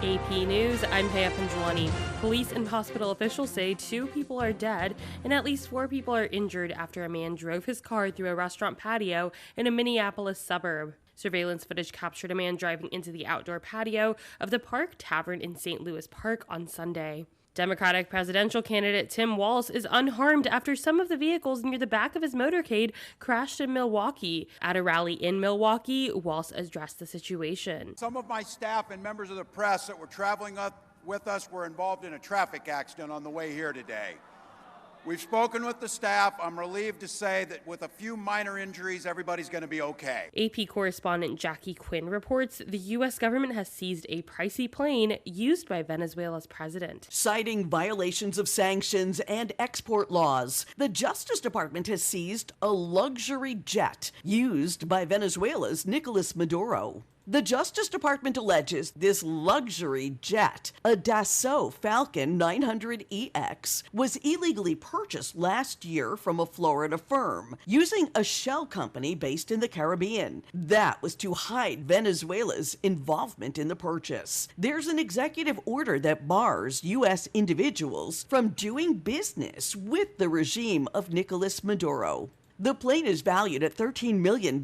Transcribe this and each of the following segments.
AP News, I'm Hyatt. Police and hospital officials say 2 people are dead and at least 4 people are injured after a man drove his car through a restaurant patio in a Minneapolis suburb. Surveillance footage captured a man driving into the outdoor patio of the Park Tavern in St. Louis Park on Sunday. Democratic presidential candidate Tim Walz is unharmed after some of the vehicles near the back of his motorcade crashed in Milwaukee. At a rally in Milwaukee, Walz addressed the situation. Some of my staff and members of the press that were traveling with us were involved in a traffic accident on the way here today. We've spoken with the staff. I'm relieved to say that with a few minor injuries, everybody's going to be okay. AP correspondent Jackie Quinn reports the U.S. government has seized a pricey plane used by Venezuela's president. Citing violations of sanctions and export laws, the Justice Department has seized a luxury jet used by Venezuela's Nicolas Maduro. The Justice Department alleges this luxury jet, a Dassault Falcon 900EX, was illegally purchased last year from a Florida firm using a shell company based in the Caribbean. That was to hide Venezuela's involvement in the purchase. There's an executive order that bars U.S. individuals from doing business with the regime of Nicolas Maduro. The plane is valued at $13 million.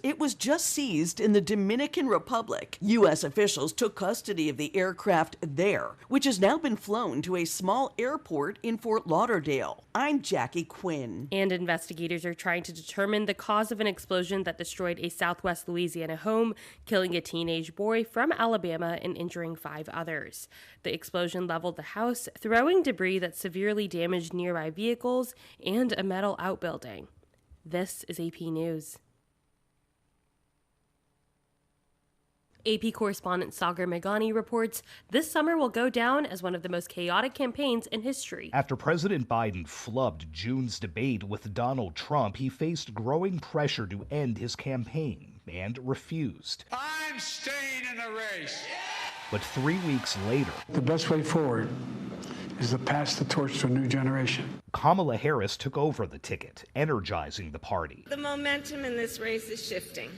It was just seized in the Dominican Republic. U.S. officials took custody of the aircraft there, which has now been flown to a small airport in Fort Lauderdale. I'm Jackie Quinn. And investigators are trying to determine the cause of an explosion that destroyed a Southwest Louisiana home, killing a teenage boy from Alabama and injuring 5 others. The explosion leveled the house, throwing debris that severely damaged nearby vehicles and a metal outbuilding. This is AP News. AP correspondent Sagar Meghani reports this summer will go down as one of the most chaotic campaigns in history. After President Biden flubbed June's debate with Donald Trump, he faced growing pressure to end his campaign and refused. I'm staying in the race. But 3 weeks later, The best way forward is to pass the torch to a new generation. Kamala Harris took over the ticket, energizing the party. The momentum in this race is shifting.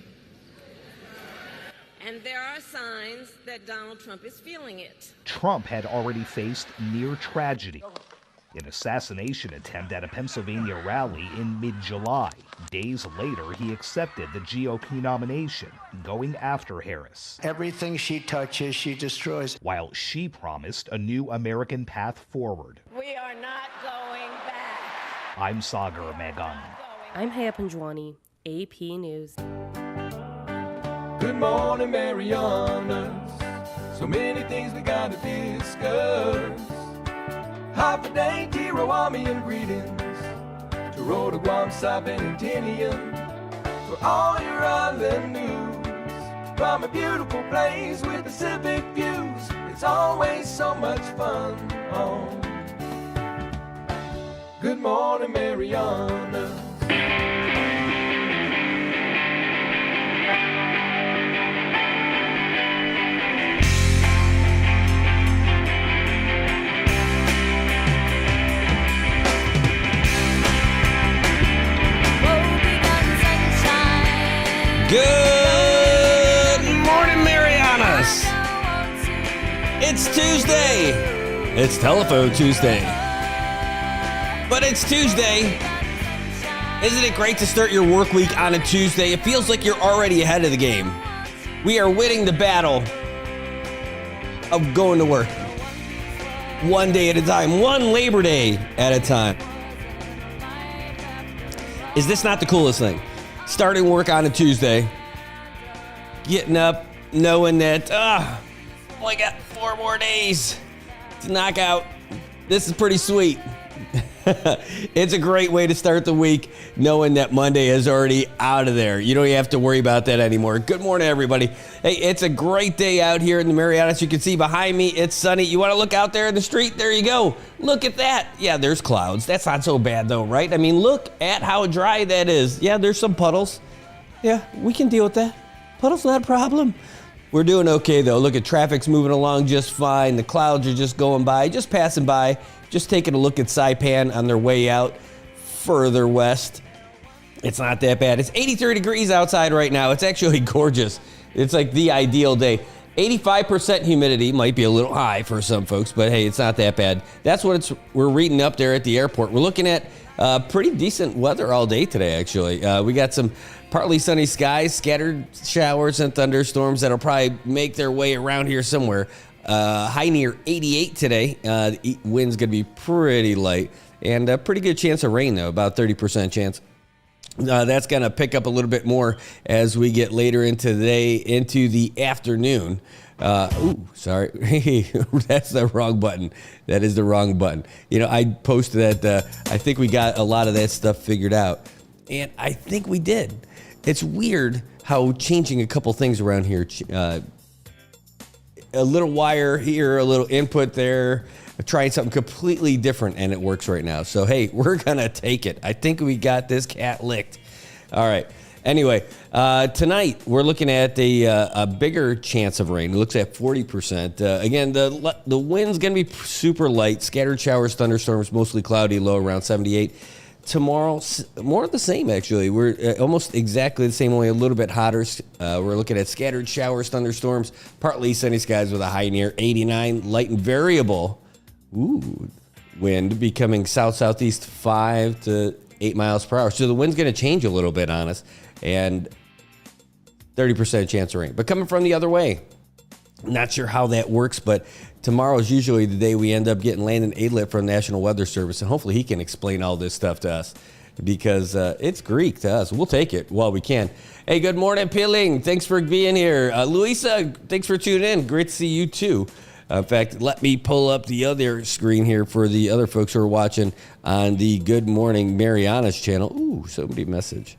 And there are signs that Donald Trump is feeling it. Trump had already faced near tragedy. An assassination attempt at a Pennsylvania rally in mid-July. Days later, he accepted the GOP nomination, going after Harris. Everything she touches, she destroys. While she promised a new American path forward. We are not going back. I'm Sagar Meghani. I'm Haya Panjwani, AP News. Good morning, Marianas. So many things we gotta discuss. Happy day, Tirawami greetings to Rhoda, Guam, Saipan, and Tinian. For all your island news, from a beautiful place with Pacific views, it's always so much fun on Good Morning Marianas. Good morning, Marianas. It's Tuesday. It's Telephone Tuesday. But it's Tuesday. Isn't it great to start your work week on a Tuesday? It feels like you're already ahead of the game. We are winning the battle of going to work. One day at a time, one Labor Day at a time. Is this not the coolest thing? Starting work on a Tuesday, getting up, knowing that, only got 4 more days to knock out. This is pretty sweet. It's a great way to start the week, knowing that Monday is already out of there. You don't even have to worry about that anymore. Good morning, everybody. Hey, it's a great day out here in the Marianas. You can see behind me, it's sunny. You want to look out there in the street? There you go. Look at that. Yeah, there's clouds. That's not so bad, though, right? I mean, look at how dry that is. Yeah, there's some puddles. Yeah, we can deal with that. Puddles, not a problem. We're doing okay, though. Look at traffic's moving along just fine. The clouds are just going by, just passing by. Just taking a look at Saipan on their way out further west. It's not that bad. It's 83 degrees outside right now. It's actually gorgeous. It's like the ideal day. 85% humidity might be a little high for some folks, but hey, it's not that bad. That's what we're reading up there at the airport. We're looking at pretty decent weather all day today, actually. We got some partly sunny skies, scattered showers and thunderstorms that'll probably make their way around here somewhere. High near 88 today. The wind's going to be pretty light, and a pretty good chance of rain, though, about 30% chance. That's going to pick up a little bit more as we get later into the day, into the afternoon. Sorry. That's the wrong button. That is the wrong button. You know, I posted that I think we got a lot of that stuff figured out, and I think we did. It's weird how changing a couple things around here, a little wire here, a little input there, trying something completely different, and it works right now. So, hey, we're going to take it. I think we got this cat licked. All right. Anyway, tonight we're looking at a bigger chance of rain. It looks at 40%. Again, the wind's going to be super light. Scattered showers, thunderstorms, mostly cloudy, low around 78. Tomorrow, more of the same, actually. We're almost exactly the same, only a little bit hotter. We're looking at scattered showers, thunderstorms, partly sunny skies with a high near 89, light and variable. Wind becoming south-southeast 5 to 8 miles per hour. So the wind's going to change a little bit on us, and 30% chance of rain. But coming from the other way, not sure how that works, but tomorrow is usually the day we end up getting Landon Adlet from National Weather Service, and hopefully he can explain all this stuff to us, because it's Greek to us. We'll take it while we can. Hey, good morning, Piling. Thanks for being here. Luisa, thanks for tuning in. Great to see you, too. In fact, let me pull up the other screen here for the other folks who are watching on the Good Morning Marianas channel. Ooh, somebody message.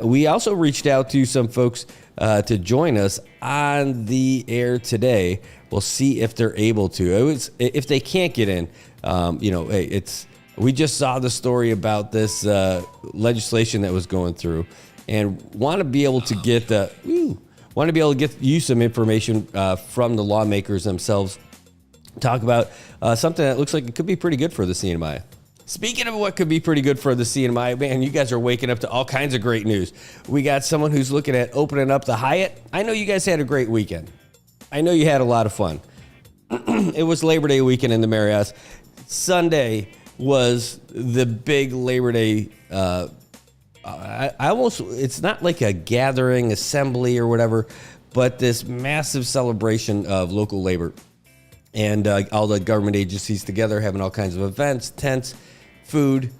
We also reached out to some folks to join us on the air today. We'll see if they're able to. If they can't get in, hey, we just saw the story about this legislation that was going through, and want to be able to get get you some information from the lawmakers themselves. Talk about something that looks like it could be pretty good for the CNMI. Speaking of what could be pretty good for the CNMI, man, you guys are waking up to all kinds of great news. We got someone who's looking at opening up the Hyatt. I know you guys had a great weekend. I know you had a lot of fun. It was Labor Day weekend in the Marriott. Sunday was the big Labor Day. It's not like a gathering, assembly, or whatever, but this massive celebration of local labor. And all the government agencies together having all kinds of events, tents, food,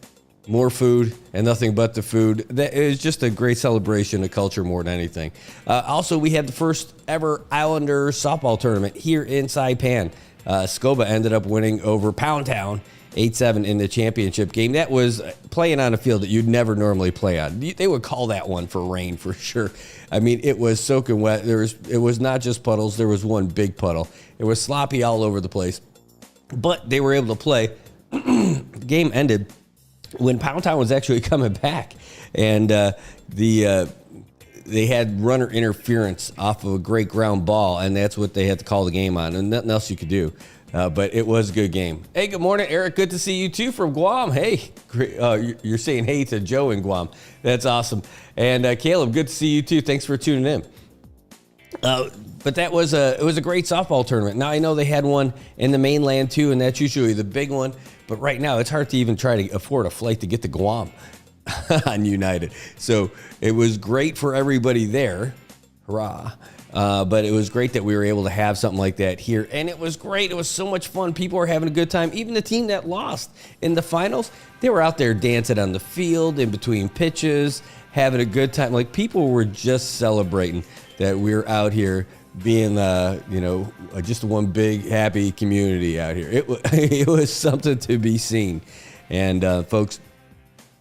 more food, and nothing but the food. It was just a great celebration of culture more than anything. Also, we had the first ever Islander softball tournament here in Saipan. Scoba ended up winning over Pound Town 8-7 in the championship game. That was playing on a field that you'd never normally play on. They would call that one for rain for sure. I mean, it was soaking wet. It was not just puddles. There was one big puddle. It was sloppy all over the place. But they were able to play. The game ended when Pound Town was actually coming back. And they had runner interference off of a great ground ball, and that's what they had to call the game on, and nothing else you could do. But it was a good game. Hey, good morning, Eric. Good to see you, too, from Guam. Hey, you're saying hey to Joe in Guam. That's awesome. And Caleb, good to see you, too. Thanks for tuning in. But it was a great softball tournament. Now, I know they had one in the mainland, too, and that's usually the big one. But right now, it's hard to even try to afford a flight to get to Guam on United. So it was great for everybody there. Hurrah. But it was great that we were able to have something like that here. And it was great. It was so much fun. People were having a good time. Even the team that lost in the finals, they were out there dancing on the field in between pitches, having a good time. Like, people were just celebrating that we were out here being, just one big happy community out here. It was something to be seen. And folks,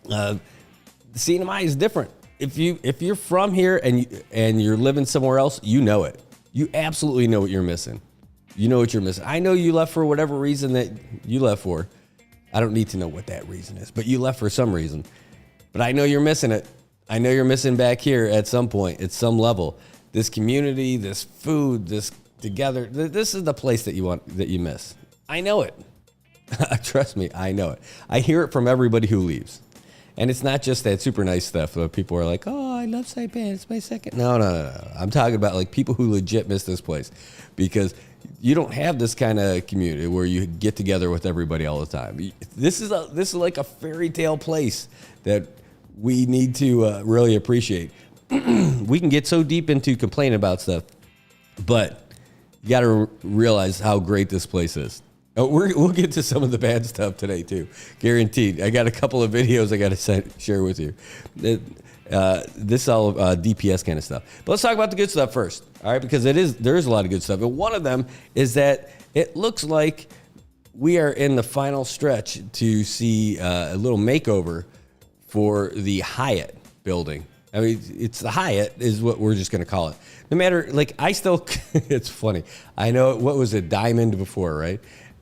the CNMI is different. If you're from here and you're living somewhere else, you know it. You absolutely know what you're missing. You know what you're missing. I know you left for whatever reason that you left for. I don't need to know what that reason is, but you left for some reason. But I know you're missing it. I know you're missing back here at some point, at some level. This community, this food, this together. This is the place that you miss. I know it. Trust me, I know it. I hear it from everybody who leaves. And it's not just that super nice stuff. People are like, oh, I love Saipan. It's my second. No. I'm talking about like people who legit miss this place because you don't have this kind of community where you get together with everybody all the time. This is like a fairy tale place that we need to really appreciate. We can get so deep into complaining about stuff, but you got to realize how great this place is. We'll get to some of the bad stuff today, too. Guaranteed. I got a couple of videos I got to share with you. This is all DPS kind of stuff. But let's talk about the good stuff first, all right? Because there is a lot of good stuff. And one of them is that it looks like we are in the final stretch to see a little makeover for the Hyatt building. I mean, it's the Hyatt is what we're just going to call it. No matter, like, I still, it's funny. I know, what was it, Diamond before, right?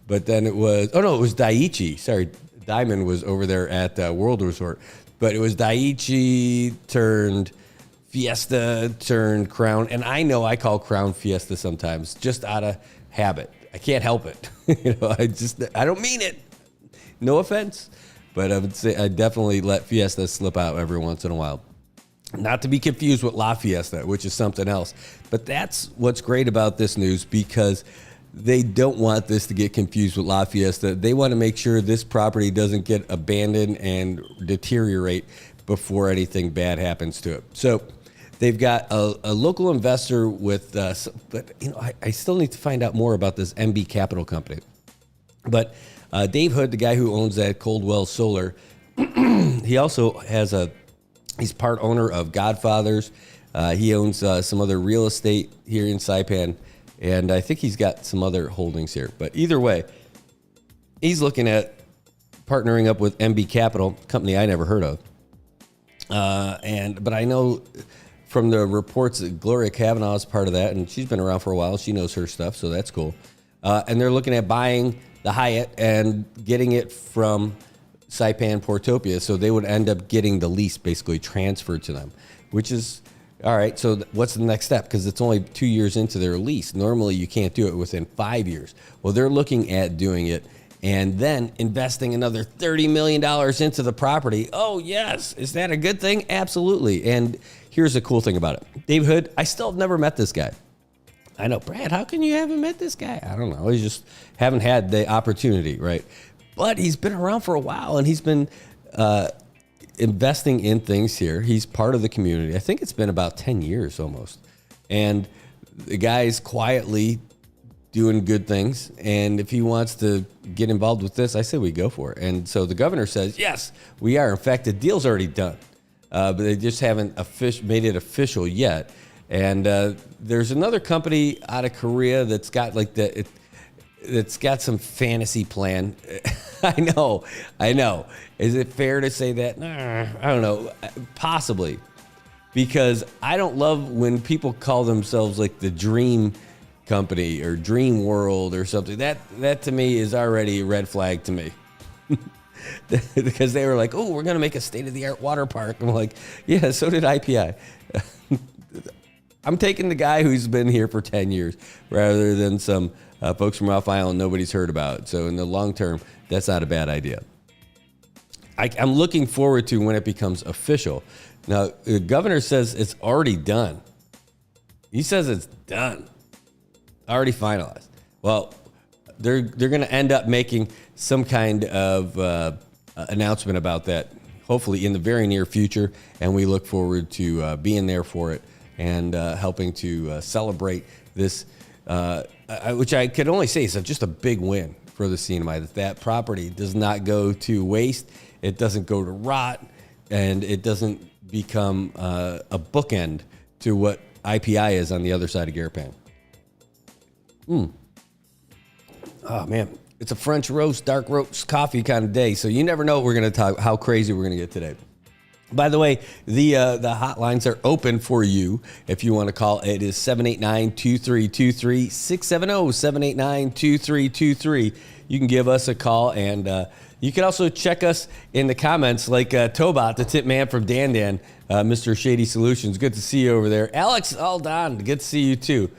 But then it was, it was Daiichi. Sorry, Diamond was over there at World Resort. But it was Daiichi turned Fiesta turned Crown. And I know I call Crown Fiesta sometimes, just out of habit. I can't help it. I don't mean it. No offense. But I would say I definitely let Fiesta slip out every once in a while. Not to be confused with La Fiesta, which is something else. But that's what's great about this news, because they don't want this to get confused with La Fiesta. They want to make sure this property doesn't get abandoned and deteriorate before anything bad happens to it. So they've got a local investor with, but I still need to find out more about this MB Capital Company. But Dave Hood, the guy who owns that Coldwell Solar, he also has he's part owner of Godfathers. He owns some other real estate here in Saipan. And I think he's got some other holdings here. But either way, he's looking at partnering up with MB Capital, a company I never heard of. But I know from the reports that Gloria Kavanaugh is part of that, and she's been around for a while. She knows her stuff, so that's cool. And they're looking at buying the Hyatt and getting it from Saipan Portopia, so they would end up getting the lease basically transferred to them, which is... All right, so what's the next step? Because it's only 2 years into their lease. Normally, you can't do it within 5 years. Well, they're looking at doing it and then investing another $30 million into the property. Oh, yes. Is that a good thing? Absolutely. And here's the cool thing about it. Dave Hood, I still have never met this guy. I know, Brad, how can you haven't met this guy? I don't know. He just haven't had the opportunity, right? But he's been around for a while, and he's been... investing in things here. He's part of the community. I think it's been about 10 years almost. And the guy's quietly doing good things. And if he wants to get involved with this, I say we go for it. And so the governor says, yes, we are. In fact, the deal's already done. But they just haven't made it official yet. And there's another company out of Korea that's got like it's got some fantasy plan. I know. Is it fair to say that? Nah, I don't know. Possibly. Because I don't love when people call themselves like the Dream Company or Dream World or something. That to me is already a red flag to me. Because they were like, oh, we're going to make a state-of-the-art water park. I'm like, yeah, so did IPI. I'm taking the guy who's been here for 10 years rather than some folks from off island nobody's heard about. So in the long term, that's not a bad idea. I'm looking forward to when it becomes official. Now, the governor says it's already done. He says it's done. Already finalized. Well, they're going to end up making some kind of announcement about that, hopefully in the very near future, and we look forward to being there for it and helping to celebrate this, which I could only say is just a big win for the CNMI, that property does not go to waste, it doesn't go to rot, and it doesn't become a bookend to what IPI is on the other side of Garapan. Oh, man. It's a French roast, dark roast coffee kind of day, so you never know what we're going to talk, how crazy we're going to get today. By the way, the hotlines are open for you if you want to call. It is 789-2323, 670-789-2323. You can give us a call, and you can also check us in the comments like Tobot, the tip man from Dan, Mr. Shady Solutions. Good to see you over there. Alex Aldon, good to see you too.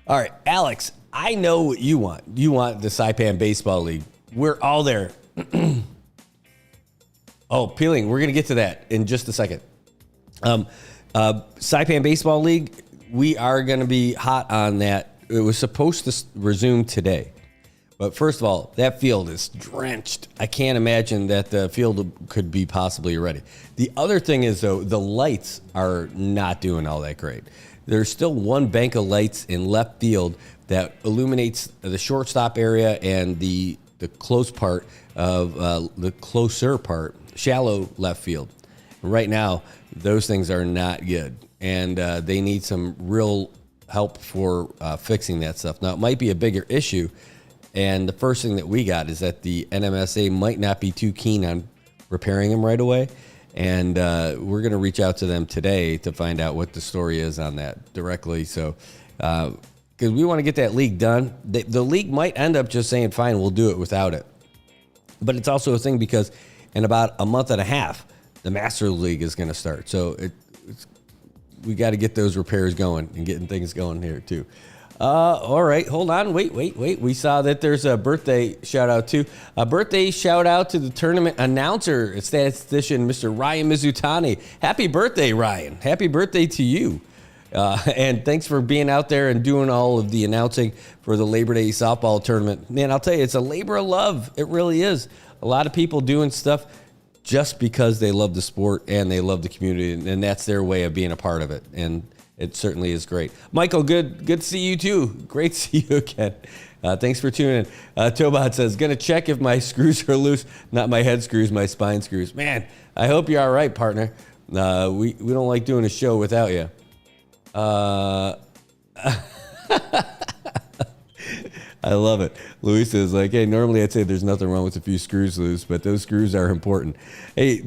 All right, Alex, I know what you want. You want the Saipan Baseball League. We're all there. Oh, Peeling, we're going to get to that in just a second. Saipan Baseball League, we are going to be hot on that. It was supposed to resume today. But first of all, that field is drenched. I can't imagine that the field could be possibly ready. The other thing is, though, the lights are not doing all that great. There's still one bank of lights in left field that illuminates the shortstop area and the closer part, shallow left field. Right now, those things are not good, and they need some real help for fixing that stuff. Now, it might be a bigger issue, and the first thing that we got is that the NMSA might not be too keen on repairing them right away, and we're going to reach out to them today to find out what the story is on that directly. So, because we want to get that league done. The league might end up just saying, fine, we'll do it without it. But it's also a thing because in about a month and a half, the Master League is going to start. So we got to get those repairs going and getting things going here too. All right, hold on. Wait. We saw that there's a birthday shout out too. A birthday shout out to the tournament announcer, statistician, Mr. Ryan Mizutani. Happy birthday, Ryan. Happy birthday to you. And thanks for being out there and doing all of the announcing for the Labor Day softball tournament. Man, I'll tell you, it's a labor of love. It really is. A lot of people doing stuff just because they love the sport and they love the community, and that's their way of being a part of it. And it certainly is great. Michael, good to see you too. Great to see you again. Thanks for tuning in. Tobot says, gonna check if my screws are loose, not my head screws, my spine screws. Man, I hope you're all right, partner. We don't like doing a show without you. I love it. Luis is like, hey, normally I'd say there's nothing wrong with a few screws loose, but those screws are important. Hey,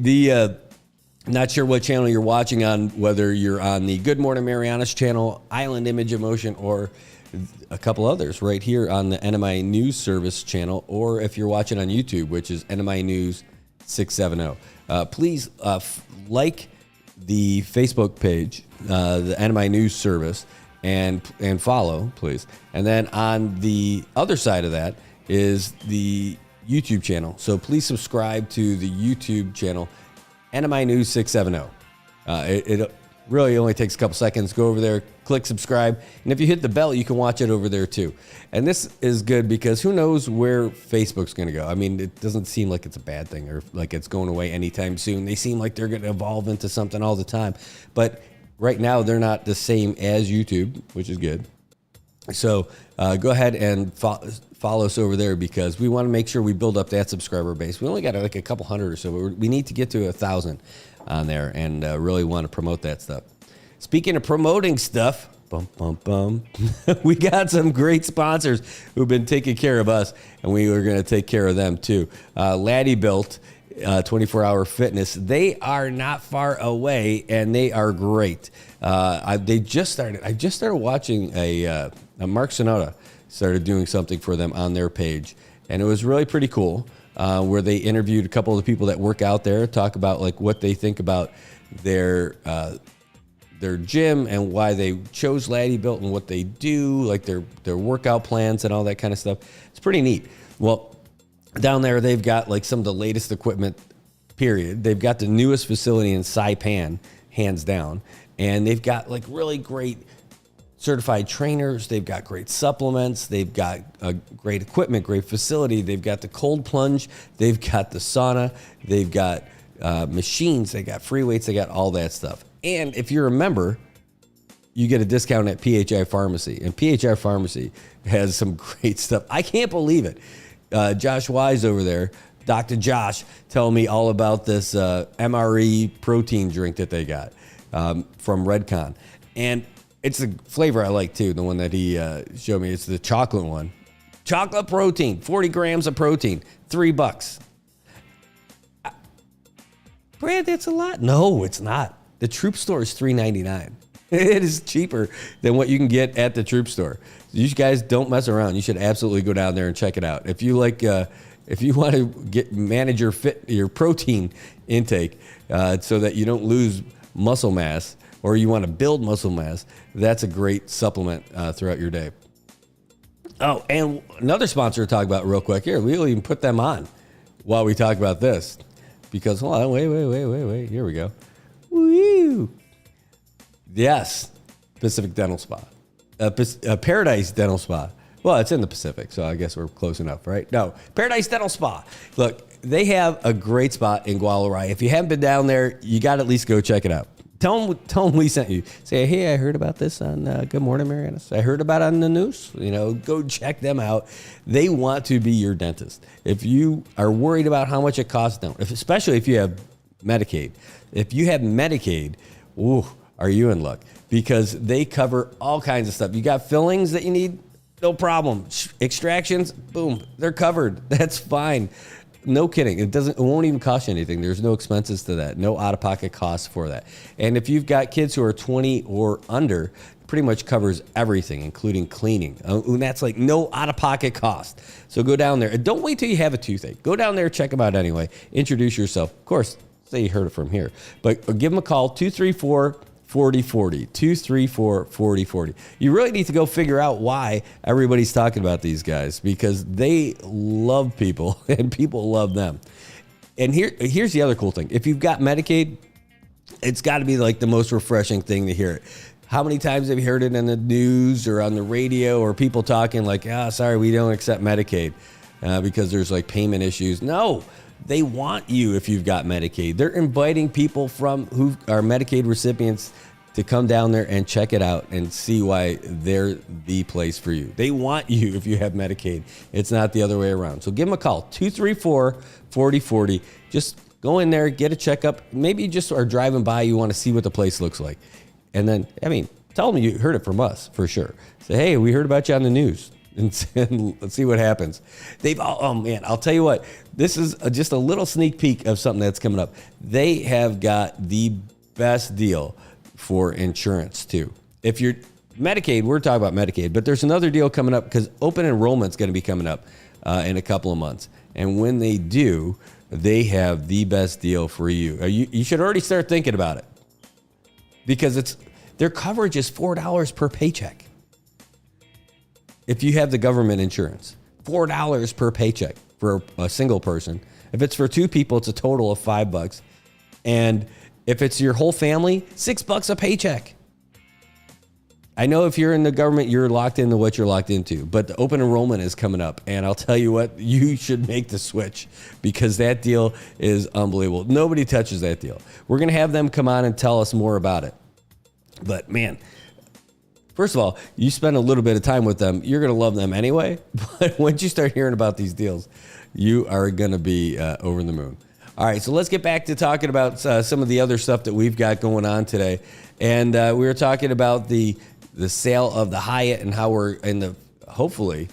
not sure what channel you're watching on, whether you're on the Good Morning Marianas channel, Island Image Emotion, or a couple others right here on the NMI News Service channel, or if you're watching on YouTube, which is NMI News 670. Please like the Facebook page, the NMI News Service, and follow, please. And then on the other side of that is the YouTube channel. So please subscribe to the YouTube channel, NMI News 670. It really only takes a couple seconds. Go over there, click subscribe, and if you hit the bell, you can watch it over there too. And this is good because who knows where Facebook's going to go. I mean, it doesn't seem like it's a bad thing or like it's going away anytime soon. They seem like they're going to evolve into something all the time. But right now, they're not the same as YouTube, which is good. So go ahead and follow us over there because we want to make sure we build up that subscriber base. We only got like a couple hundred or so. We need to get to 1,000 on there and really want to promote that stuff. Speaking of promoting stuff, we got some great sponsors who've been taking care of us, and we are going to take care of them too. Laddie Built, 24-hour fitness. They are not far away, and they are great. I just started watching a Mark Sonata started doing something for them on their page, and it was really pretty cool. Where they interviewed a couple of the people that work out there, talk about like what they think about their gym and why they chose Laddie Built and what they do, like their workout plans and all that kind of stuff. It's pretty neat. Well, down there they've got like some of the latest equipment, period. They've got the newest facility in Saipan, hands down, and they've got like really great certified trainers. They've got great supplements. They've got great equipment, great facility. They've got the cold plunge. They've got the sauna. They've got machines. They got free weights. They got all that stuff. And if you're a member, you get a discount at PHI Pharmacy. And PHI Pharmacy has some great stuff. I can't believe it. Josh Wise over there, Dr. Josh, telling me all about this MRE protein drink that they got from Redcon. And it's the flavor I like too, the one that he showed me. It's the chocolate one. Chocolate protein, 40 grams of protein, $3. Brad, that's a lot. No, it's not. The Troop Store is $3.99. It is cheaper than what you can get at the Troop Store. You guys don't mess around. You should absolutely go down there and check it out. If you like, if you want to manage your protein intake so that you don't lose muscle mass, or you want to build muscle mass, that's a great supplement throughout your day. Oh, and another sponsor to talk about real quick here. We'll even put them on while we talk about this. Because, hold on, wait. Here we go. Woo! Yes, Pacific Dental Spa. Paradise Dental Spa. Well, it's in the Pacific, so I guess we're close enough, right? No, Paradise Dental Spa. Look, they have a great spot in Guadalupe. If you haven't been down there, you got to at least go check it out. Tell them we sent you. Say, hey, I heard about this on Good Morning Marianas. I heard about it on the news. Go check them out. They want to be your dentist. If you are worried about how much it costs, especially if you have Medicaid. If you have Medicaid, ooh, are you in luck? Because they cover all kinds of stuff. You got fillings that you need? No problem. Extractions, boom, they're covered. That's fine. No kidding. It won't even cost you anything. There's no expenses to that. No out-of-pocket costs for that. And if you've got kids who are 20 or under, pretty much covers everything, including cleaning. And that's like no out-of-pocket cost. So go down there. And don't wait till you have a toothache. Go down there, check them out anyway. Introduce yourself. Of course, say you heard it from here. But give them a call, 234-4040, 234-4040. You really need to go figure out why everybody's talking about these guys, because they love people and people love them. And here's the other cool thing. If you've got Medicaid, it's got to be like the most refreshing thing to hear it. How many times have you heard it in the news or on the radio or people talking like, sorry, we don't accept Medicaid because there's like payment issues? No. They want you if you've got Medicaid. They're inviting people who are Medicaid recipients to come down there and check it out and see why they're the place for you. They want you if you have Medicaid. It's not the other way around. So give them a call, 234-4040. Just go in there, get a checkup. Maybe you just are driving by, you want to see what the place looks like. And then, tell them you heard it from us for sure. Say, hey, we heard about you on the news. And let's see what happens. I'll tell you what, this is just a little sneak peek of something that's coming up. They have got the best deal for insurance too. If you're Medicaid, we're talking about Medicaid, but there's another deal coming up because open enrollment's going to be coming up in a couple of months. And when they do, they have the best deal for you. You should already start thinking about it because their coverage is $4 per paycheck. If you have the government insurance, $4 per paycheck for a single person. If it's for two people, it's a total of $5. And if it's your whole family, $6 a paycheck. I know if you're in the government, you're locked into what you're locked into, but the open enrollment is coming up. And I'll tell you what, you should make the switch because that deal is unbelievable. Nobody touches that deal. We're going to have them come on and tell us more about it. But man, first of all, you spend a little bit of time with them, you're going to love them anyway. But once you start hearing about these deals, you are going to be over the moon. All right, so let's get back to talking about some of the other stuff that we've got going on today. And we were talking about the sale of the Hyatt and how we're hopefully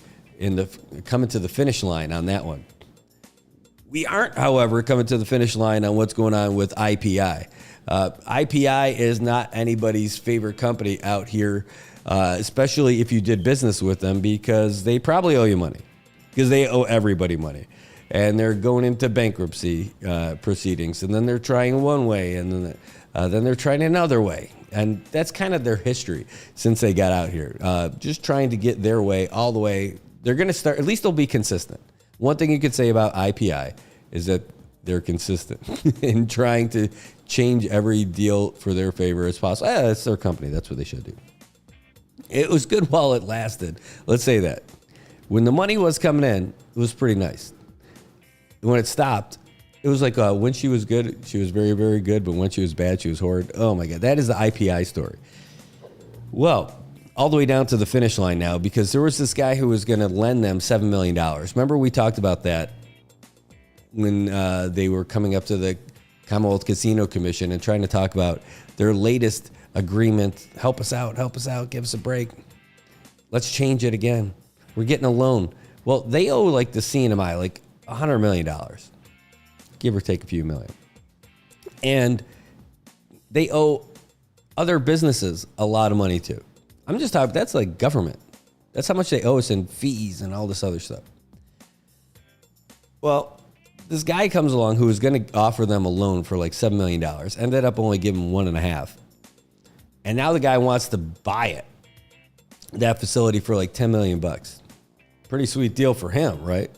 coming to the finish line on that one. We aren't, however, coming to the finish line on what's going on with IPI. IPI is not anybody's favorite company out here, especially if you did business with them, because they probably owe you money, because they owe everybody money. And they're going into bankruptcy proceedings, and then they're trying one way, and then they're trying another way. And that's kind of their history since they got out here, just trying to get their way all the way. They're going to start, at least they'll be consistent. One thing you could say about IPI is that they're consistent in trying to change every deal for their favor as possible. It's their company. That's what they should do. It was good while it lasted. Let's say that. When the money was coming in, it was pretty nice. When it stopped, it was like when she was good, she was very, very good. But when she was bad, she was horrid. Oh, my God. That is the IPI story. Well, all the way down to the finish line now, because there was this guy who was going to lend them $7 million. Remember we talked about that when they were coming up to the Commonwealth Casino Commission and trying to talk about their latest agreement. Help us out, give us a break. Let's change it again. We're getting a loan. Well, they owe like the CNMI like $100 million, give or take a few million. And they owe other businesses a lot of money too. I'm just talking, that's like government. That's how much they owe us in fees and all this other stuff. Well, this guy comes along who was going to offer them a loan for like $7 million, ended up only giving $1.5 million. And now the guy wants to buy it, that facility, for like $10 million. Pretty sweet deal for him, right?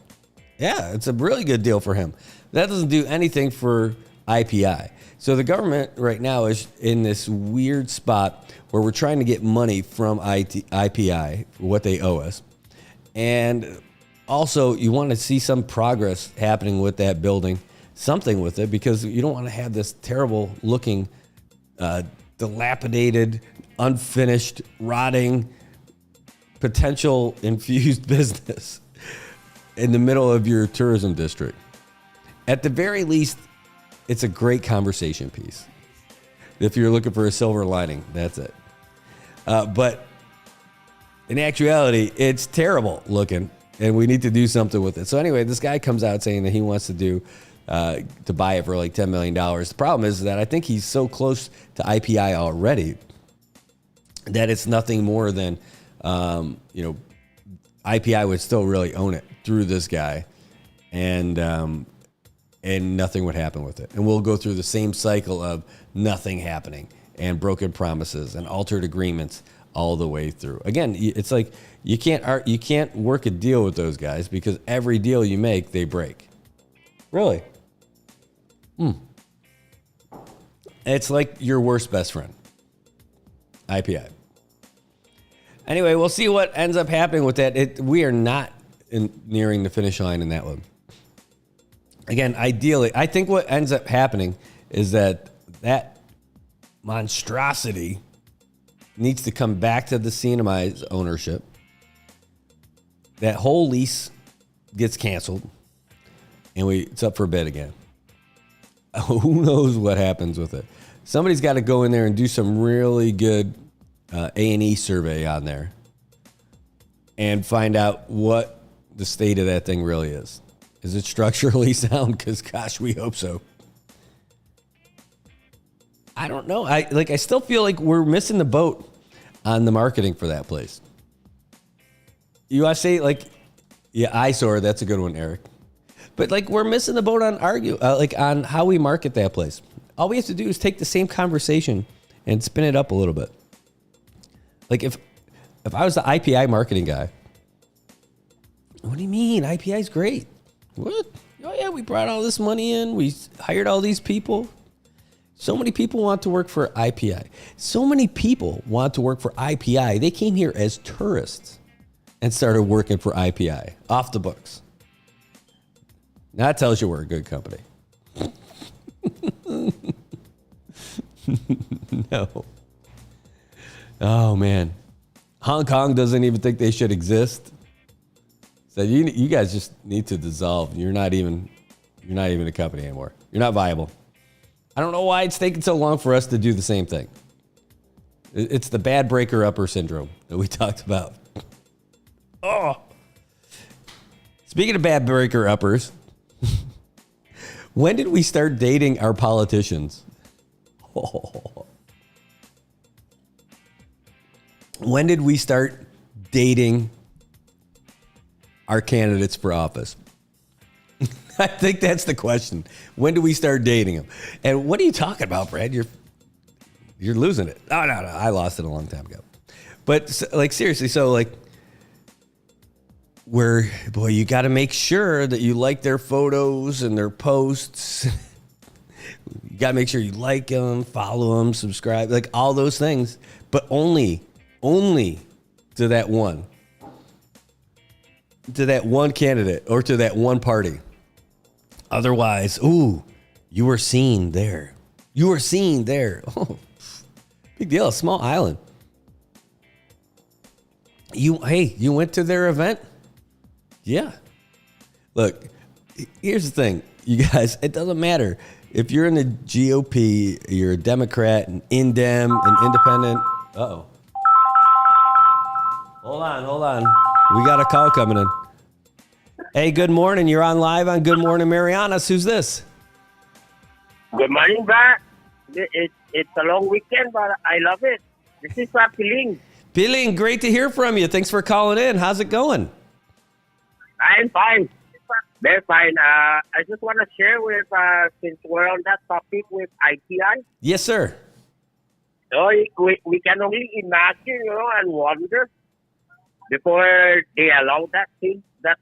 Yeah, it's a really good deal for him. That doesn't do anything for IPI. So the government right now is in this weird spot where we're trying to get money from IPI for what they owe us. And also, you want to see some progress happening with that building, something with it, because you don't want to have this terrible looking, dilapidated, unfinished, rotting, potential infused business in the middle of your tourism district. At the very least, it's a great conversation piece. If you're looking for a silver lining, that's it. But in actuality, it's terrible looking, and we need to do something with it. So anyway, this guy comes out saying that he wants to buy it for like $10 million. The problem is that I think he's so close to IPI already that it's nothing more than, IPI would still really own it through this guy, and nothing would happen with it. And we'll go through the same cycle of nothing happening and broken promises and altered agreements all the way through. Again, it's like you can't work a deal with those guys because every deal you make, they break. Really? It's like your worst best friend, IPI. Anyway, we'll see what ends up happening with that. We are not nearing the finish line in that one. Again, ideally, I think what ends up happening is that monstrosity needs to come back to the CNMI's ownership. That whole lease gets canceled, and it's up for bid again. Who knows what happens with it? Somebody's got to go in there and do some really good A&E survey on there and find out what the state of that thing really is. Is it structurally sound? Because, gosh, we hope so. I don't know. I still feel like we're missing the boat on the marketing for that place. You want to say, eyesore, that's a good one, Eric. But, we're missing the boat on on how we market that place. All we have to do is take the same conversation and spin it up a little bit. If I was the IPI marketing guy, what do you mean? IPI is great. What? Oh, yeah, we brought all this money in. We hired all these people. So many people want to work for IPI. So many people want to work for IPI. They came here as tourists and started working for IPI. Off the books. Now that tells you we're a good company. No. Oh, man. Hong Kong doesn't even think they should exist. So you guys just need to dissolve. You're not even a company anymore. You're not viable. I don't know why it's taking so long for us to do the same thing. It's the bad breaker upper syndrome that we talked about. Oh. Speaking of bad breaker uppers, when did we start dating our politicians? Oh. When did we start dating our candidates for office? I think that's the question. When do we start dating them? And what are you talking about, Brad? You're losing it. Oh, no. I lost it a long time ago. But seriously, you got to make sure that you like their photos and their posts. You got to make sure you like them, follow them, subscribe, all those things, but only to that one candidate or to that one party. Otherwise, you were seen there. Oh, big deal. A small island. You went to their event? Yeah. Look, here's the thing, you guys. It doesn't matter if you're in the GOP, you're a Democrat, an Indem, an Independent. Uh-oh. Hold on. We got a call coming in. Hey, good morning. You're on live on Good Morning Marianas. Who's this? Good morning, Brad. It's a long weekend, but I love it. This is Piling. Piling, great to hear from you. Thanks for calling in. How's it going? I'm fine. Very fine. I just want to share since we're on that topic with IPI. Yes, sir. So we can only imagine, and wonder before they allow that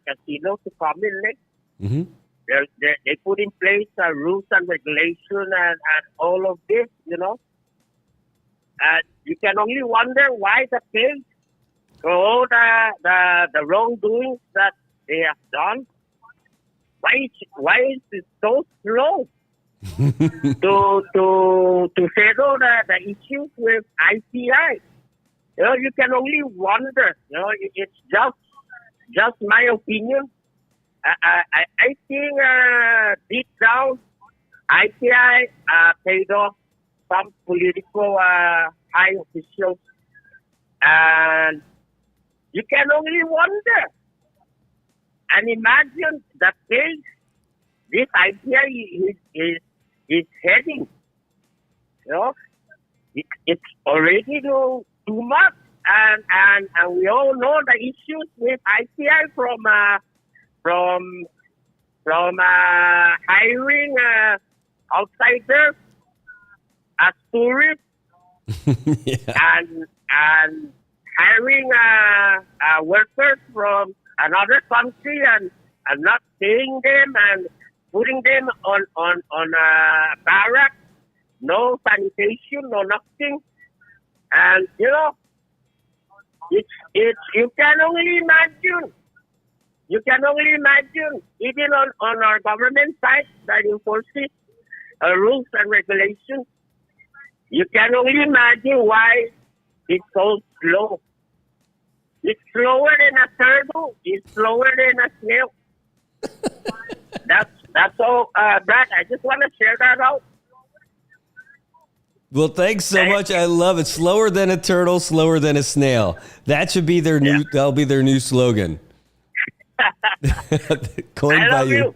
casino to come in next. Mm-hmm. they put in place rules and regulation and all of this, you can only wonder why the case, for all the wrongdoings that they have done, why is it so slow to settle the issues with ICI? You can only wonder. It's just my opinion. I think deep down, ICI paid off some political high officials, and you can only wonder and imagine the place this ICI is heading. It's already too much, and we all know the issues with ICI from hiring outsiders as tourists and hiring workers from another country and not paying them and putting them on barracks, no sanitation, no nothing. And it's you can only imagine. You can only imagine, even on our government side that enforces rules and regulations, you can only imagine why it's so slow. It's slower than a turtle. It's slower than a snail. That's all, Brad. I just want to share that out. Well, thanks so much. I love it. Slower than a turtle, slower than a snail. That should be their new. That'll be their new slogan. I love you,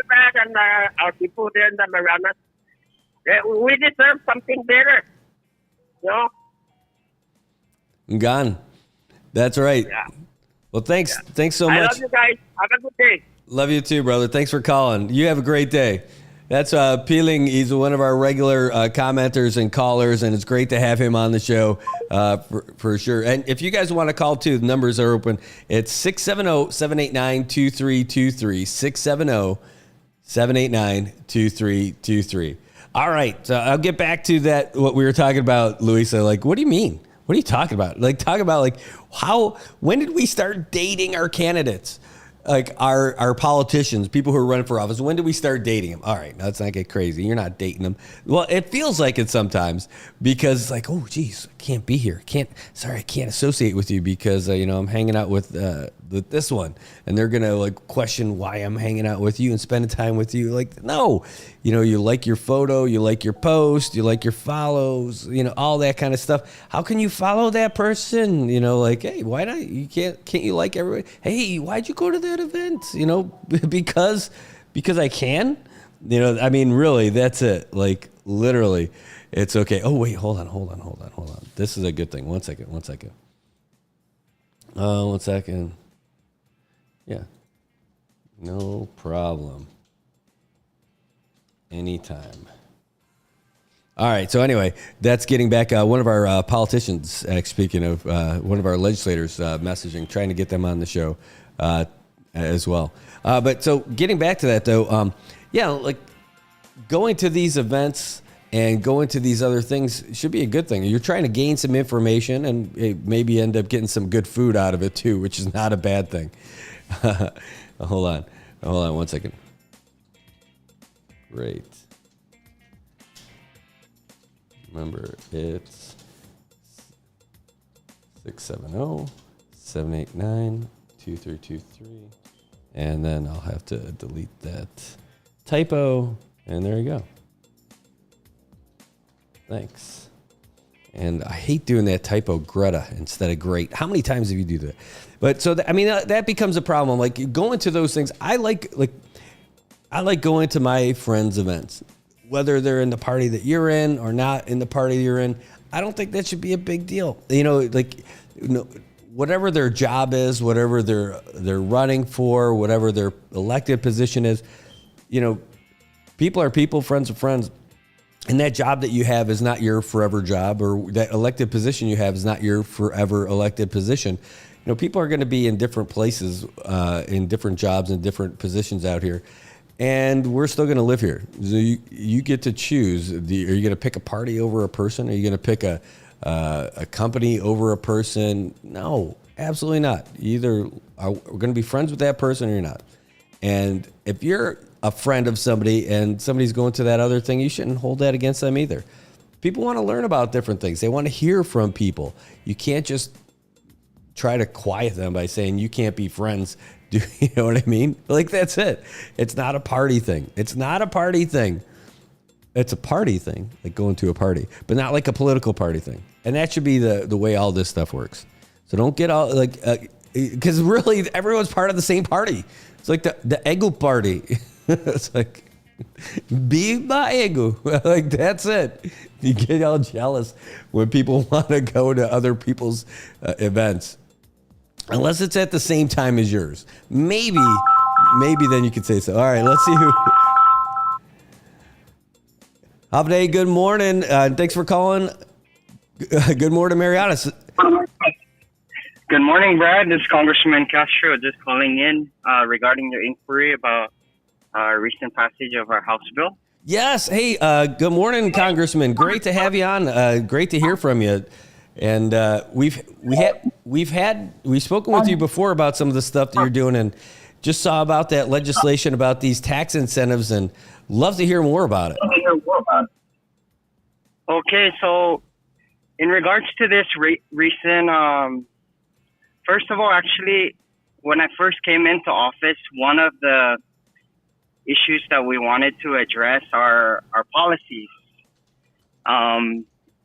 Brad, and our people there in the Marianas. We deserve something better. Gone. That's right. Yeah. Well, thanks. Yeah. Thanks so much. I love you guys. Have a good day. Love you too, brother. Thanks for calling. You have a great day. That's Peeling. He's one of our regular commenters and callers, and it's great to have him on the show for sure. And if you guys want to call too, the numbers are open. It's 670-789-2323, 670-789-2323. All right, so I'll get back to that, what we were talking about, Luisa. Like, what do you mean? What are you talking about? Like, talk about, like, when did we start dating our candidates? Like our politicians, people who are running for office, when did we start dating them? All right, now let's not get crazy. You're not dating them. Well, it feels like it sometimes because it's like, oh, geez, I can't be here. I can't associate with you because, I'm hanging out with this one. And they're going to like question why I'm hanging out with you and spending time with you. Like, no, you like your photo, you like your post, you like your follows, all that kind of stuff. How can you follow that person? Like, hey, why not? Can't you like everybody? Hey, why'd you go to that event? Because I can, I mean, really, that's it. Like, literally, it's okay. Oh, wait, hold on. This is a good thing. One second. One second. Yeah. No problem. Anytime. All right. So anyway, that's getting back. One of our politicians, speaking of one of our legislators, messaging, trying to get them on the show as well. But so getting back to that though, like going to these events and going to these other things should be a good thing. You're trying to gain some information and maybe end up getting some good food out of it too, which is not a bad thing. Hold on 1 second. Great. Remember, it's 670-789-2323. And then I'll have to delete that typo. And there you go. Thanks. And I hate doing that typo, Greta, instead of great. How many times have you do that? But so, that becomes a problem. Like going to those things, I like going to my friends' events, whether they're in the party that you're in or not in the party you're in. I don't think that should be a big deal. Whatever their job is, whatever they're running for, whatever their elected position is, people are people, friends are friends. And that job that you have is not your forever job, or that elected position you have is not your forever elected position. People are going to be in different places, in different jobs and different positions out here. and we're still going to live here. So you get to choose. Are you going to pick a party over a person? Are you going to pick a company over a person? No, absolutely not. We're going to be friends with that person or you're not. And if you're a friend of somebody and somebody's going to that other thing, you shouldn't hold that against them either. People want to learn about different things. They want to hear from people. You can't just try to quiet them by saying you can't be friends. Do you know what I mean? Like, that's it. It's not a party thing. It's not a party thing. It's a party thing, like going to a party, but not like a political party thing. And that should be the way all this stuff works. So don't get all like, because really everyone's part of the same party. It's like the ego party. It's like, be my ego. Like, that's it. You get all jealous when people want to go to other people's events. Unless it's at the same time as yours. Maybe then you could say so. All right, let's see who. Havday, good morning. Thanks for calling. Good morning, Marianas. Good morning, Brad. This is Congressman Castro just calling in regarding your inquiry about our recent passage of our House bill. Yes. Hey, good morning, Congressman. Great to have you on. Great to hear from you. And we've spoken with you before about some of the stuff that you're doing, and just saw about that legislation about these tax incentives, and love to hear more about it. Okay, so in regards to this recent, first of all, actually, when I first came into office, one of the issues that we wanted to address are our policies.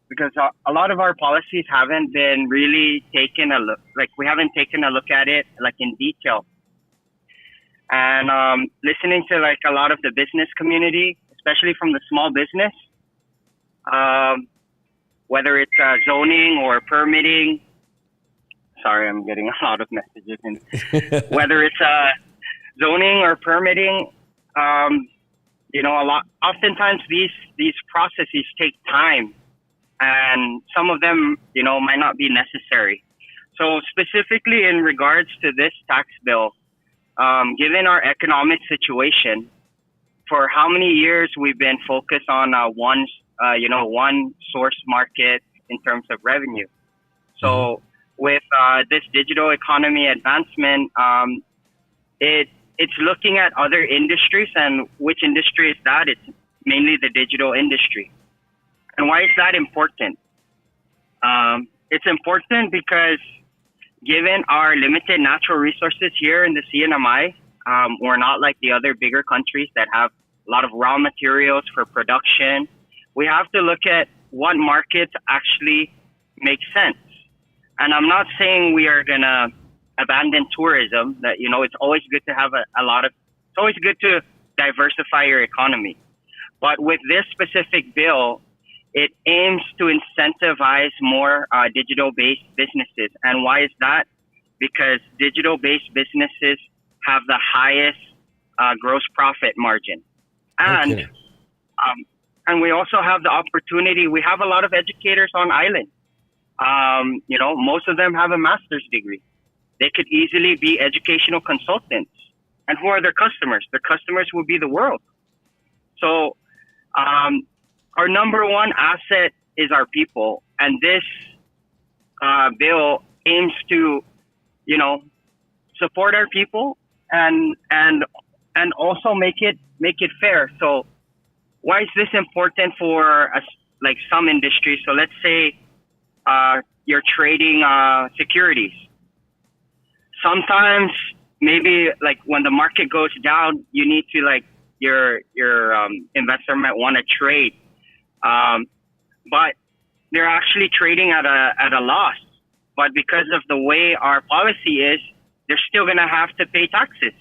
Because a lot of our policies haven't been really taken a look, like we haven't taken a look at it like in detail. And listening to like a lot of the business community, especially from the small business, whether it's zoning or permitting. Sorry, I'm getting a lot of messages. And whether it's zoning or permitting, oftentimes these processes take time. And some of them, might not be necessary. So specifically in regards to this tax bill, given our economic situation, for how many years we've been focused on one source market in terms of revenue. So with this digital economy advancement, it's looking at other industries, and which industry is that? It's mainly the digital industry. And why is that important? It's important because given our limited natural resources here in the CNMI, we're not like the other bigger countries that have a lot of raw materials for production. We have to look at what markets actually make sense. And I'm not saying we are going to abandon tourism, that, it's always good to have it's always good to diversify your economy. But with this specific bill, it aims to incentivize more digital-based businesses. And why is that? Because digital-based businesses have the highest gross profit margin. And and we also have the opportunity. We have a lot of educators on island. Most of them have a master's degree. They could easily be educational consultants. And who are their customers? Their customers will be the world. So our number one asset is our people, and this bill aims to, support our people and also make it fair. So, why is this important for us, like some industries? So, let's say you're trading securities. Sometimes, maybe like when the market goes down, you need to your investor might want to trade. But they're actually trading at a loss. But because of the way our policy is, they're still going to have to pay taxes.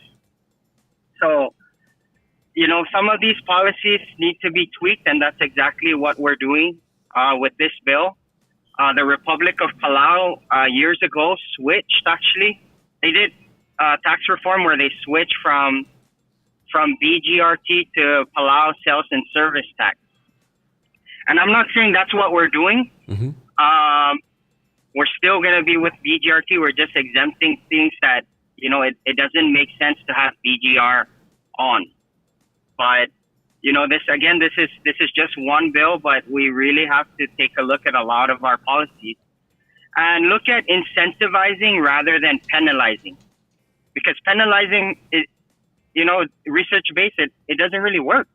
So, some of these policies need to be tweaked, and that's exactly what we're doing with this bill. The Republic of Palau years ago switched, actually. They did tax reform where they switched from BGRT to Palau Sales and Service Tax. And I'm not saying that's what we're doing. We're still going to be with BGRT. We're just exempting things that, it doesn't make sense to have BGR on. But this is just one bill, but we really have to take a look at a lot of our policies and look at incentivizing rather than penalizing, because penalizing is, research based, it doesn't really work.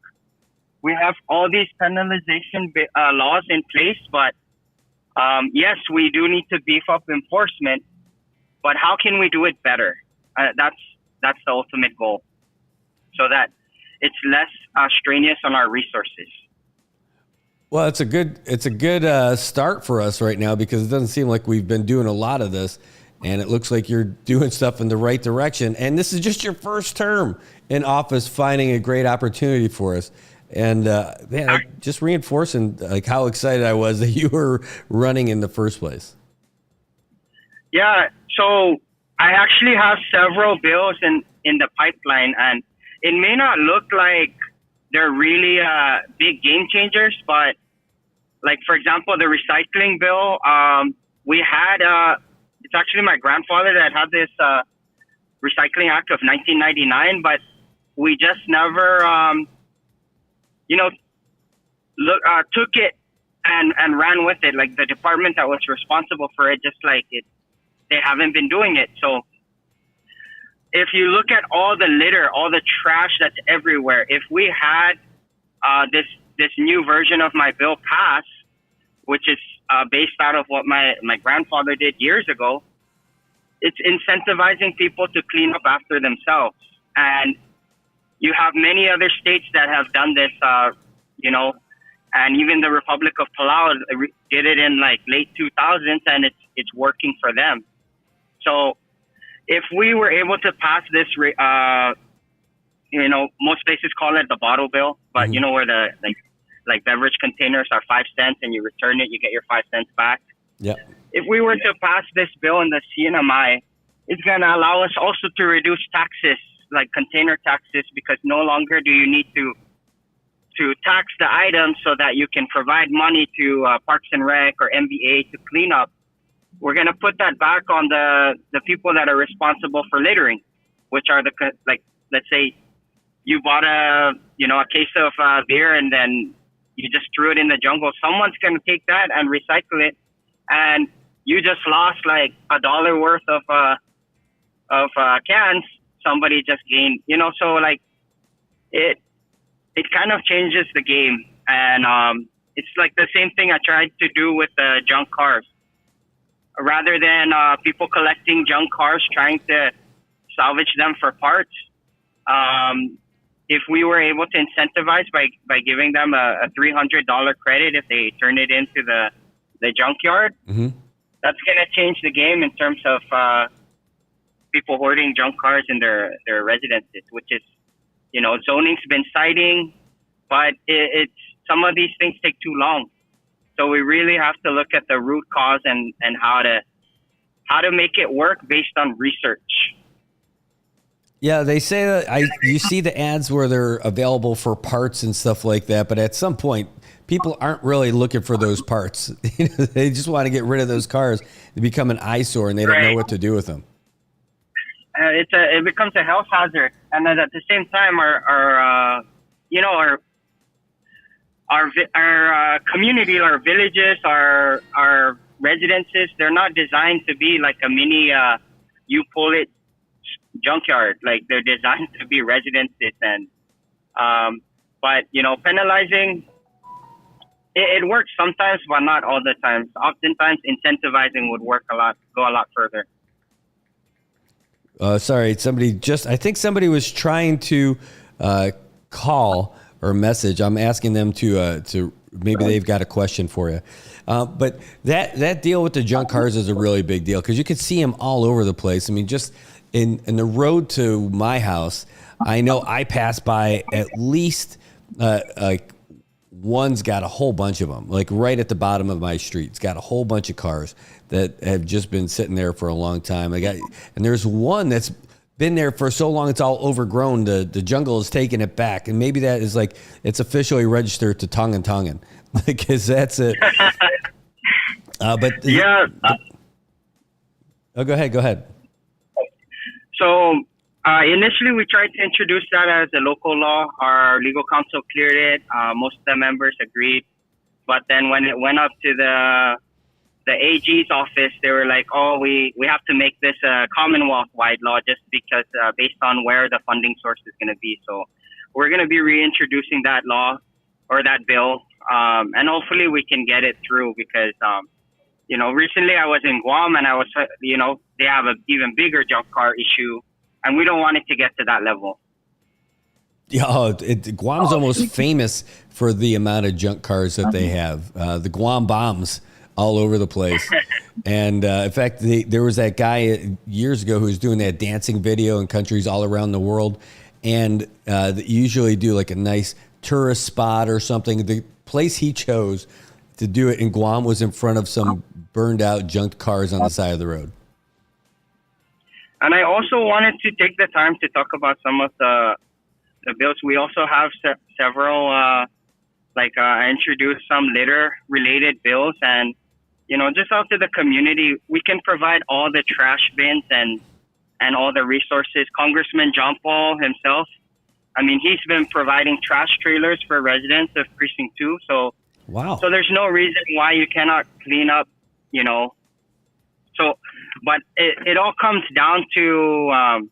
We have all these penalization laws in place, but yes, we do need to beef up enforcement, but how can we do it better? That's the ultimate goal, so that it's less strenuous on our resources. Well, it's a good start for us right now, because it doesn't seem like we've been doing a lot of this, and it looks like you're doing stuff in the right direction. And this is just your first term in office, finding a great opportunity for us. And just reinforcing like how excited I was that you were running in the first place. Yeah, so I actually have several bills in the pipeline, and it may not look like they're really big game changers, but like, for example, the recycling bill, we had, it's actually my grandfather that had this Recycling Act of 1999, but we just never, took it and ran with it. Like, the department that was responsible for it, just like it, they haven't been doing it. So if you look at all the litter, all the trash that's everywhere, if we had this new version of my bill pass, which is based out of what my grandfather did years ago, it's incentivizing people to clean up after themselves. And you have many other states that have done this, and even the Republic of Palau did it in like late 2000s, and it's working for them. So if we were able to pass this, most places call it the bottle bill, but Mm-hmm. where the like beverage containers are 5 cents and you return it, you get your 5 cents back. Yeah. If we were to pass this bill in the CNMI, it's going to allow us also to reduce taxes, like container taxes, because no longer do you need to tax the items so that you can provide money to Parks and Rec or MBA to clean up. We're going to put that back on the people that are responsible for littering, which are let's say you bought a case of beer and then you just threw it in the jungle. Someone's going to take that and recycle it, and you just lost like $1 worth of cans. Somebody just gained, so like it kind of changes the game. And it's like the same thing I tried to do with the junk cars. Rather than people collecting junk cars, trying to salvage them for parts, if we were able to incentivize by giving them a $300 credit if they turn it into the junkyard, Mm-hmm. that's going to change the game in terms of people hoarding junk cars in their residences, which is, zoning's been citing, but it's some of these things take too long. So we really have to look at the root cause and how to make it work based on research. Yeah, they say that you see the ads where they're available for parts and stuff like that, but at some point, people aren't really looking for those parts. They just want to get rid of those cars. They become an eyesore, and they don't know what to do with them. It becomes a health hazard, and then at the same time, our community, our villages, our residences, they're not designed to be like a mini you pull it junkyard. Like, they're designed to be residences, and but penalizing it works sometimes, but not all the time. Oftentimes incentivizing would go a lot further. Sorry, I think somebody was trying to call or message. I'm asking them to maybe they've got a question for you. But that deal with the junk cars is a really big deal, because you can see them all over the place. I mean, just in the road to my house, I know I pass by at least like one's got a whole bunch of them, like right at the bottom of my street. It's got a whole bunch of cars that have just been sitting there for a long time. And there's one that's been there for so long it's all overgrown. The jungle has taken it back, and maybe that is like it's officially registered to Tongan, because that's it. But yeah. Oh, go ahead. So Initially, we tried to introduce that as a local law. Our legal counsel cleared it. Most of the members agreed. But then when it went up to the AG's office, they were like, "Oh, we have to make this a Commonwealth-wide law just because based on where the funding source is going to be." So we're going to be reintroducing that law or that bill, and hopefully we can get it through because, recently I was in Guam and I was, they have an even bigger junk car issue, and we don't want it to get to that level. Yeah, Guam's almost famous for the amount of junk cars that they have. The Guam bombs all over the place. And in fact, there was that guy years ago who was doing that dancing video in countries all around the world. And they usually do like a nice tourist spot or something. The place he chose to do it in Guam was in front of some burned out junked cars on the side of the road. And I also wanted to take the time to talk about some of the bills. We also have several, I introduced some litter-related bills. And, just out to the community, we can provide all the trash bins and all the resources. Congressman John Paul himself, he's been providing trash trailers for residents of Precinct 2. So, wow. So there's no reason why you cannot clean up, So, but it all comes down to,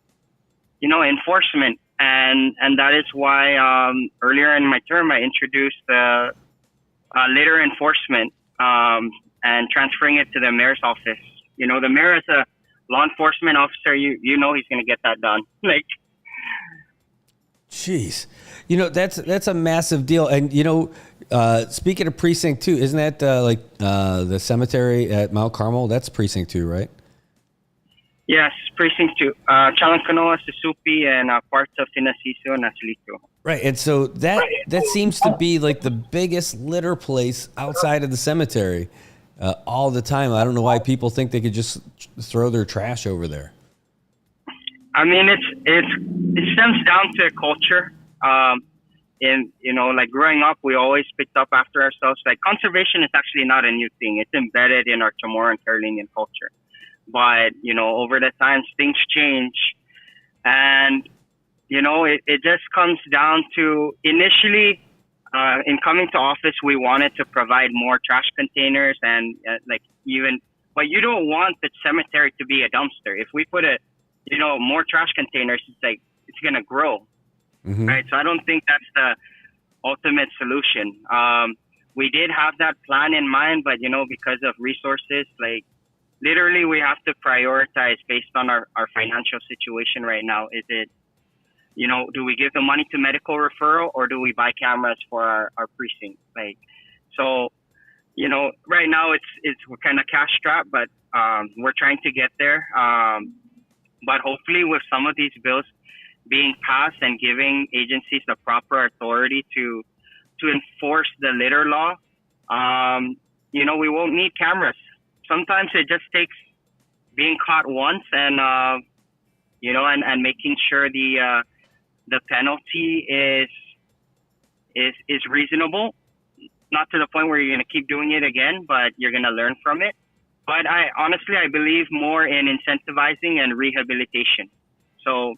enforcement. And that is why earlier in my term, I introduced litter enforcement and transferring it to the mayor's office. The mayor is a law enforcement officer. He's going to get that done. Jeez, that's a massive deal. And speaking of Precinct 2, isn't that the cemetery at Mount Carmel? That's Precinct 2, right? Yes, Precinct 2. Chalancanoa, Susupi, and parts of Tinasiso and Aslito. Right, and so that seems to be like the biggest litter place outside of the cemetery all the time. I don't know why people think they could just throw their trash over there. It stems down to culture. Growing up, we always picked up after ourselves. Conservation is actually not a new thing. It's embedded in our Chamorro-Carolinian culture. But, over the times, things change. And, it just comes down to initially, in coming to office, we wanted to provide more trash containers and but you don't want the cemetery to be a dumpster. If we put more trash containers, it's going to grow. Mm-hmm. Right. So I don't think that's the ultimate solution. We did have that plan in mind, but, because of resources, literally, we have to prioritize based on our financial situation right now. Is it, do we give the money to medical referral or do we buy cameras for our precinct? Right now we're kind of cash strapped, but we're trying to get there. But hopefully with some of these bills being passed and giving agencies the proper authority to enforce the litter law, we won't need cameras. Sometimes it just takes being caught once and making sure the penalty is reasonable, not to the point where you're going to keep doing it again, but you're going to learn from it. But I believe more in incentivizing and rehabilitation. So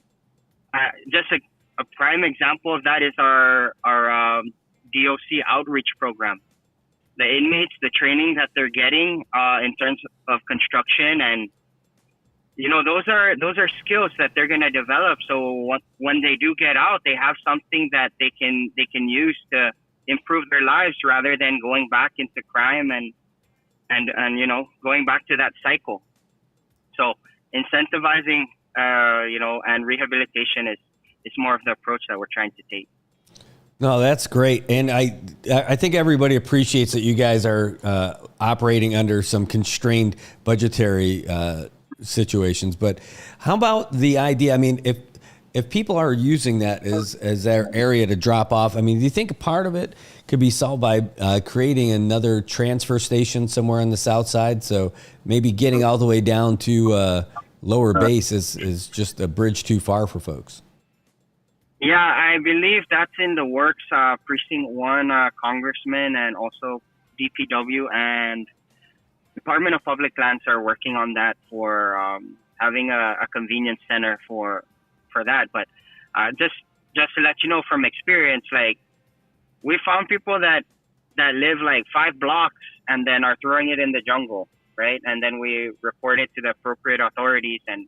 just a prime example of that is our DOC outreach program. The inmates, the training that they're getting in terms of construction, and those are skills that they're going to develop. So when they do get out, they have something that they can use to improve their lives rather than going back into crime and going back to that cycle. So incentivizing and rehabilitation is more of the approach that we're trying to take. No, that's great. And I think everybody appreciates that you guys are operating under some constrained budgetary situations. But how about the idea? If people are using that as their area to drop off, do you think a part of it could be solved by creating another transfer station somewhere on the south side? So maybe getting all the way down to lower base is just a bridge too far for folks. Yeah, I believe that's in the works. Precinct 1 congressman and also DPW and Department of Public Lands are working on that for having a convenience center for for that. But just to let you know from experience, like we found people that live like 5 blocks and then are throwing it in the jungle, right? And then we report it to the appropriate authorities, and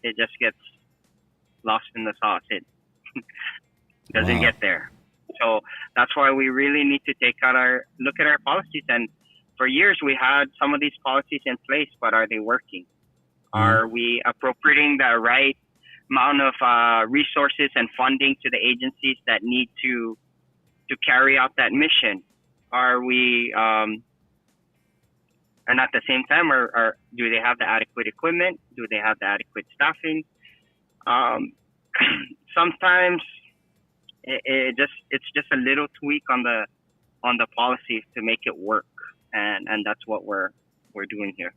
it just gets lost in the sauce. It doesn't get there. So that's why we really need to look at our policies. And for years we had some of these policies in place, but are they working? Are we appropriating the right amount of resources and funding to the agencies that need to carry out that mission? Are we, and at the same time, do they have the adequate equipment? Do they have the adequate staffing? Sometimes it's just a little tweak on the policies to make it work, and that's what we're doing here.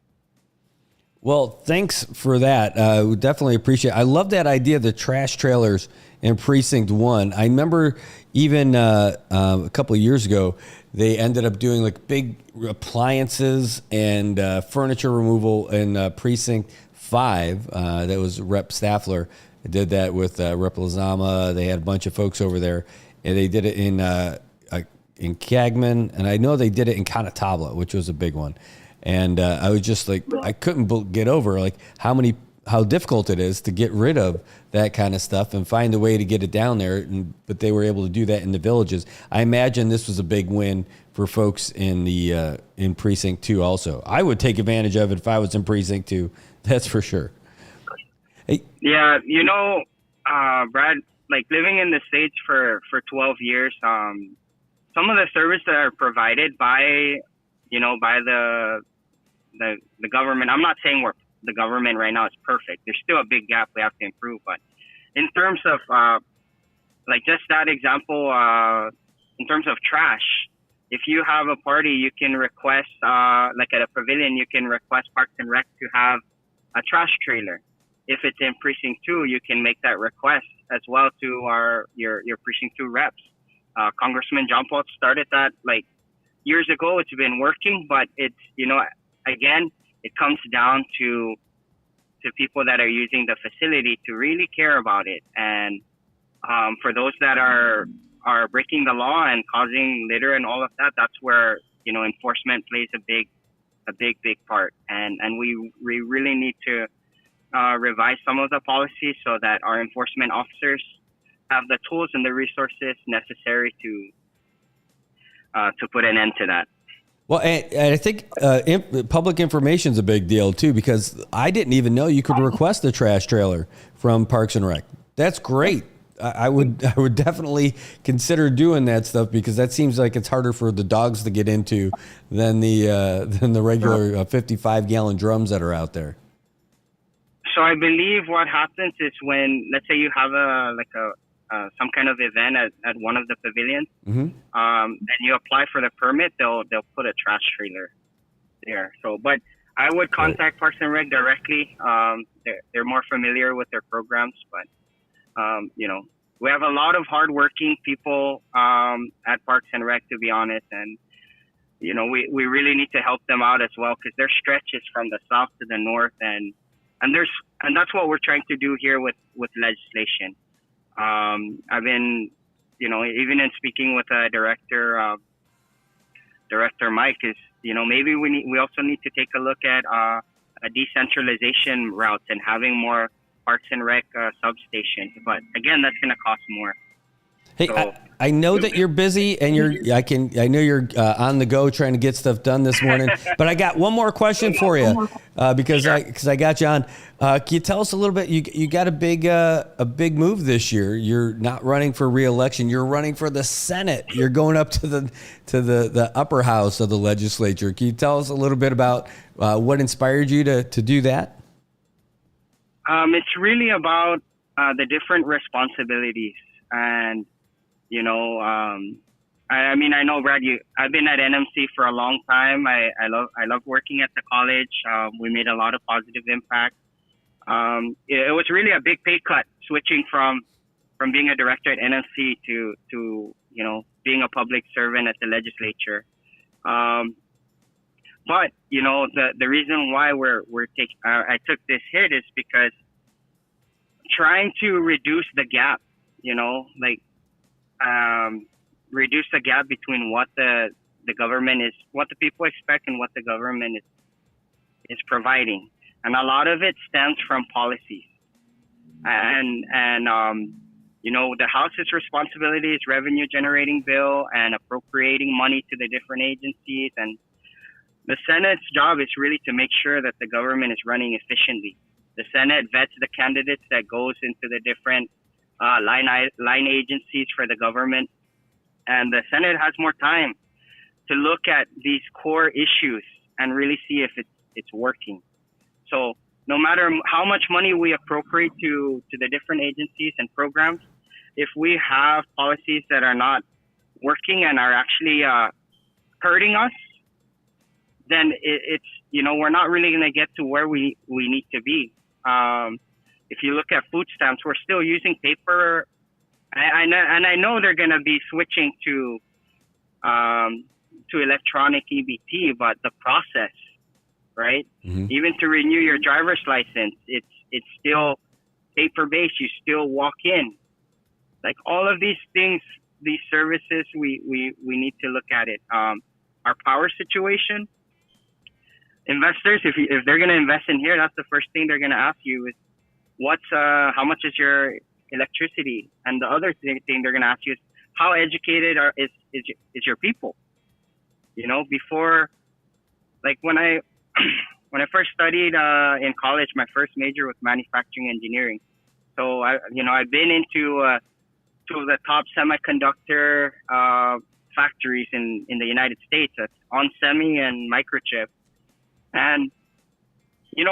Well, thanks for that. We definitely appreciate it. I love that idea of the trash trailers in Precinct 1. I remember even a couple of years ago, they ended up doing like big appliances and furniture removal in Precinct 5. That was Rep. Staffler did that with Rep. Lozama. They had a bunch of folks over there, and they did it in Cagman, and I know they did it in Conatable, which was a big one. And I was just like, I couldn't get over like how difficult it is to get rid of that kind of stuff and find a way to get it down there. But they were able to do that in the villages. I imagine this was a big win for folks in Precinct 2 also. I would take advantage of it if I was in Precinct 2. That's for sure. Hey. Yeah, Brad, like living in the States for 12 years, some of the services that are provided by the government. I'm not saying the government right now is perfect. There's still a big gap we have to improve. But in terms of like just that example, in terms of trash, if you have a party, you can request like at a pavilion, you can request Parks and Rec to have a trash trailer. If it's in Precinct 2, you can make that request as well to your Precinct 2 reps. Congressman John Paul started that like years ago. It's been working, but it's, again, it comes down to people that are using the facility to really care about it. And for those that are breaking the law and causing litter and all of that, that's where, enforcement plays a big part. And we really need to revise some of the policies so that our enforcement officers have the tools and the resources necessary to put an end to that. Well, and I think public information is a big deal too, because I didn't even know you could request a trash trailer from Parks and Rec. That's great. I would definitely consider doing that stuff, because that seems like it's harder for the dogs to get into than the regular 55-gallon drums that are out there. So I believe what happens is when, let's say you have some kind of event at one of the pavilions, and you apply for the permit, they'll put a trash trailer there. So, but I would contact Parks and Rec directly. They're more familiar with their programs, but we have a lot of hardworking people at Parks and Rec, to be honest, and we really need to help them out as well, because their stretch is from the south to the north, and that's what we're trying to do here with legislation. I've been, even in speaking with Director Mike, is, maybe we also need to take a look at a decentralization route and having more Parks and Rec substations. But again, that's going to cost more. Hey, so, I know that you're busy, and I know you're on the go trying to get stuff done this morning. But I got one more question for you, because I got you on. Can you tell us a little bit? You got a big move this year. You're not running for re-election. You're running for the Senate. You're going up to the upper house of the legislature. Can you tell us a little bit about what inspired you to do that? It's really about the different responsibilities. And I know, Brad, I've been at NMC for a long time. I love working at the college. We made a lot of positive impact. It was really a big pay cut switching from being a director at NMC to being a public servant at the legislature. But the reason why I took this hit is because trying to reduce the gap, like reduce the gap between what the government is, what the people expect, and what the government is providing. And a lot of it stems from policies. And the House's responsibility is revenue generating bill and appropriating money to the different agencies. And the Senate's job is really to make sure that the government is running efficiently. The Senate vets the candidates that goes into the different line agencies for the government. And the Senate has more time to look at these core issues and really see if it's working. So no matter how much money we appropriate to the different agencies and programs, if we have policies that are not working and are actually hurting us, then it's we're not really going to get to where we need to be. If you look at food stamps, we're still using paper. I know they're going to be switching to electronic EBT, but the process, right? Mm-hmm. Even to renew your driver's license, it's still paper-based. You still walk in. Like all of these things, these services, we need to look at it. Our power situation, investors, if they're going to invest in here, that's the first thing they're going to ask you is, how much is your electricity? And the other thing they're going to ask you is, how educated is your people? Before, like when I first studied in college, my first major was manufacturing engineering. So I've been into two of the top semiconductor factories in the United States, onsemi and Microchip. And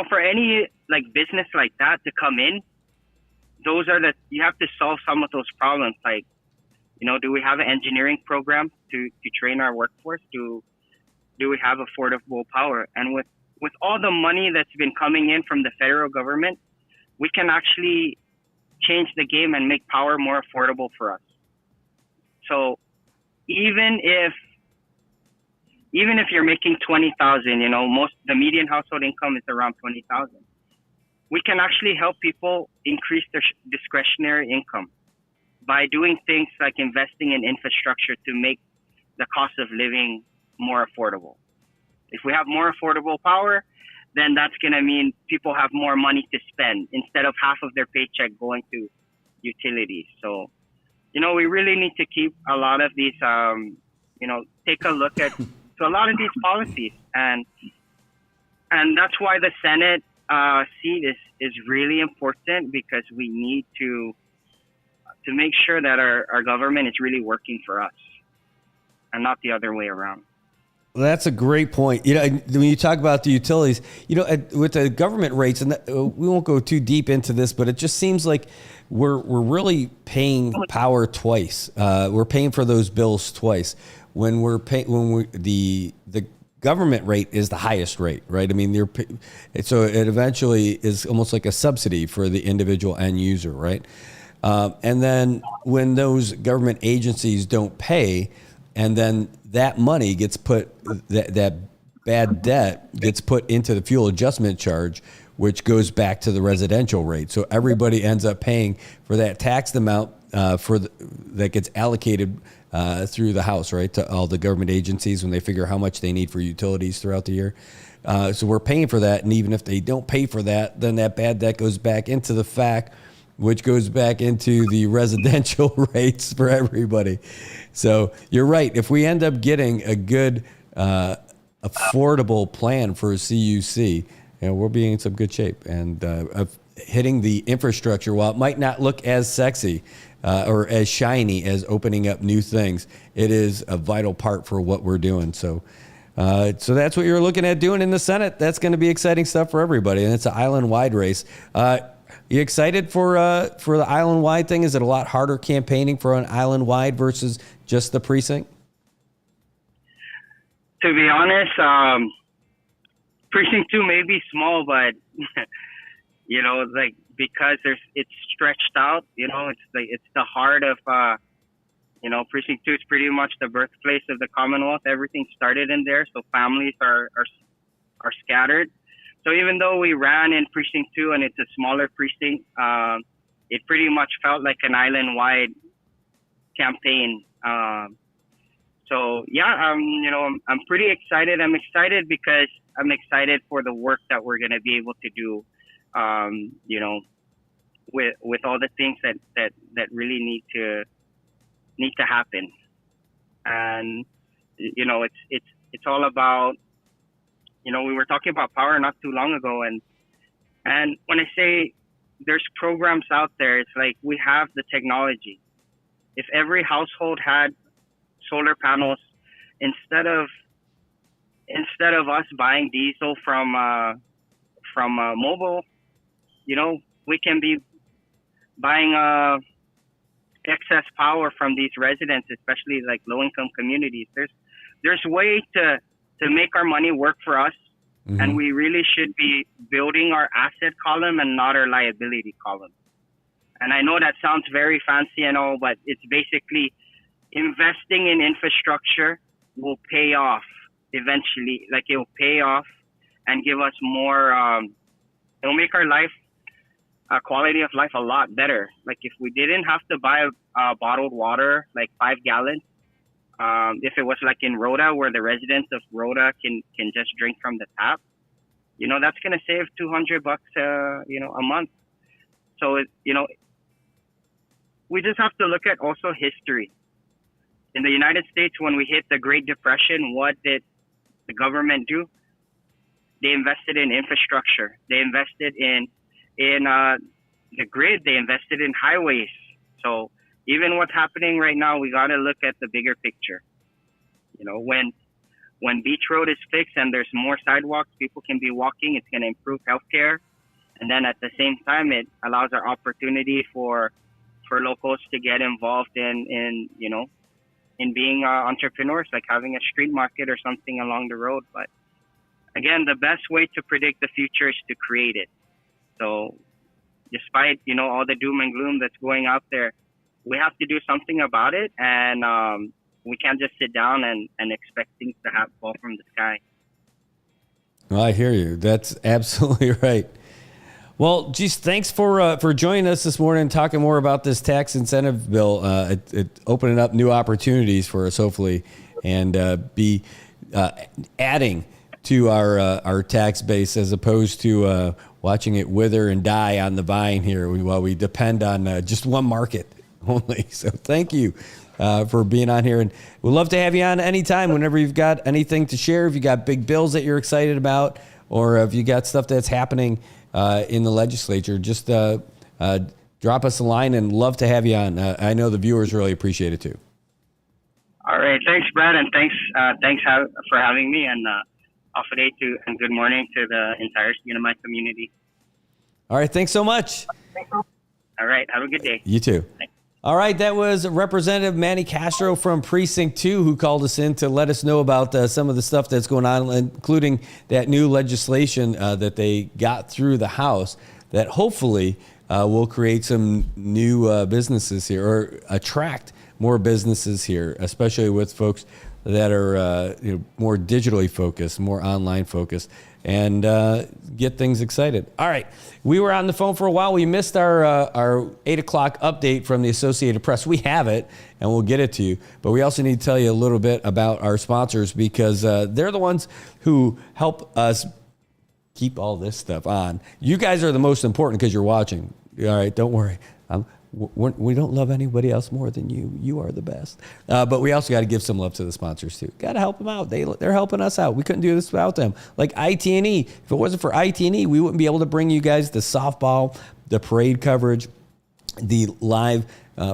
for any like business like that to come in, you have to solve some of those problems. Like, do we have an engineering program to train our workforce? Do we have affordable power? And with all the money that's been coming in from the federal government, we can actually change the game and make power more affordable for us. So even if you're making $20,000, the median household income is around $20,000. We can actually help people increase their discretionary income by doing things like investing in infrastructure to make the cost of living more affordable. If we have more affordable power, then that's going to mean people have more money to spend instead of half of their paycheck going to utilities. So, we really need to keep a lot of these, take a look at a lot of these policies. And that's why the Senate seat is really important, because we need to make sure that our government is really working for us and not the other way around. Well, that's a great point. When you talk about the utilities, with the government rates, and we won't go too deep into this, but it just seems like we're really paying power twice. We're paying for those bills twice. When the government rate is the highest rate, right? I mean, so it eventually is almost like a subsidy for the individual end user, right? And then when those government agencies don't pay, and then that money gets put, that bad debt gets put into the fuel adjustment charge, which goes back to the residential rate. So everybody ends up paying for that taxed amount that gets allocated through the House, right, to all the government agencies when they figure how much they need for utilities throughout the year. So we're paying for that, and even if they don't pay for that, then that bad debt goes back into the FAC, which goes back into the residential rates for everybody. So you're right. If we end up getting a good, affordable plan for a CUC, we'll be in some good shape. And hitting the infrastructure, while it might not look as sexy or as shiny as opening up new things, it is a vital part for what we're doing. So that's what you're looking at doing in the Senate. That's going to be exciting stuff for everybody, and it's an island-wide race. You excited for the island-wide thing? Is it a lot harder campaigning for an island-wide versus just the precinct? To be honest, precinct 2 may be small, but because it's stretched out. It's the heart of precinct 2 is pretty much the birthplace of the Commonwealth. Everything started in there, so families are scattered. So even though we ran in precinct 2 and it's a smaller precinct, it pretty much felt like an island-wide campaign. So yeah, I'm pretty excited. I'm excited because I'm excited for the work that we're going to be able to do, with all the things that really need to happen. And, it's all about, we were talking about power not too long ago. And when I say there's programs out there, it's like we have the technology. If every household had solar panels, instead of us buying diesel from mobile, we can be buying excess power from these residents, especially like low-income communities. There's way to make our money work for us, and we really should be building our asset column and not our liability column. And I know that sounds very fancy and all, but it's basically investing in infrastructure will pay off eventually. Like, it will pay off and give us more, it'll make our life, quality of life a lot better. Like, if we didn't have to buy bottled water, like 5 gallons, if it was like in Rhoda, where the residents of Rhoda can just drink from the tap, that's going to save $200, a month. So, we just have to look at also history. In the United States, when we hit the Great Depression, what did the government do? They invested in infrastructure. They invested in the grid. They invested in highways. So even what's happening right now, we got to look at the bigger picture. When Beach Road is fixed and there's more sidewalks, people can be walking. It's going to improve healthcare. And then at the same time, it allows our opportunity for locals to get involved in being entrepreneurs, like having a street market or something along the road. But again, the best way to predict the future is to create it. So despite, all the doom and gloom that's going out there, we have to do something about it. And we can't just sit down and expect things to fall from the sky. Well, I hear you. That's absolutely right. Well, geez, thanks for joining us this morning and talking more about this tax incentive bill. It opening up new opportunities for us, hopefully, and be adding to our tax base as opposed to watching it wither and die on the vine here while we depend on just one market only. So thank you for being on here, and we'd love to have you on anytime whenever you've got anything to share. If you got big bills that you're excited about, or if you got stuff that's happening in the legislature, just drop us a line, and love to have you on. I know the viewers really appreciate it too. All right. Thanks, Brad. And thanks for having me, and off a day and good morning to the entire United community. All right. Thanks so much. All right. Have a good day. You too. Thanks. All right, that was Representative Manny Castro from Precinct 2 who called us in to let us know about some of the stuff that's going on, including that new legislation that they got through the House that hopefully will create some new businesses here, or attract more businesses here, especially with folks that are more digitally focused, more online focused, and get things excited. All right, we were on the phone for a while. We missed our 8 o'clock update from the Associated Press. We have it, and we'll get it to you. But we also need to tell you a little bit about our sponsors, because they're the ones who help us keep all this stuff on. You guys are the most important because you're watching. All right, don't worry. We don't love anybody else more than you. You are the best. But we also got to give some love to the sponsors too. Got to help them out. They're helping us out. We couldn't do this without them. Like IT&E. If it wasn't for IT&E, we wouldn't be able to bring you guys the softball, the parade coverage, the live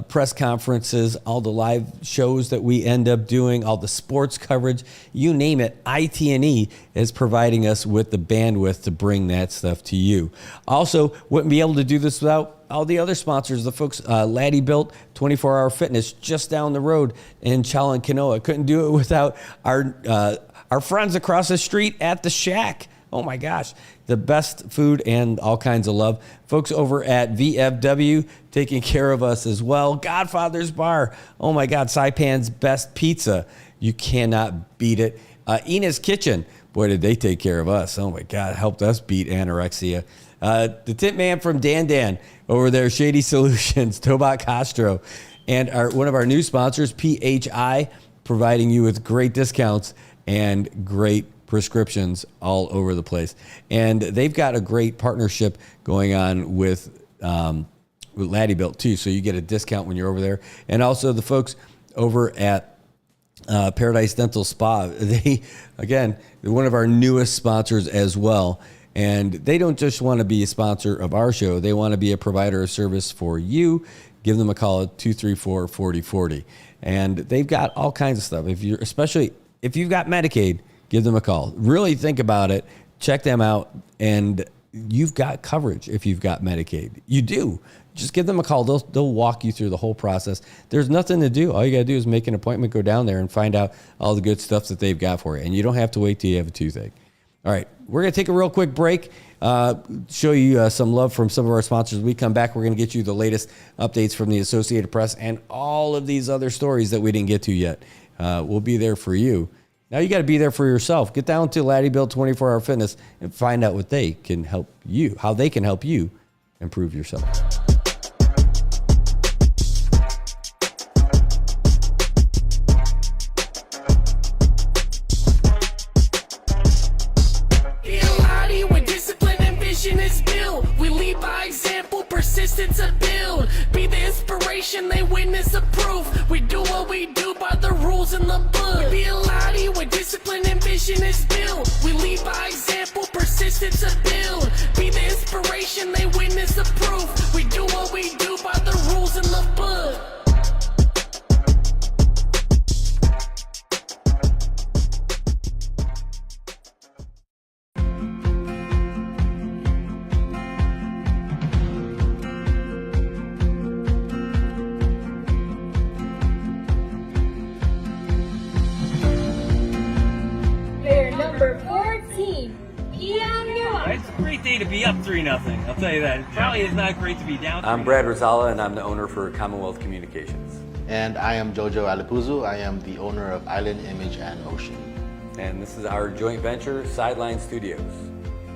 press conferences, all the live shows that we end up doing, all the sports coverage, you name it. IT&E is providing us with the bandwidth to bring that stuff to you. Also, wouldn't be able to do this without all the other sponsors, the folks, Laddie Built, 24-Hour Fitness, just down the road in Chalon-Kanoa. Couldn't do it without our friends across the street at the Shack. Oh my gosh, the best food and all kinds of love. Folks over at VFW taking care of us as well. Godfather's Bar. Oh my God, Saipan's best pizza. You cannot beat it. Ina's Kitchen. Boy, did they take care of us. Oh my God, helped us beat anorexia. The tip man from Dan over there, Shady Solutions, Tobot Castro, and one of our new sponsors, PHI, providing you with great discounts and great prescriptions all over the place. And they've got a great partnership going on with Laddie Built too, so you get a discount when you're over there. And also the folks over at Paradise Dental Spa, they're one of our newest sponsors as well. And they don't just want to be a sponsor of our show, they want to be a provider of service for you. Give them a call at 234-4040. And they've got all kinds of stuff. Especially if you've got Medicaid, give them a call. Really think about it. Check them out. And you've got coverage if you've got Medicaid. You do. Just give them a call. They'll walk you through the whole process. There's nothing to do. All you got to do is make an appointment, go down there, and find out all the good stuff that they've got for you. And you don't have to wait till you have a toothache. All right, we're going to take a real quick break, show you some love from some of our sponsors. When we come back, we're going to get you the latest updates from the Associated Press and all of these other stories that we didn't get to yet. We'll be there for you. Now you got to be there for yourself. Get down to Laddie Built 24-Hour Fitness and find out how they can help you improve yourself. Persistence to build, be the inspiration they witness approve. We do what we do by the rules in the book. Be a Lottie where discipline and vision is built. We lead by example, persistence to build. Be the inspiration they witness approve. We do what we do by the rules in the book. It's a great day to be up 3-0. I'll tell you that. Probably is not great to be down. I'm Brad Rosala, and I'm the owner for Commonwealth Communications. And I am Jojo Alipuzu. I am the owner of Island Image and Motion. And this is our joint venture, Sideline Studios.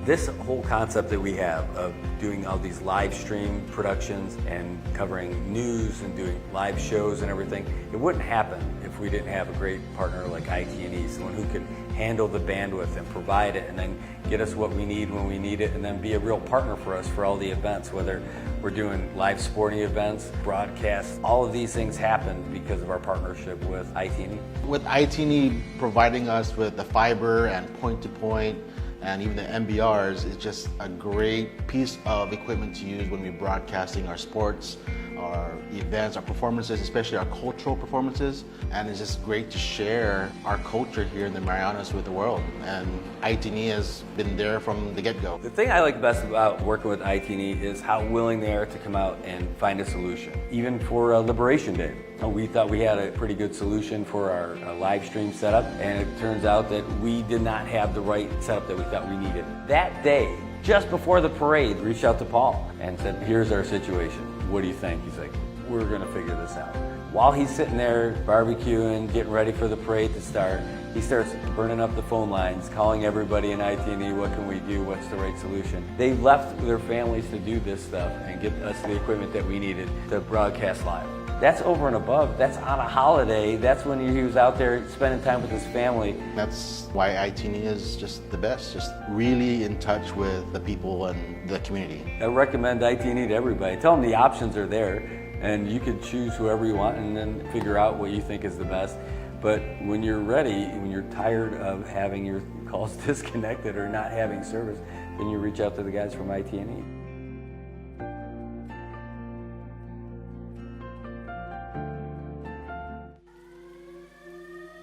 This whole concept that we have of doing all these live stream productions and covering news and doing live shows and everything, it wouldn't happen if we didn't have a great partner like IT&E, someone who could handle the bandwidth and provide it and then get us what we need when we need it, and then be a real partner for us for all the events, whether we're doing live sporting events, broadcasts. All of these things happen because of our partnership with IT&E. With IT&E providing us with the fiber and point-to-point and even the MBRs, it's just a great piece of equipment to use when we're broadcasting our sports, our events, our performances, especially our cultural performances. And it's just great to share our culture here in the Marianas with the world. And IT&E has been there from the get-go. The thing I like best about working with IT&E is how willing they are to come out and find a solution. Even for Liberation Day, we thought we had a pretty good solution for our live stream setup, and it turns out that we did not have the right setup that we thought we needed. That day, just before the parade, reached out to Paul and said, here's our situation. What do you think? He's like, we're gonna figure this out. While he's sitting there barbecuing, getting ready for the parade to start, he starts burning up the phone lines, calling everybody in IT&E, what can we do, what's the right solution? They left their families to do this stuff and get us the equipment that we needed to broadcast live. That's over and above. That's on a holiday. That's when he was out there spending time with his family. That's why IT&E is just the best, just really in touch with the people and the community. I recommend IT&E to everybody. Tell them the options are there, and you can choose whoever you want and then figure out what you think is the best. But when you're ready, when you're tired of having your calls disconnected or not having service, then you reach out to the guys from IT&E.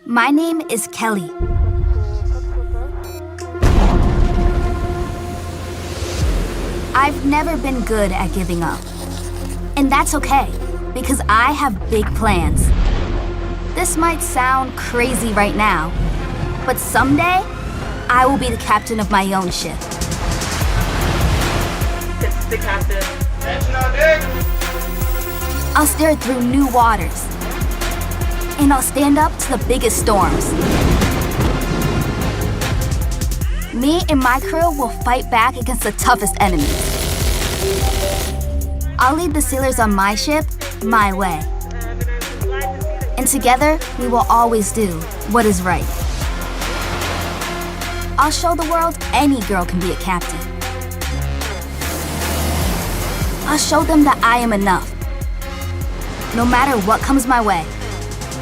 My name is Kelly. I've never been good at giving up. And that's okay, because I have big plans. This might sound crazy right now, but someday, I will be the captain of my own ship. The captain. Attention on deck. I'll steer through new waters. And I'll stand up to the biggest storms. Me and my crew will fight back against the toughest enemies. I'll lead the sailors on my ship, my way. And together, we will always do what is right. I'll show the world any girl can be a captain. I'll show them that I am enough. No matter what comes my way,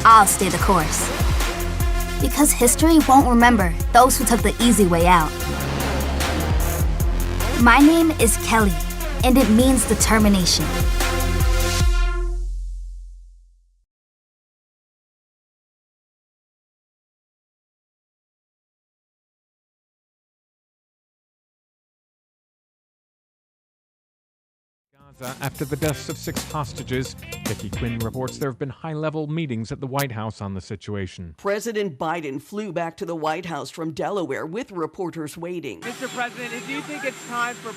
I'll stay the course. Because history won't remember those who took the easy way out. My name is Kelly, and it means determination. After the deaths of 6 hostages, Becky Quinn reports there have been high-level meetings at the White House on the situation. President Biden flew back to the White House from Delaware with reporters waiting. Mr. President, do you think it's time for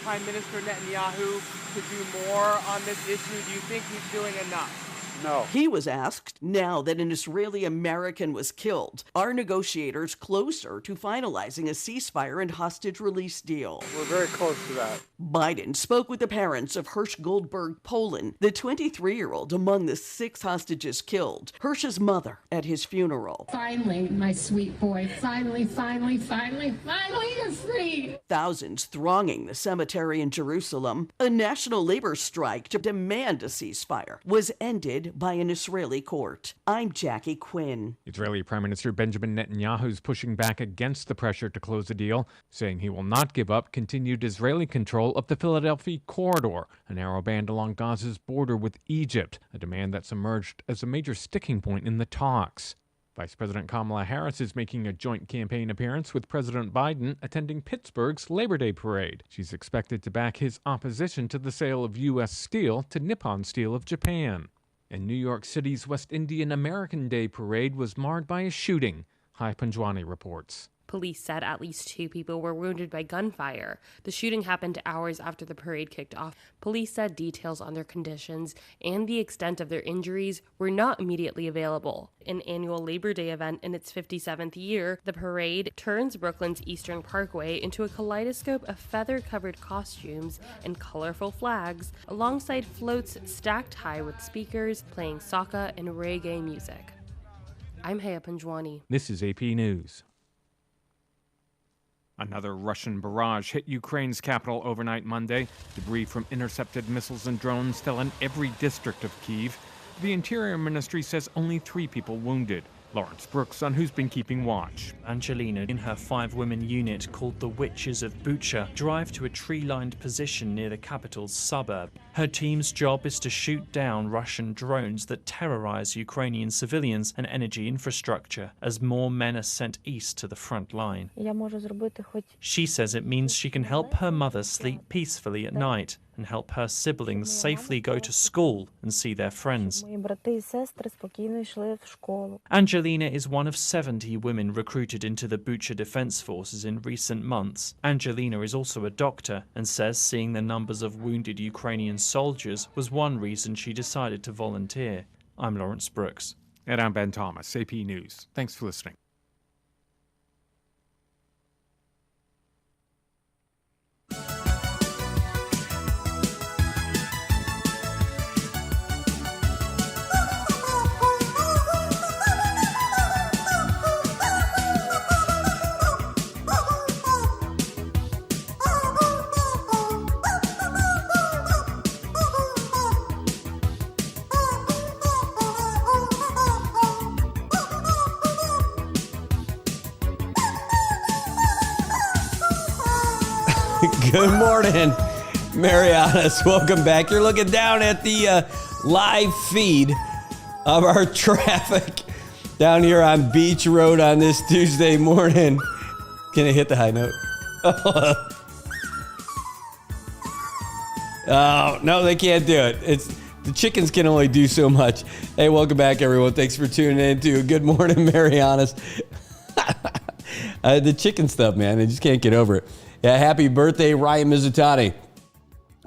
Prime Minister Netanyahu to do more on this issue? Do you think he's doing enough? No. He was asked, now that an Israeli-American was killed, are negotiators closer to finalizing a ceasefire and hostage release deal? We're very close to that. Biden spoke with the parents of Hirsch Goldberg Poland, the 23-year-old among the 6 hostages killed, Hirsch's mother at his funeral. Finally, my sweet boy, finally, you're free. Thousands thronging the cemetery in Jerusalem. A national labor strike to demand a ceasefire was ended by an Israeli court. I'm Jackie Quinn. Israeli Prime Minister Benjamin Netanyahu is pushing back against the pressure to close the deal, saying he will not give up continued Israeli control of the Philadelphia corridor, a narrow band along Gaza's border with Egypt, a demand that's emerged as a major sticking point in the talks. Vice President Kamala Harris is making a joint campaign appearance with President Biden attending Pittsburgh's Labor Day parade. She's expected to back his opposition to the sale of U.S. steel to Nippon Steel of Japan. And New York City's West Indian American Day parade was marred by a shooting. Hyatt reports. Police said at least 2 people were wounded by gunfire. The shooting happened hours after the parade kicked off. Police said details on their conditions and the extent of their injuries were not immediately available. An annual Labor Day event in its 57th year, the parade turns Brooklyn's Eastern Parkway into a kaleidoscope of feather-covered costumes and colorful flags, alongside floats stacked high with speakers playing soca and reggae music. I'm Haya Panjwani. This is AP News. Another Russian barrage hit Ukraine's capital overnight Monday. Debris from intercepted missiles and drones fell in every district of Kyiv. The Interior Ministry says only 3 people wounded. Lawrence Brooks on Who's Been Keeping Watch. Angelina and her 5-women unit called the Witches of Bucha drive to a tree-lined position near the capital's suburb. Her team's job is to shoot down Russian drones that terrorize Ukrainian civilians and energy infrastructure as more men are sent east to the front line. She says it means she can help her mother sleep peacefully at night and help her siblings safely go to school and see their friends. Angelina is one of 70 women recruited into the Bucha Defense Forces in recent months. Angelina is also a doctor and says seeing the numbers of wounded Ukrainian soldiers was one reason she decided to volunteer. I'm Lawrence Brooks. And I'm Ben Thomas, AP News. Thanks for listening. Good morning, Marianas. Welcome back. You're looking down at the live feed of our traffic down here on Beach Road on this Tuesday morning. Can I hit the high note? Oh, no, they can't do it. The chickens can only do so much. Hey, welcome back, everyone. Thanks for tuning in to Good Morning, Marianas. The chicken stuff, man, they just can't get over it. Yeah, happy birthday, Ryan Mizutani,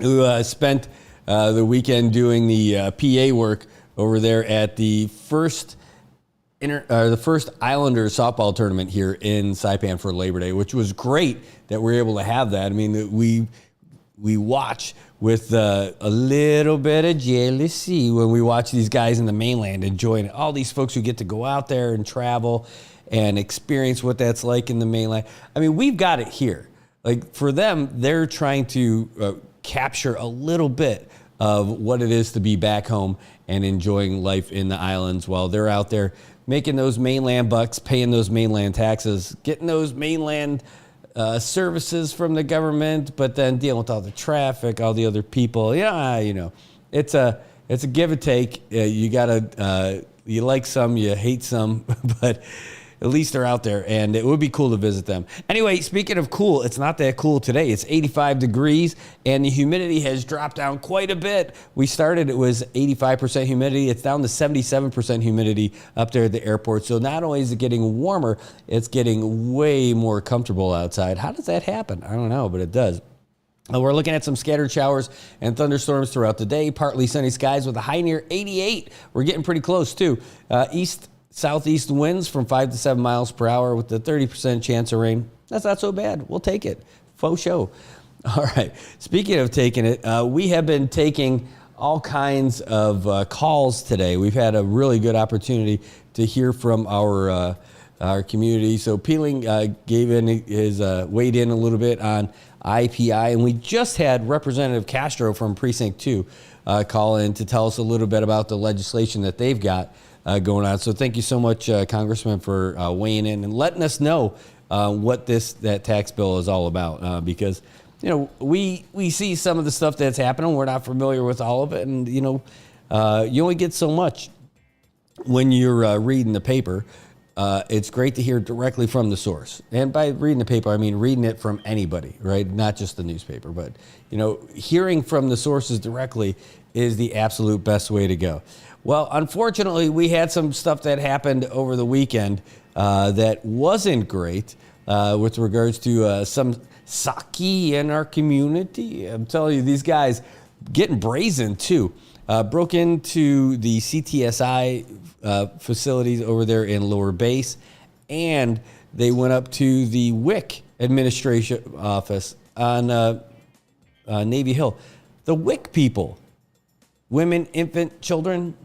who spent the weekend doing the PA work over there at the first the first Islanders softball tournament here in Saipan for Labor Day, which was great that we're able to have that. I mean, we watch with a little bit of jealousy when we watch these guys in the mainland enjoying it. All these folks who get to go out there and travel and experience what that's like in the mainland. I mean, we've got it here. Like, for them, they're trying to capture a little bit of what it is to be back home and enjoying life in the islands while they're out there making those mainland bucks, paying those mainland taxes, getting those mainland services from the government, but then dealing with all the traffic, all the other people. Yeah, you know, it's a give and take. You gotta, you like some, you hate some, but at least they're out there, and it would be cool to visit them. Anyway, speaking of cool, it's not that cool today. It's 85 degrees, and the humidity has dropped down quite a bit. We started, it was 85% humidity. It's down to 77% humidity up there at the airport. So not only is it getting warmer, it's getting way more comfortable outside. How does that happen? I don't know, but it does. We're looking at some scattered showers and thunderstorms throughout the day. Partly sunny skies with a high near 88. We're getting pretty close, too. Southeast winds from 5 to 7 miles per hour with a 30% chance of rain. That's not so bad. We'll take it. Faux show. All right. Speaking of taking it, we have been taking all kinds of calls today. We've had a really good opportunity to hear from our community. So Peeling weighed in a little bit on IPI, and we just had Representative Castro from Precinct 2 call in to tell us a little bit about the legislation that they've got going on. So thank you so much, Congressman, for weighing in and letting us know what that tax bill is all about. Because, you know, we see some of the stuff that's happening. We're not familiar with all of it. And, you know, you only get so much when you're reading the paper. It's great to hear directly from the source. And by reading the paper, I mean reading it from anybody, right? Not just the newspaper. But, you know, hearing from the sources directly is the absolute best way to go. Well, unfortunately, we had some stuff that happened over the weekend that wasn't great with regards to some sake in our community. I'm telling you, these guys getting brazen, too. Broke into the CTSI facilities over there in Lower Base, and they went up to the WIC administration office on Navy Hill. The WIC people, women, infant, children,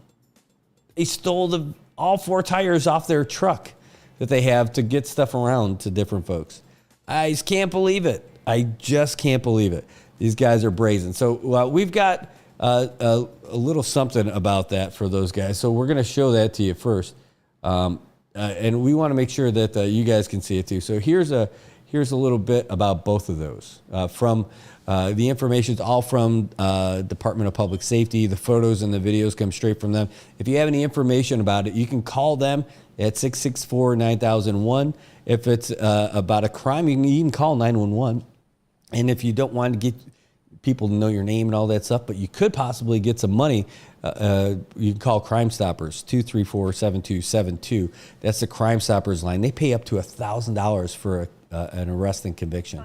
they stole all 4 tires off their truck that they have to get stuff around to different folks. I just can't believe it. I just can't believe it. These guys are brazen. So we've got a little something about that for those guys. So we're going to show that to you first. And we want to make sure that you guys can see it too. So here's a little bit about both of those. From the information is all from Department of Public Safety. The photos and the videos come straight from them. If you have any information about it, you can call them at 664-9001. If it's about a crime, you can even call 911. And if you don't want to get people to know your name and all that stuff, but you could possibly get some money, you can call Crime Stoppers, 234-7272. That's the Crime Stoppers line. They pay up to $1,000 for an arrest and conviction.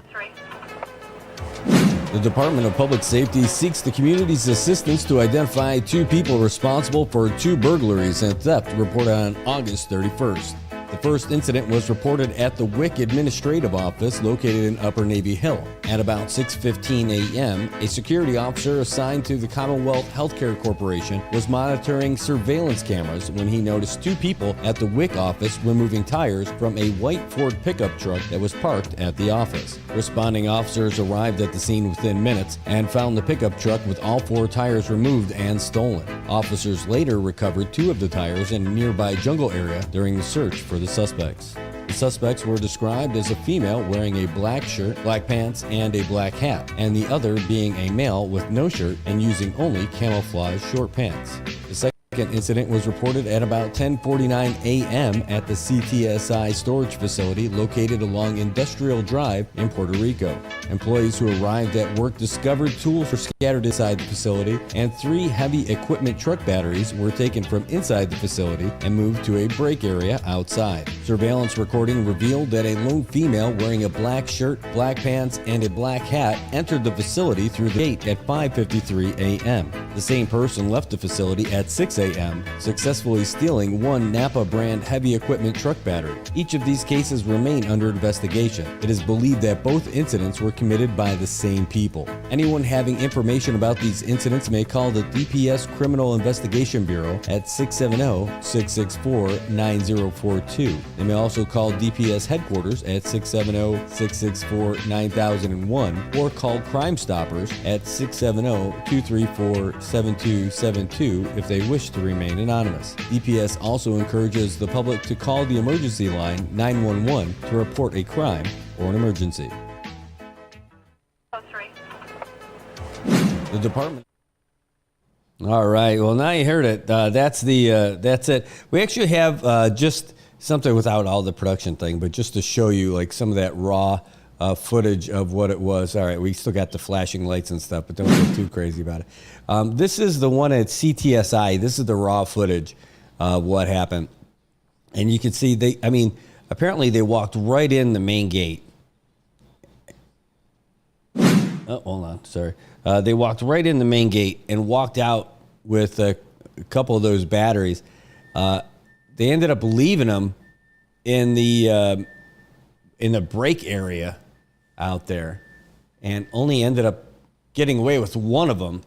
The Department of Public Safety seeks the community's assistance to identify 2 people responsible for 2 burglaries and theft reported on August 31st. The first incident was reported at the WIC Administrative Office located in Upper Navy Hill. At about 6:15 a.m., a security officer assigned to the Commonwealth Healthcare Corporation was monitoring surveillance cameras when he noticed 2 people at the WIC office removing tires from a white Ford pickup truck that was parked at the office. Responding officers arrived at the scene within minutes and found the pickup truck with all 4 tires removed and stolen. Officers later recovered 2 of the tires in a nearby jungle area during the search for the suspects. The suspects were described as a female wearing a black shirt, black pants, and a black hat, and the other being a male with no shirt and using only camouflage short pants. The second incident was reported at about 10:49 a.m. at the CTSI storage facility located along Industrial Drive in Puerto Rico. Employees who arrived at work discovered tools were scattered inside the facility, and 3 heavy equipment truck batteries were taken from inside the facility and moved to a break area outside. Surveillance recording revealed that a lone female wearing a black shirt, black pants, and a black hat entered the facility through the gate at 5:53 a.m. The same person left the facility at 6 a.m. a.m., successfully stealing one Napa brand heavy equipment truck battery. Each of these cases remain under investigation. It is believed that both incidents were committed by the same people. Anyone having information about these incidents may call the DPS Criminal Investigation Bureau at 670-664-9042. They may also call DPS headquarters at 670-664-9001 or call Crime Stoppers at 670-234-7272 if they wish to remain anonymous. DPS also encourages the public to call the emergency line 911 to report a crime or an emergency. The department. All right. Well, now you heard it. That's it. We actually have just something without all the production thing, but just to show you like some of that raw footage of what it was. All right. We still got the flashing lights and stuff, but don't get too crazy about it. This is the one at CTSI. This is the raw footage of what happened. And you can see apparently they walked right in the main gate. Oh, hold on. Sorry. They walked right in the main gate and walked out with a couple of those batteries. They ended up leaving them in the break area out there, and only ended up getting away with one of them.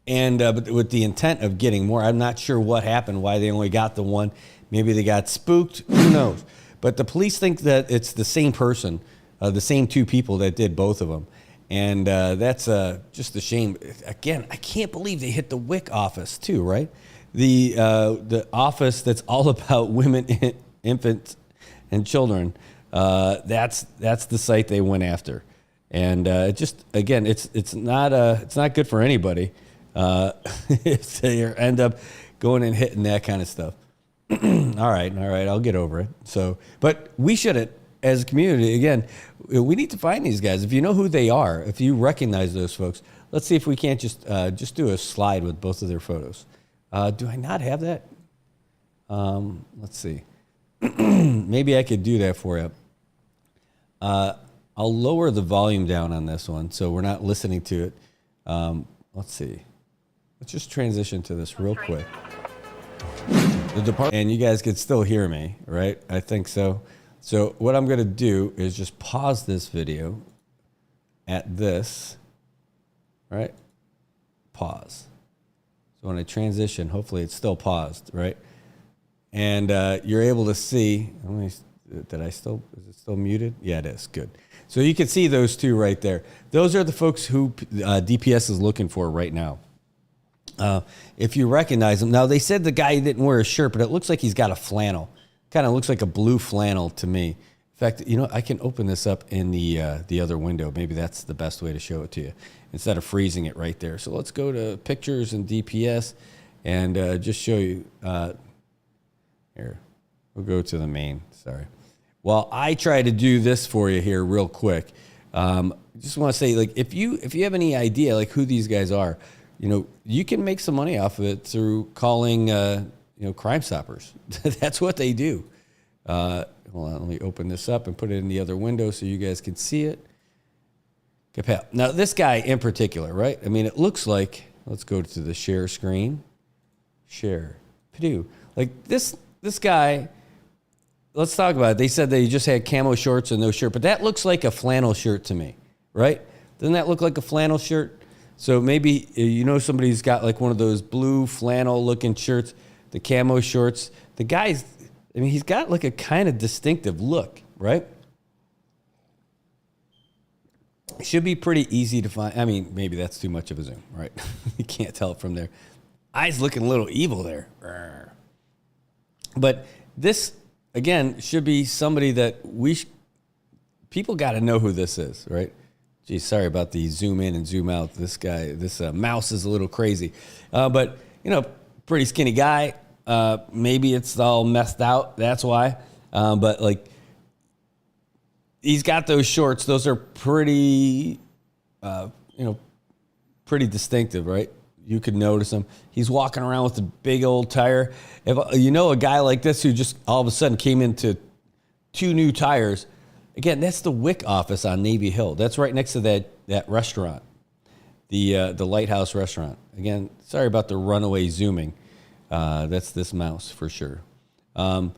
And but with the intent of getting more. I'm not sure what happened, why they only got the one. Maybe they got spooked. Who knows? But the police think that it's the same person, the same two people that did both of them. And that's just a shame. Again, I can't believe they hit the WIC office too, right? The office that's all about women, infants, and children. That's the site they went after. And it's not good for anybody if they end up going and hitting that kind of stuff. all right, I'll get over it. So, but we shouldn't, as a community, again, we need to find these guys. If you know who they are, if you recognize those folks, let's see if we can't just do a slide with both of their photos. Do I not have that? Let's see. Maybe I could do that for you. I'll lower the volume down on this one so we're not listening to it. Let's see. Let's just transition to this real quick. The department, and you guys could still hear me, right? I think so. So what I'm going to do is just pause this video at this, right? Pause. So when I transition, hopefully it's still paused, right? And you're able to see, is it still muted? Yeah, it is. Good. So you can see those two right there. Those are the folks who DPS is looking for right now. If you recognize them. Now, they said the guy didn't wear a shirt, but it looks like he's got a flannel. Kind of looks like a blue flannel to me. In fact, I can open this up in the other window. Maybe that's the best way to show it to you instead of freezing it right there. So let's go to pictures and DPS and just show you. Here, we'll go to the main. Sorry. Well, I try to do this for you here real quick. Just want to say, like, if you have any idea like who these guys are, you can make some money off of it through calling Crime Stoppers. That's what they do. Hold on, let me open this up and put it in the other window so you guys can see it. Now, this guy in particular, right? I mean, it looks like, let's go to the share screen. Share. Purdue. Like this guy, let's talk about it. They said they just had camo shorts and no shirt, but that looks like a flannel shirt to me, right? Doesn't that look like a flannel shirt? So maybe, somebody's got like one of those blue flannel looking shirts, the camo shorts. The guy's, he's got like a kind of distinctive look, right? It should be pretty easy to find. Maybe that's too much of a zoom, right? You can't tell it from there. Eyes looking a little evil there. But this, again, should be somebody that people got to know who this is, right? Gee, sorry about the zoom in and zoom out. This guy, this mouse is a little crazy. But, pretty skinny guy. Maybe it's all messed out. That's why. But, like, he's got those shorts. Those are pretty, pretty distinctive, right? You could notice him. He's walking around with a big old tire. If a guy like this who just all of a sudden came into 2 new tires. Again, that's the WIC office on Navy Hill. That's right next to that restaurant. the Lighthouse restaurant. Again, sorry about the runaway zooming. That's this mouse for sure. And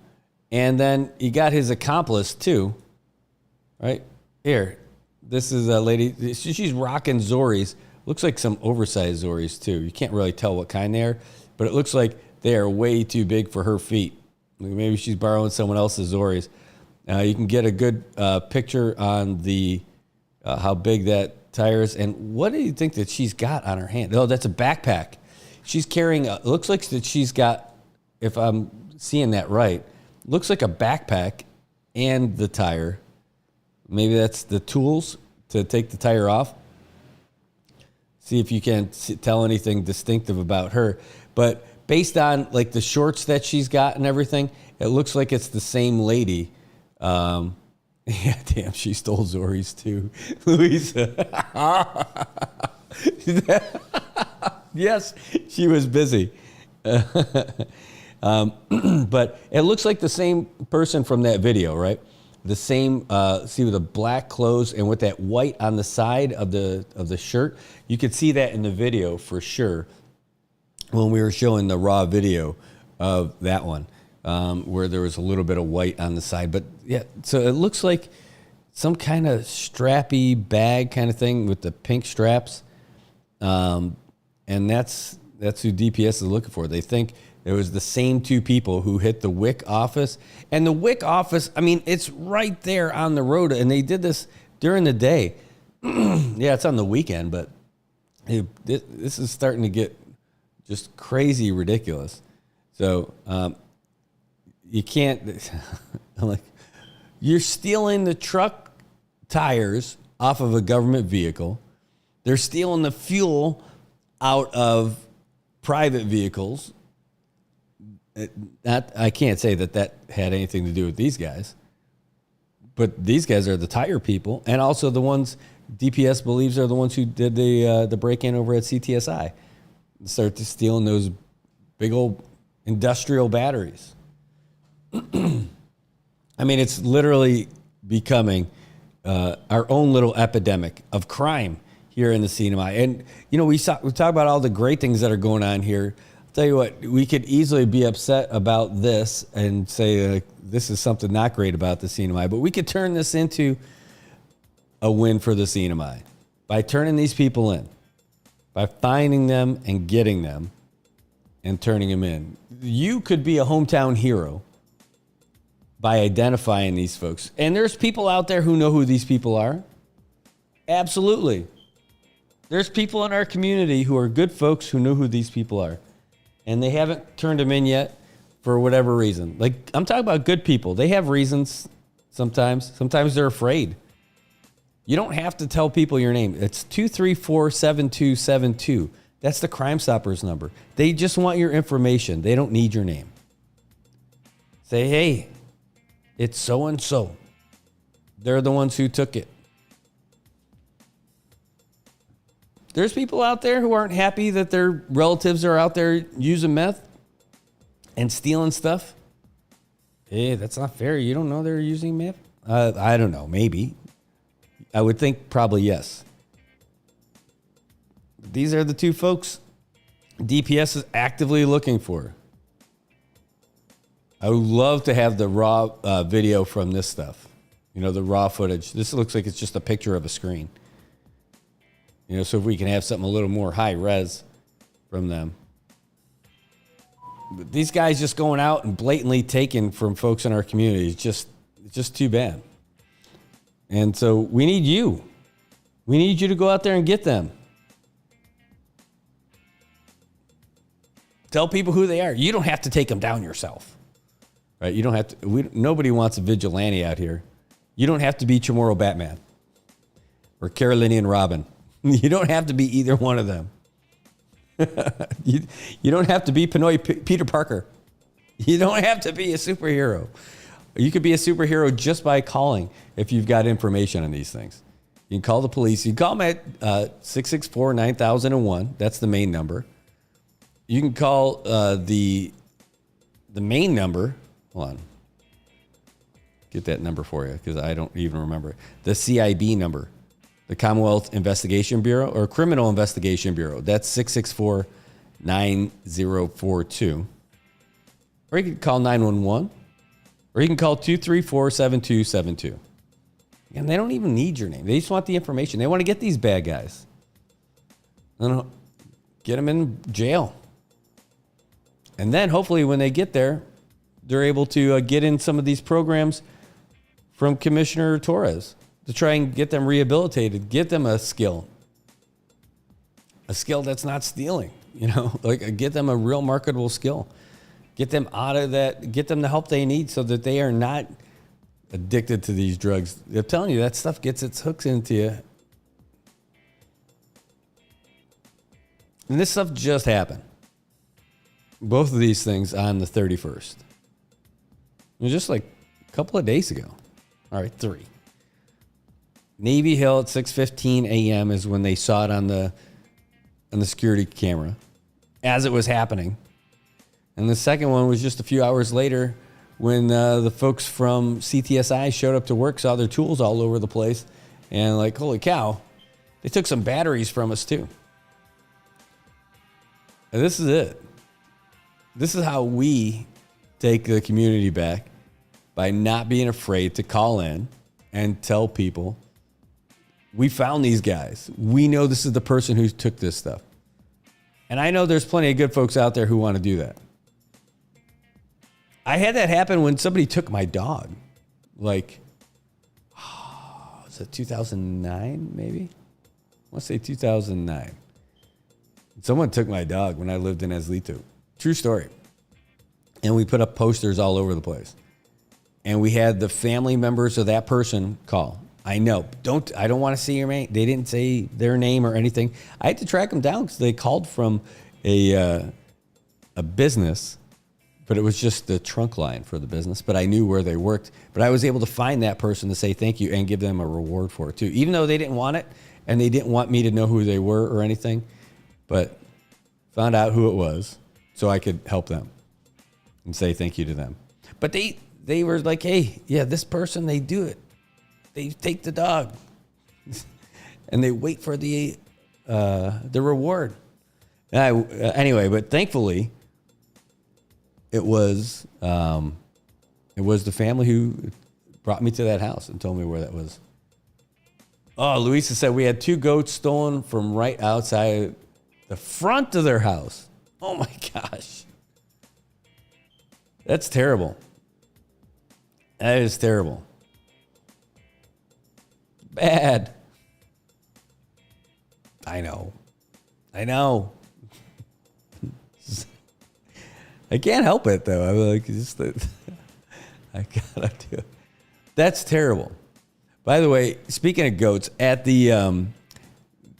then he got his accomplice too, right here. This is a lady. She's rocking Zoris. Looks like some oversized Zoris too. You can't really tell what kind they are, but it looks like they are way too big for her feet. Maybe she's borrowing someone else's Zoris. You can get a good picture on the how big that tire is. And what do you think that she's got on her hand? Oh, that's a backpack. She's carrying. It looks like that she's got. If I'm seeing that right, looks like a backpack and the tire. Maybe that's the tools to take the tire off. See if you can tell anything distinctive about her. But based on like the shorts that she's got and everything, it looks like it's the same lady. Yeah, damn, she stole Zori's too. Louisa. Yes, she was busy. But it looks like the same person from that video, right? The same, see, with the black clothes and with that white on the side of the shirt. You could see that in the video for sure when we were showing the raw video of that one, where there was a little bit of white on the side. But yeah, so it looks like some kind of strappy bag kind of thing with the pink straps. And that's who DPS is looking for. They think it was the same two people who hit the WIC office. And the WIC office, I mean, it's right there on the road. And they did this during the day. Yeah, it's on the weekend, but this is starting to get just crazy ridiculous. So you can't, like, you're stealing the truck tires off of a government vehicle. They're stealing the fuel out of private vehicles. I can't say that had anything to do with these guys, but these guys are the tire people, and also the ones DPS believes are the ones who did the break-in over at CTSI. Start to stealing those big old industrial batteries. I mean, it's literally becoming our own little epidemic of crime here in the CNMI. And, you know, we talk about all the great things that are going on here. I'll tell you what, we could easily be upset about this and say this is something not great about the CNMI, but we could turn this into a win for the CNMI by turning these people in, by finding them and getting them and turning them in. You could be a hometown hero by identifying these folks. And there's people out there who know who these people are. Absolutely. There's people in our community who are good folks who know who these people are. And they haven't turned them in yet for whatever reason. Like, I'm talking about good people. They have reasons sometimes. Sometimes they're afraid. You don't have to tell people your name. It's 234-7272. That's the Crime Stoppers number. They just want your information. They don't need your name. Say, hey, it's so-and-so. They're the ones who took it. There's people out there who aren't happy that their relatives are out there using meth and stealing stuff. Hey, that's not fair. You don't know they're using meth? I don't know. Maybe. I would think probably yes. These are the two folks DPS is actively looking for. I would love to have the raw video from this stuff. You know, the raw footage. This looks like it's just a picture of a screen. You know, so if we can have something a little more high res from them. But these guys just going out and blatantly taking from folks in our community is just too bad. And so we need you. We need you to go out there and get them. Tell people who they are. You don't have to take them down yourself. Right? You don't have to. Nobody wants a vigilante out here. You don't have to be Chamorro Batman or Carolinian Robin. You don't have to be either one of them. You don't have to be Pinoy Peter Parker. You don't have to be a superhero. You could be a superhero just by calling if you've got information on these things. You can call the police. You can call them at 664-9001. That's the main number. You can call the main number. Hold on. Get that number for you because I don't even remember it. The CIB number. the Commonwealth Investigation Bureau or Criminal Investigation Bureau. That's 664-9042. Or you can call 911. Or you can call 234-7272. And they don't even need your name. They just want the information. They want to get these bad guys. Get them in jail. And then hopefully when they get there, they're able to get in some of these programs from Commissioner Torres to try and get them rehabilitated, get them a skill that's not stealing, like get them a real marketable skill, get them out of that, get them the help they need so that they are not addicted to these drugs. I'm telling you, that stuff gets its hooks into you. And this stuff just happened. Both of these things on the 31st. It was just like a couple of days ago. All right, 3. Navy Hill at 6:15 a.m. is when they saw it on the security camera as it was happening. And the second one was just a few hours later when the folks from CTSI showed up to work, saw their tools all over the place, and like, holy cow, they took some batteries from us too. And this is it. This is how we take the community back, by not being afraid to call in and tell people, we found these guys. We know this is the person who took this stuff. And I know there's plenty of good folks out there who want to do that. I had that happen when somebody took my dog. Like, was it 2009 maybe? I want to say 2009. Someone took my dog when I lived in Azlito. True story. And we put up posters all over the place. And we had the family members of that person call. I know. I don't want to see your name. They didn't say their name or anything. I had to track them down because they called from a business, but it was just the trunk line for the business. But I knew where they worked. But I was able to find that person to say thank you and give them a reward for it too. Even though they didn't want it and they didn't want me to know who they were or anything. But found out who it was so I could help them and say thank you to them. But they were like, hey, yeah, this person, they do it. They take the dog and they wait for the reward. Anyway, but thankfully it was the family who brought me to that house and told me where that was. Oh, Luisa said we had 2 goats stolen from right outside the front of their house. Oh my gosh. That's terrible. That is terrible. Bad. I know. I can't help it though. I'm like, I gotta do it. That's terrible. By the way, speaking of goats, at the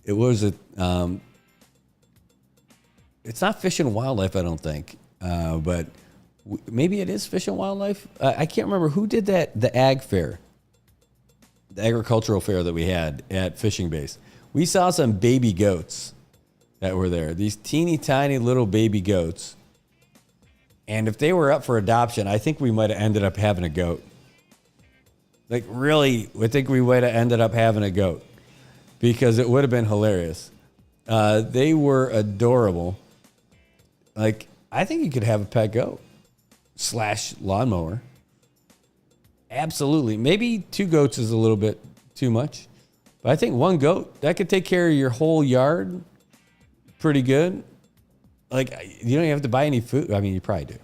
it was a it's not Fish and Wildlife, I don't think, but maybe it is Fish and Wildlife. I can't remember who did that. The ag fair, the agricultural fair that we had at Fishing Base. We saw some baby goats that were there. These teeny tiny little baby goats. And if they were up for adoption, I think we might have ended up having a goat. Like really, I think we might have ended up having a goat because it would have been hilarious. They were adorable. Like, I think you could have a pet goat / lawnmower. Absolutely. Maybe 2 goats is a little bit too much. But I think 1 goat, that could take care of your whole yard pretty good. Like, you don't even have to buy any food. I mean, you probably do.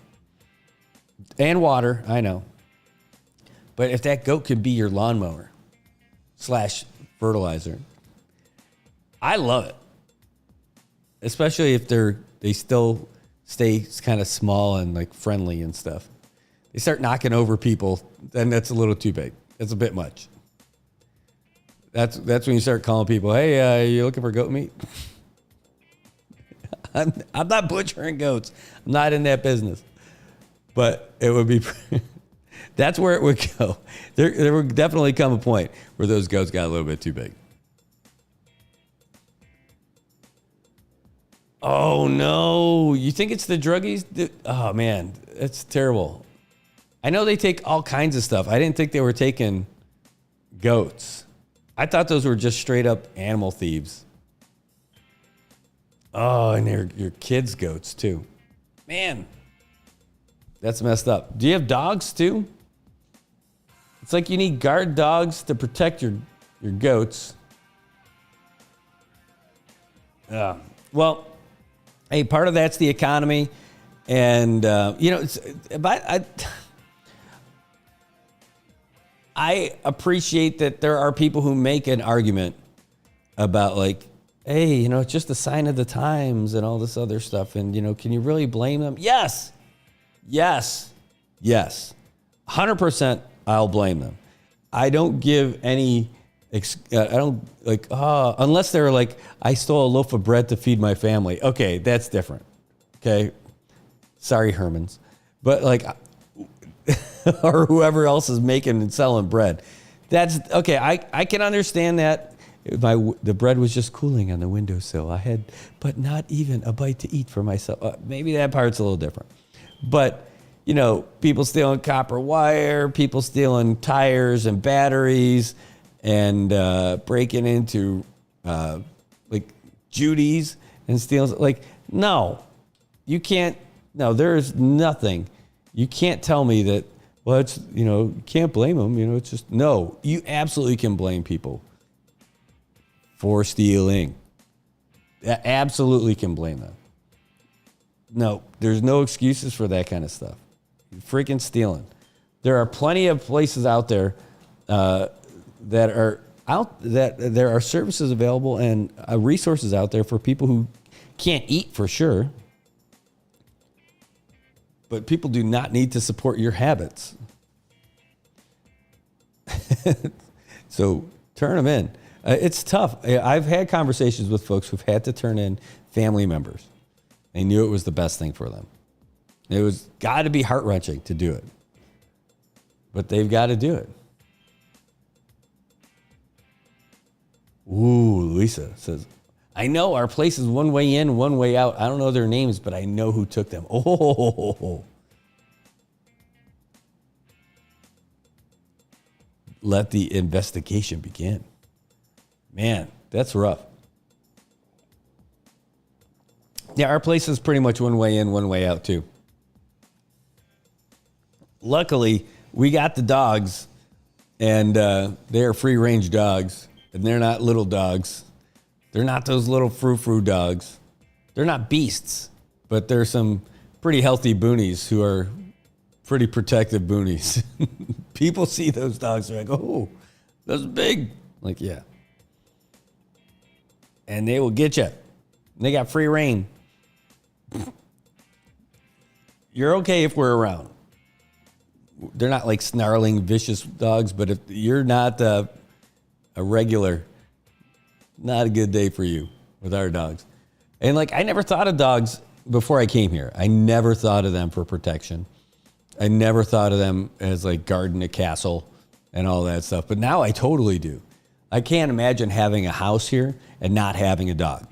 And water, I know. But if that goat could be your lawnmower / fertilizer, I love it. Especially if they still stay kind of small and like friendly and stuff. They start knocking over people, then that's a little too big. That's a bit much. That's when you start calling people, hey, you looking for goat meat? I'm not butchering goats. I'm not in that business. But it would be, that's where it would go. There would definitely come a point where those goats got a little bit too big. Oh, no. You think it's the druggies? Oh, man. That's terrible. I know they take all kinds of stuff. I didn't think they were taking goats. I thought those were just straight up animal thieves. Oh, and they're your kids' goats too. Man, that's messed up. Do you have dogs too? It's like you need guard dogs to protect your goats. Well, hey, part of that's the economy, and I appreciate that there are people who make an argument about like, hey, it's just a sign of the times and all this other stuff, and can you really blame them? Yes, 100%. I'll blame them. I don't give any. I don't like unless they're like, I stole a loaf of bread to feed my family. Okay, that's different. Okay, sorry, Hermans, but like, or whoever else is making and selling bread. That's okay. I can understand that. The bread was just cooling on the windowsill. I had, but not even a bite to eat for myself. Maybe that part's a little different, but. People stealing copper wire, people stealing tires and batteries, and breaking into like Judy's and stealing. Like, no, you can't. No, there's nothing. You can't tell me that. Well, it's you can't blame them. It's just no. You absolutely can blame people for stealing. Absolutely can blame them. No, there's no excuses for that kind of stuff. Freaking stealing. There are plenty of places out there that there are services available and resources out there for people who can't eat for sure. But people do not need to support your habits. So turn them in. It's tough. I've had conversations with folks who've had to turn in family members. They knew it was the best thing for them. It was got to be heart-wrenching to do it. But they've got to do it. Ooh, Lisa says, I know our place is one way in, one way out. I don't know their names, but I know who took them. Oh. Let the investigation begin. Man, that's rough. Yeah, our place is pretty much one way in, one way out, too. Luckily, we got the dogs, and they are free-range dogs, and they're not little dogs. They're not those little frou-frou dogs. They're not beasts, but they're some pretty healthy boonies who are pretty protective boonies. People see those dogs, they're like, oh, that's big. Like, yeah. And they will get you. They got free reign. You're okay if we're around. They're not like snarling, vicious dogs, but if you're not a regular, not a good day for you with our dogs. And like, I never thought of dogs before I came here. I never thought of them for protection. I never thought of them as like guarding a castle and all that stuff. But now I totally do. I can't imagine having a house here and not having a dog.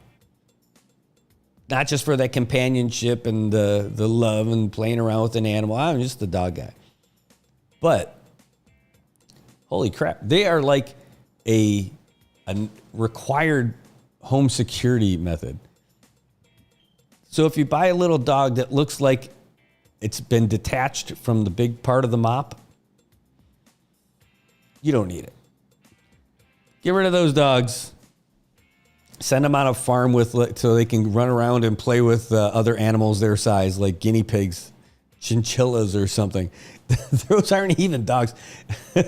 Not just for that companionship and the love and playing around with an animal. I'm just a dog guy. But, holy crap, they are like a required home security method. So if you buy a little dog that looks like it's been detached from the big part of the mop, you don't need it. Get rid of those dogs. Send them on a farm so they can run around and play with other animals their size, like guinea pigs, chinchillas or something. Those aren't even dogs.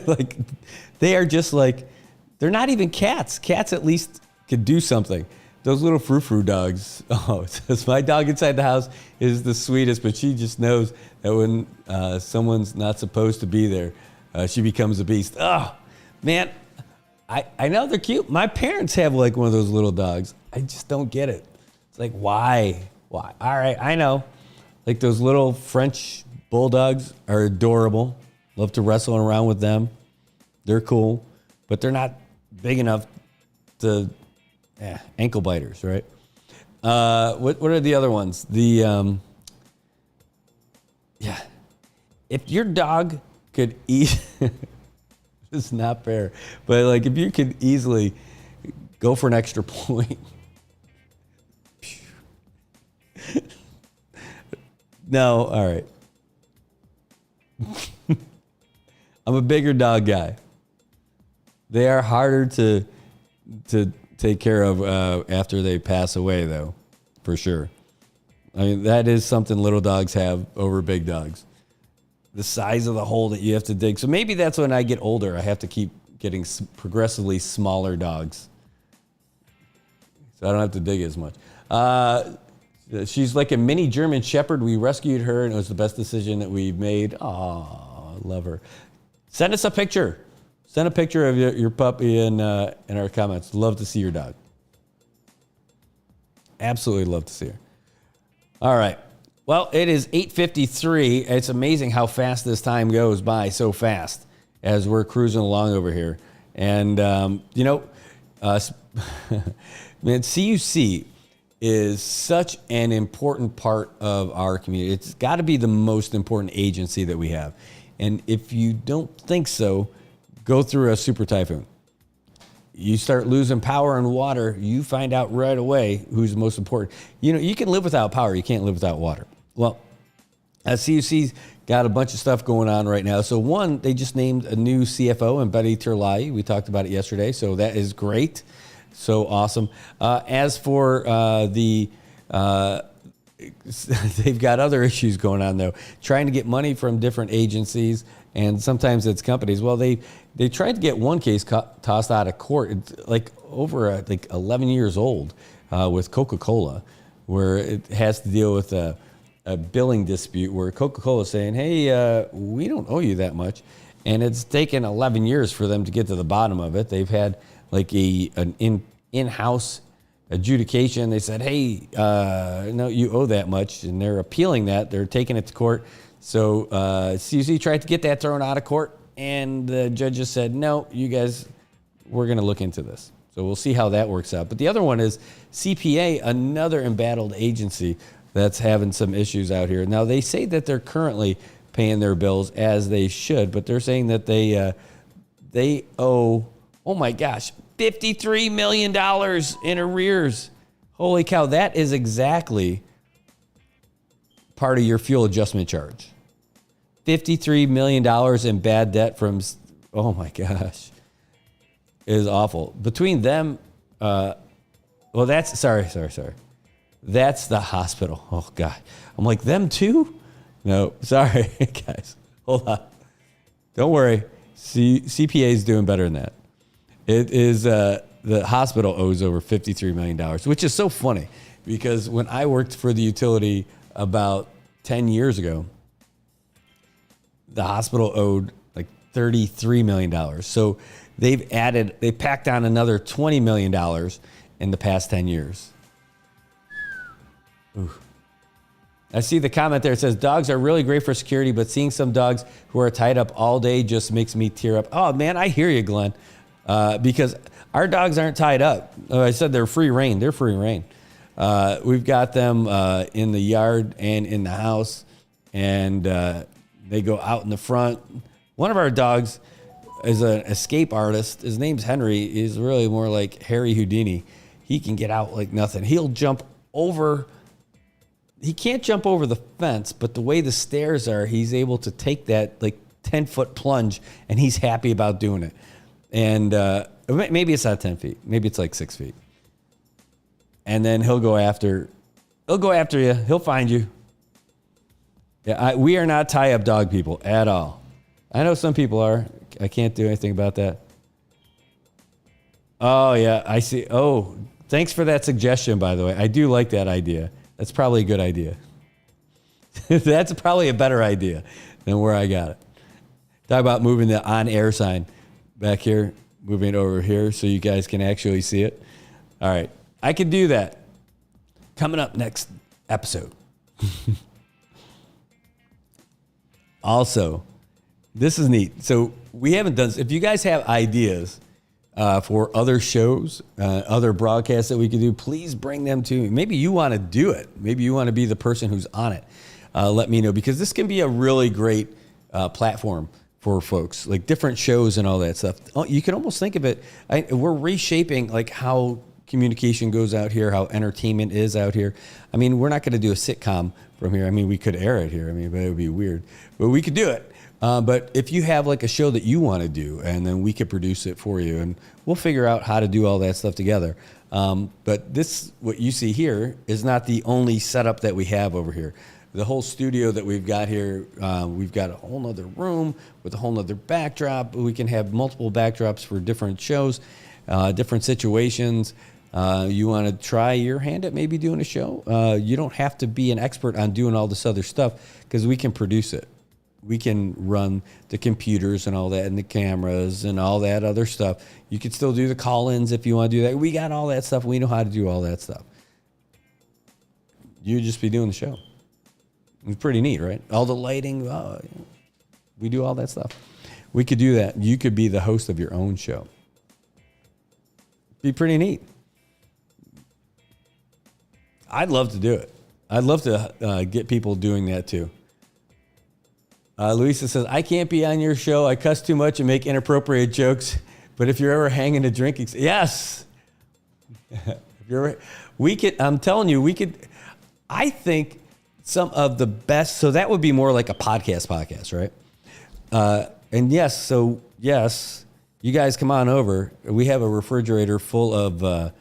Like, they are just like, they're not even cats. Cats at least could do something. Those little frou-frou dogs. Oh, says my dog inside the house is the sweetest, but she just knows that when someone's not supposed to be there, she becomes a beast. Oh, man, I know they're cute. My parents have like one of those little dogs. I just don't get it. It's like, why? All right, I know. Like those little French bulldogs are adorable. Love to wrestle around with them. They're cool, but they're not big enough to ankle biters, right? What are the other ones? If your dog could eat It's not fair. But like, if you could easily go for an extra point. No, all right. I'm a bigger dog guy. They are harder to take care of after they pass away, though, for sure. I mean, that is something little dogs have over big dogs. The size of the hole that you have to dig. So maybe that's when I get older. I have to keep getting progressively smaller dogs. So I don't have to dig as much. She's like a mini German Shepherd. We rescued her, and it was the best decision that we've made. Aw, love her. Send us a picture. Send a picture of your puppy in our comments. Love to see your dog. Absolutely love to see her. All right. Well, it is 8:53. It's amazing how fast this time goes by, so fast as we're cruising along over here. And, man, CUC is such an important part of our community. It's got to be the most important agency that we have. And if you don't think so, go through a super typhoon. You start losing power and water, you find out right away who's the most important. You can live without power. You can't live without water. Well, CUC's got a bunch of stuff going on right now. So one, they just named a new CFO, and Betty Terlai. We talked about it yesterday. So that is great. So awesome. As for they've got other issues going on, though. Trying to get money from different agencies, and sometimes it's companies. Well, they tried to get one case tossed out of court. It's like over 11 years old with Coca-Cola, where it has to deal with a billing dispute where Coca-Cola is saying, hey, we don't owe you that much. And it's taken 11 years for them to get to the bottom of it. They've had like an in-house adjudication. They said, hey, no, you owe that much. And they're appealing that. They're taking it to court. So CUC tried to get that thrown out of court. And the judges said, no, you guys, we're going to look into this. So we'll see how that works out. But the other one is CPA, another embattled agency that's having some issues out here. Now, they say that they're currently paying their bills as they should, but they're saying that they owe, oh my gosh, $53 million in arrears. Holy cow, that is exactly part of your fuel adjustment charge. $53 million in bad debt from, oh my gosh, is awful. Between them, sorry. That's the hospital. Oh God. I'm like, them too? No, sorry, guys. Hold on. Don't worry. CPA is doing better than that. It is, the hospital owes over $53 million, which is so funny because when I worked for the utility about 10 years ago, the hospital owed like $33 million. So they packed on another $20 million in the past 10 years. Ooh. I see the comment there. It says, dogs are really great for security, but seeing some dogs who are tied up all day just makes me tear up. Oh, man, I hear you, Glenn, because our dogs aren't tied up. I said they're free rein. They're free rein. We've got them in the yard and in the house, and they go out in the front. One of our dogs is an escape artist. His name's Henry. He's really more like Harry Houdini. He can get out like nothing. He'll jump over. He can't jump over the fence, but the way the stairs are, he's able to take that like 10-foot plunge, and he's happy about doing it. And maybe it's not 10 feet. Maybe it's like 6 feet. And then he'll go after you. He'll find you. Yeah, we are not tie-up dog people at all. I know some people are. I can't do anything about that. Oh, yeah, I see. Oh, thanks for that suggestion, by the way. I do like that idea. That's probably a good idea. That's probably a better idea than where I got it. Talk about moving the on-air sign back here, moving it over here so you guys can actually see it. All right, I can do that. Coming up next episode. Also, this is neat. So we haven't done this. If you guys have ideas for other shows, other broadcasts that we could do, please bring them to me. Maybe you want to do it. Maybe you want to be the person who's on it. Let me know, because this can be a really great platform for folks, like different shows and all that stuff. You can almost think of it. We're reshaping like how communication goes out here, how entertainment is out here. I mean, we're not going to do a sitcom from here. I mean, we could air it here. I mean, but it would be weird. But we could do it. But if you have like a show that you want to do, and then we could produce it for you, and we'll figure out how to do all that stuff together. But this, what you see here, is not the only setup that we have over here. The whole studio that we've got here, we've got a whole nother room with a whole nother backdrop. We can have multiple backdrops for different shows, different situations. You want to try your hand at maybe doing a show? You don't have to be an expert on doing all this other stuff, because we can produce it. We can run the computers and all that, and the cameras and all that other stuff. You can still do the call-ins if you want to do that. We got all that stuff. We know how to do all that stuff. You'd just be doing the show. It's pretty neat, right? All the lighting, we do all that stuff. We could do that. You could be the host of your own show. Be pretty neat. I'd love to do it. I'd love to get people doing that too. Luisa says, I can't be on your show. I cuss too much and make inappropriate jokes. But if you're ever hanging a drinking, yes. We could, I'm telling you, we could, I think some of the best, so that would be more like a podcast, right? And yes, you guys come on over. We have a refrigerator full of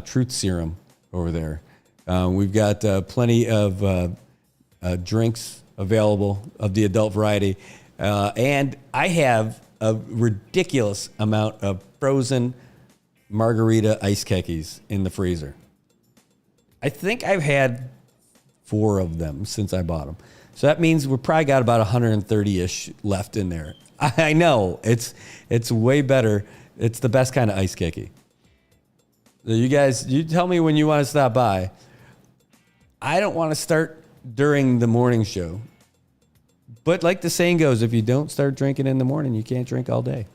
truth serum over there. We've got plenty of drinks available of the adult variety. And I have a ridiculous amount of frozen margarita ice khakis in the freezer. I think I've had 4 of them since I bought them. So that means we've probably got about 130-ish left in there. I know, it's way better. It's the best kind of ice khaki. You guys, you tell me when you want to stop by. I don't want to start during the morning show. But like the saying goes, if you don't start drinking in the morning, you can't drink all day.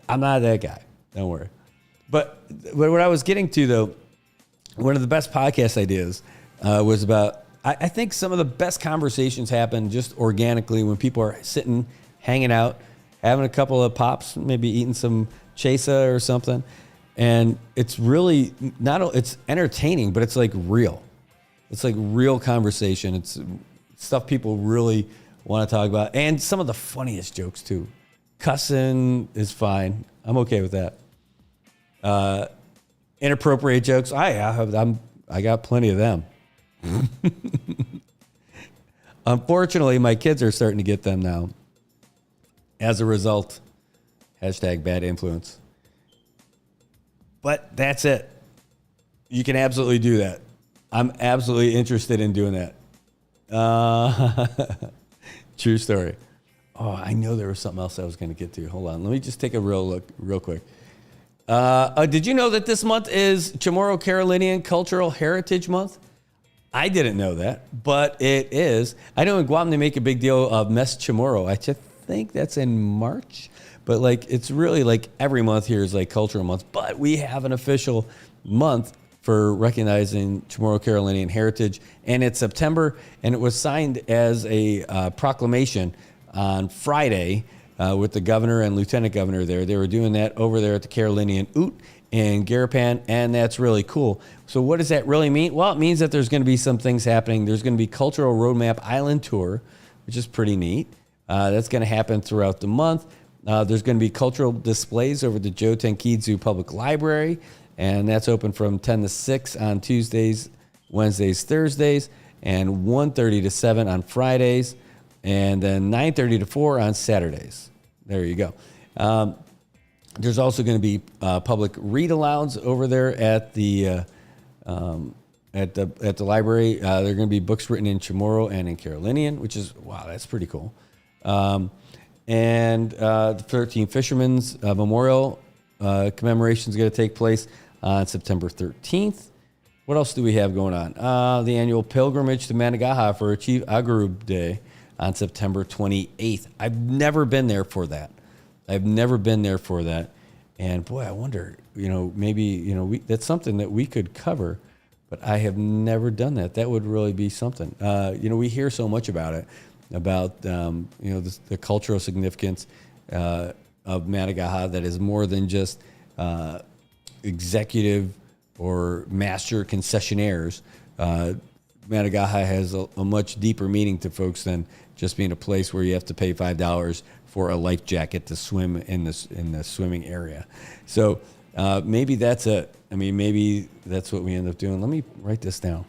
I'm not that guy. Don't worry. But what I was getting to, though, one of the best podcast ideas was about, I think some of the best conversations happen just organically when people are sitting, hanging out, having a couple of pops, maybe eating some chesa or something. And it's really, it's entertaining, but it's like real. It's like real conversation. It's stuff people really want to talk about. And some of the funniest jokes, too. Cussing is fine. I'm okay with that. Inappropriate jokes, I got plenty of them. Unfortunately, my kids are starting to get them now. As a result, #bad influence. But that's it. You can absolutely do that. I'm absolutely interested in doing that. True story. Oh, I know there was something else I was going to get to. Hold on. Let me just take a real look real quick. Did you know that this month is Chamorro-Carolinian Cultural Heritage Month? I didn't know that, but it is. I know in Guam they make a big deal of Mes Chamorro. I just think that's in March. But like, it's really like every month here is like cultural month. But we have an official month for recognizing Chamorro-Carolinian heritage. And it's September, and it was signed as a proclamation on Friday with the governor and lieutenant governor there. They were doing that over there at the Carolinian Oot in Garapan, and that's really cool. So what does that really mean? Well, it means that there's going to be some things happening. There's going to be Cultural Roadmap Island Tour, which is pretty neat. That's going to happen throughout the month. There's going to be cultural displays over the Joe Tenkidzu Public Library, and that's open from 10 to 6 on Tuesdays, Wednesdays, Thursdays, and 1:30 to 7 on Fridays, and then 9:30 to 4 on Saturdays. There you go. There's also going to be public read-alouds over there at the library. There are going to be books written in Chamorro and in Carolinian, which is, wow, that's pretty cool. And the 13 Fishermen's Memorial commemoration is going to take place on September 13th. What else do we have going on? The annual pilgrimage to Managaha for Chief Agarub Day on September 28th. I've never been there for that. And boy, I wonder, maybe, that's something that we could cover, but I have never done that. That would really be something. We hear so much about it. about the cultural significance of Managaha that is more than just executive or master concessionaires. Managaha has a much deeper meaning to folks than just being a place where you have to pay $5 for a life jacket to swim in the swimming area. So maybe that's it. I mean, maybe that's what we end up doing. Let me write this down.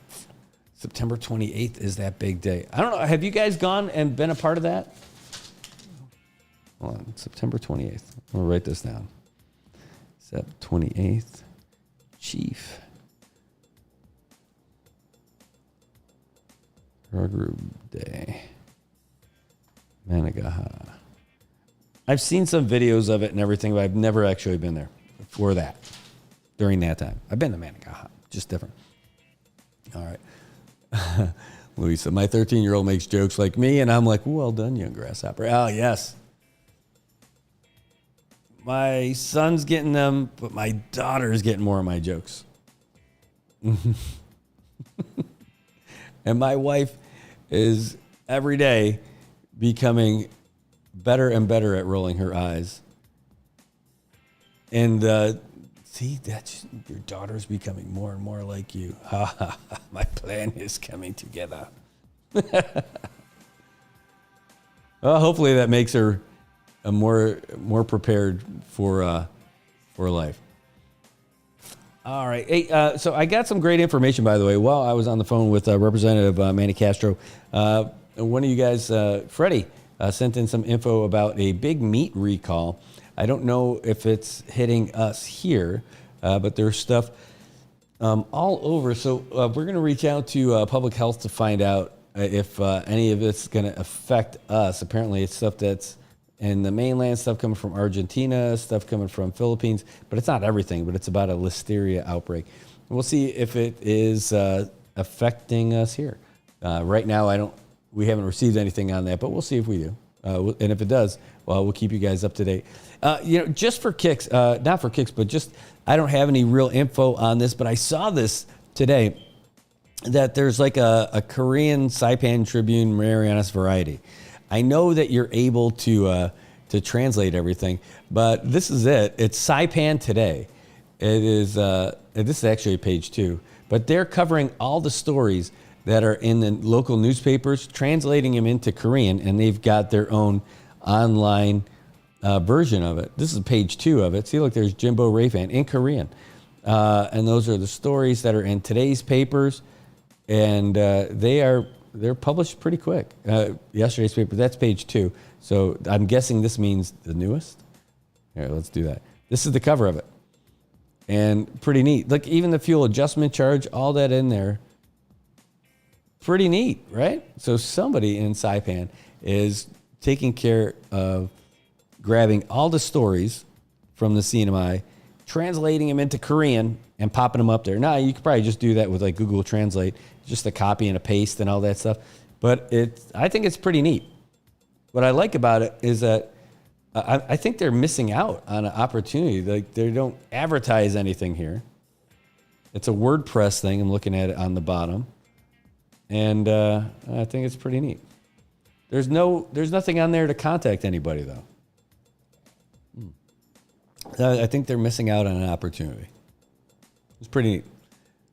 September 28th is that big day. I don't know. Have you guys gone and been a part of that? Hold on. September 28th. I'm going to write this down. Sep 28th. Chief. Group Day. Managaha. I've seen some videos of it and everything, but I've never actually been there for that. During that time. I've been to Managaha. Just different. All right. Louisa, my 13-year-old makes jokes like me, and I'm like, well done, young grasshopper. Oh, yes. My son's getting them, but my daughter's getting more of my jokes. And my wife is every day becoming better and better at rolling her eyes. And see, that's your daughter's becoming more and more like you. My plan is coming together. Well, hopefully that makes her more prepared for life. All right. Hey, so I got some great information, by the way, while I was on the phone with Representative Manny Castro. One of you guys, Freddie, sent in some info about a big meat recall. I don't know if it's hitting us here, but there's stuff all over. So we're going to reach out to public health to find out if any of it's going to affect us. Apparently, it's stuff that's in the mainland, stuff coming from Argentina, stuff coming from Philippines, but it's not everything, but it's about a listeria outbreak. We'll see if it is affecting us here. Right now, we haven't received anything on that, but we'll see if we do. And if it does, well, we'll keep you guys up to date. Just for kicks, not for kicks, but just, I don't have any real info on this, but I saw this today that there's like a Korean Saipan Tribune Marianas variety. I know that you're able to translate everything, but this is it. It's Saipan Today. It is, this is actually page 2, but they're covering all the stories that are in the local newspapers, translating them into Korean, and they've got their own online version of it. This is page 2 of it. See, look, there's Jimbo Ray-Fan in Korean. And those are the stories that are in today's papers, and they're published pretty quick. Yesterday's paper, that's page 2. So I'm guessing this means the newest. Here, let's do that. This is the cover of it. And pretty neat. Look, even the fuel adjustment charge, all that in there. Pretty neat, right? So somebody in Saipan is taking care of grabbing all the stories from the CNMI, translating them into Korean, and popping them up there. Now, you could probably just do that with like Google Translate, just a copy and a paste and all that stuff. But I think it's pretty neat. What I like about it is that I think they're missing out on an opportunity. Like, they don't advertise anything here. It's a WordPress thing. I'm looking at it on the bottom. And I think it's pretty neat. There's nothing on there to contact anybody, though. I think they're missing out on an opportunity. It's pretty neat.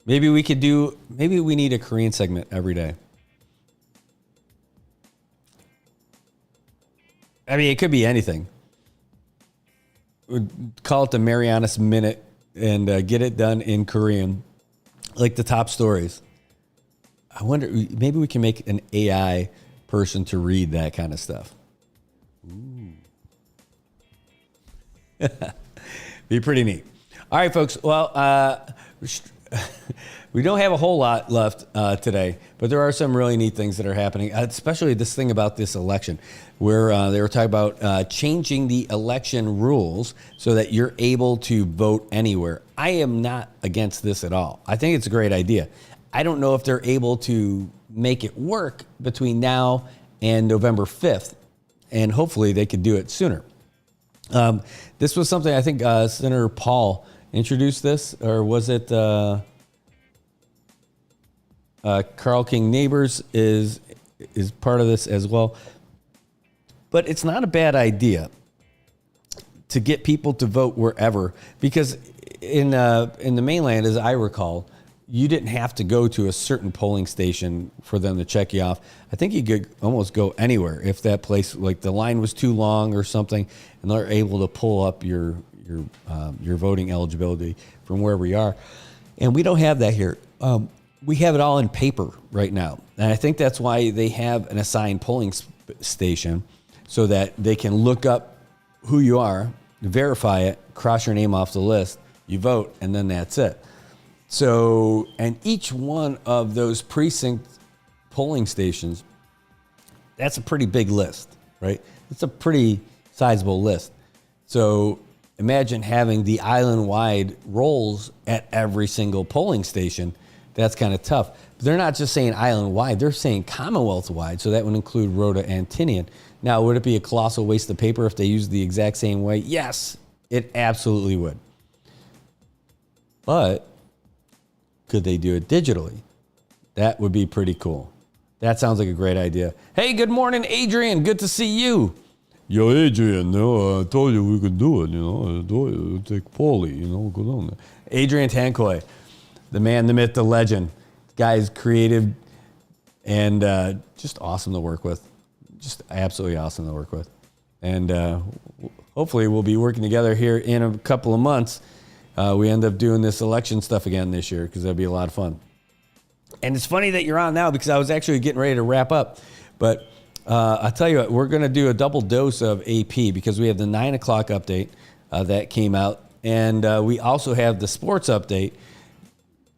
Maybe we need a Korean segment every day. I mean, it could be anything. We'd call it the Marianas Minute and get it done in Korean, like the top stories. I wonder, maybe we can make an AI person to read that kind of stuff. Ooh. Be pretty neat. All right, folks. Well, we don't have a whole lot left today, but there are some really neat things that are happening, especially this thing about this election, where they were talking about changing the election rules so that you're able to vote anywhere. I am not against this at all. I think it's a great idea. I don't know if they're able to make it work between now and November 5th, and hopefully they could do it sooner. This was something I think Senator Paul introduced this, or was it Carl King Neighbors is is part of this as well. But it's not a bad idea to get people to vote wherever, because in the mainland, as I recall, you didn't have to go to a certain polling station for them to check you off. I think you could almost go anywhere if that place, like the line was too long or something, and they're able to pull up your voting eligibility from wherever you are. And we don't have that here. We have it all in paper right now. And I think that's why they have an assigned polling station, so that they can look up who you are, verify it, cross your name off the list, you vote, and then that's it. So, and each one of those precinct polling stations, that's a pretty big list, right? It's a pretty sizable list. So imagine having the island-wide rolls at every single polling station. That's kind of tough. But they're not just saying island-wide, they're saying Commonwealth-wide, so that would include Rhode and Tinian. Now, would it be a colossal waste of paper if they used the exact same way? Yes, it absolutely would. But could they do it digitally? That would be pretty cool. That sounds like a great idea. Hey, good morning, Adrian. Good to see you. Yo, Adrian, I told you we could do it, take Paulie, go down there. Adrian Tancoy, the man, the myth, the legend. The guy is creative and just awesome to work with. Just absolutely awesome to work with. And hopefully we'll be working together here in a couple of months. We end up doing this election stuff again this year, because that'd be a lot of fun. And it's funny that you're on now, because I was actually getting ready to wrap up. But I'll tell you what, we're going to do a double dose of AP, because we have the 9 o'clock update that came out. And we also have the sports update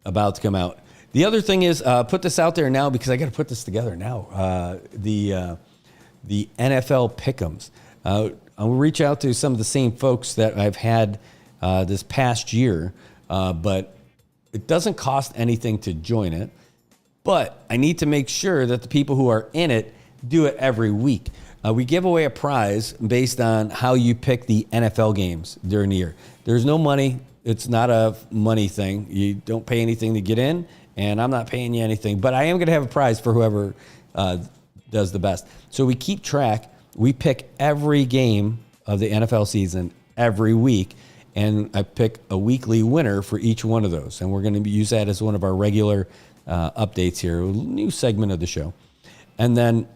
about to come out. The other thing is, put this out there now, because I got to put this together now. The NFL Pick'ems. I'll reach out to some of the same folks that I've had this past year, but it doesn't cost anything to join it. But I need to make sure that the people who are in it do it every week. We give away a prize based on how you pick the NFL games during the year. There's no money. It's not a money thing. You don't pay anything to get in, and I'm not paying you anything. But I am going to have a prize for whoever does the best. So we keep track. We pick every game of the NFL season every week, and I pick a weekly winner for each one of those. And we're going to use that as one of our regular updates here, a new segment of the show. And then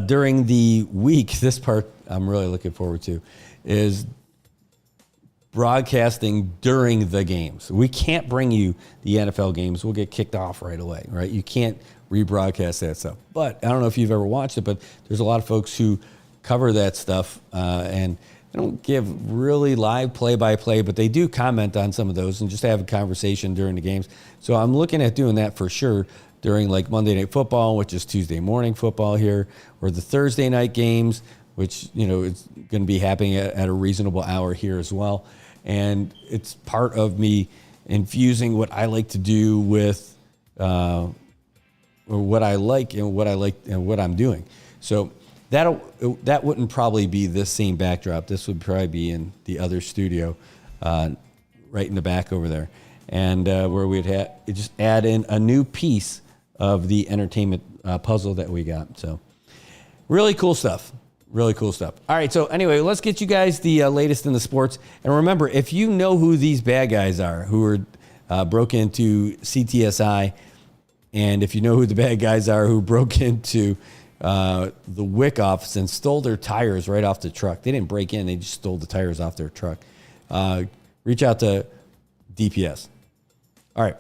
during the week, this part I'm really looking forward to, is broadcasting during the games. We can't bring you the NFL games. We'll get kicked off right away, right? You can't rebroadcast that stuff. But I don't know if you've ever watched it, but there's a lot of folks who cover that stuff, and they don't give really live play-by-play, but they do comment on some of those and just have a conversation during the games. So I'm looking at doing that for sure during like Monday Night Football, which is Tuesday morning football here, or the Thursday night games, which, it's going to be happening at a reasonable hour here as well. And it's part of me infusing what I like to do with or what I like and what I'm doing. So that wouldn't probably be this same backdrop. This would probably be in the other studio, right in the back over there, and where we'd just add in a new piece of the entertainment puzzle that we got. So really cool stuff. Really cool stuff. All right, so anyway, let's get you guys the latest in the sports. And remember, if you know who these bad guys are who were broke into CTSI, and if you know who the bad guys are who broke into the WIC office and stole their tires right off the truck. They didn't break in, they just stole the tires off their truck. Reach out to DPS. All right.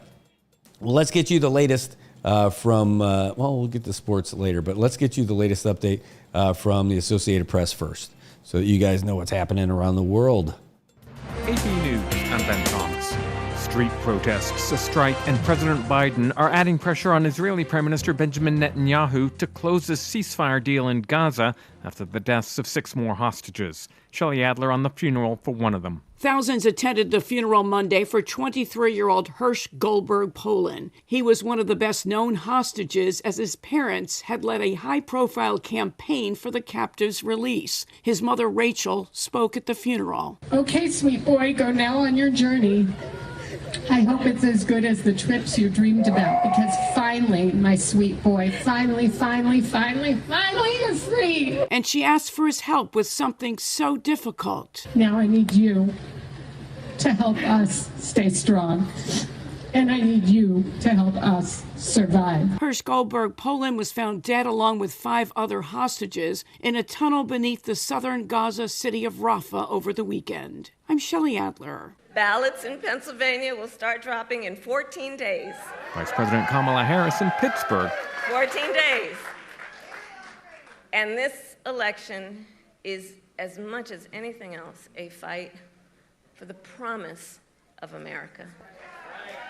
Well, let's get you the latest from, we'll get to sports later, but let's get you the latest update from the Associated Press first, so that you guys know what's happening around the world. AP News, I'm Ben Thomas. Street protests, a strike, and President Biden are adding pressure on Israeli Prime Minister Benjamin Netanyahu to close the ceasefire deal in Gaza after the deaths of 6 more hostages. Shelley Adler on the funeral for one of them. Thousands attended the funeral Monday for 23-year-old Hirsch Goldberg Polin. He was one of the best-known hostages, as his parents had led a high-profile campaign for the captive's release. His mother, Rachel, spoke at the funeral. Okay, sweet boy, go now on your journey. I hope it's as good as the trips you dreamed about, because finally, my sweet boy, finally you're free. And she asked for his help with something so difficult. Now I need you to help us stay strong. And I need you to help us survive. Hirsch Goldberg Poland was found dead along with 5 other hostages in a tunnel beneath the southern Gaza city of Rafah over the weekend. I'm Shelley Adler. Ballots in Pennsylvania will start dropping in 14 days. Vice President Kamala Harris in Pittsburgh. 14 days. And this election is, as much as anything else, a fight for the promise of America.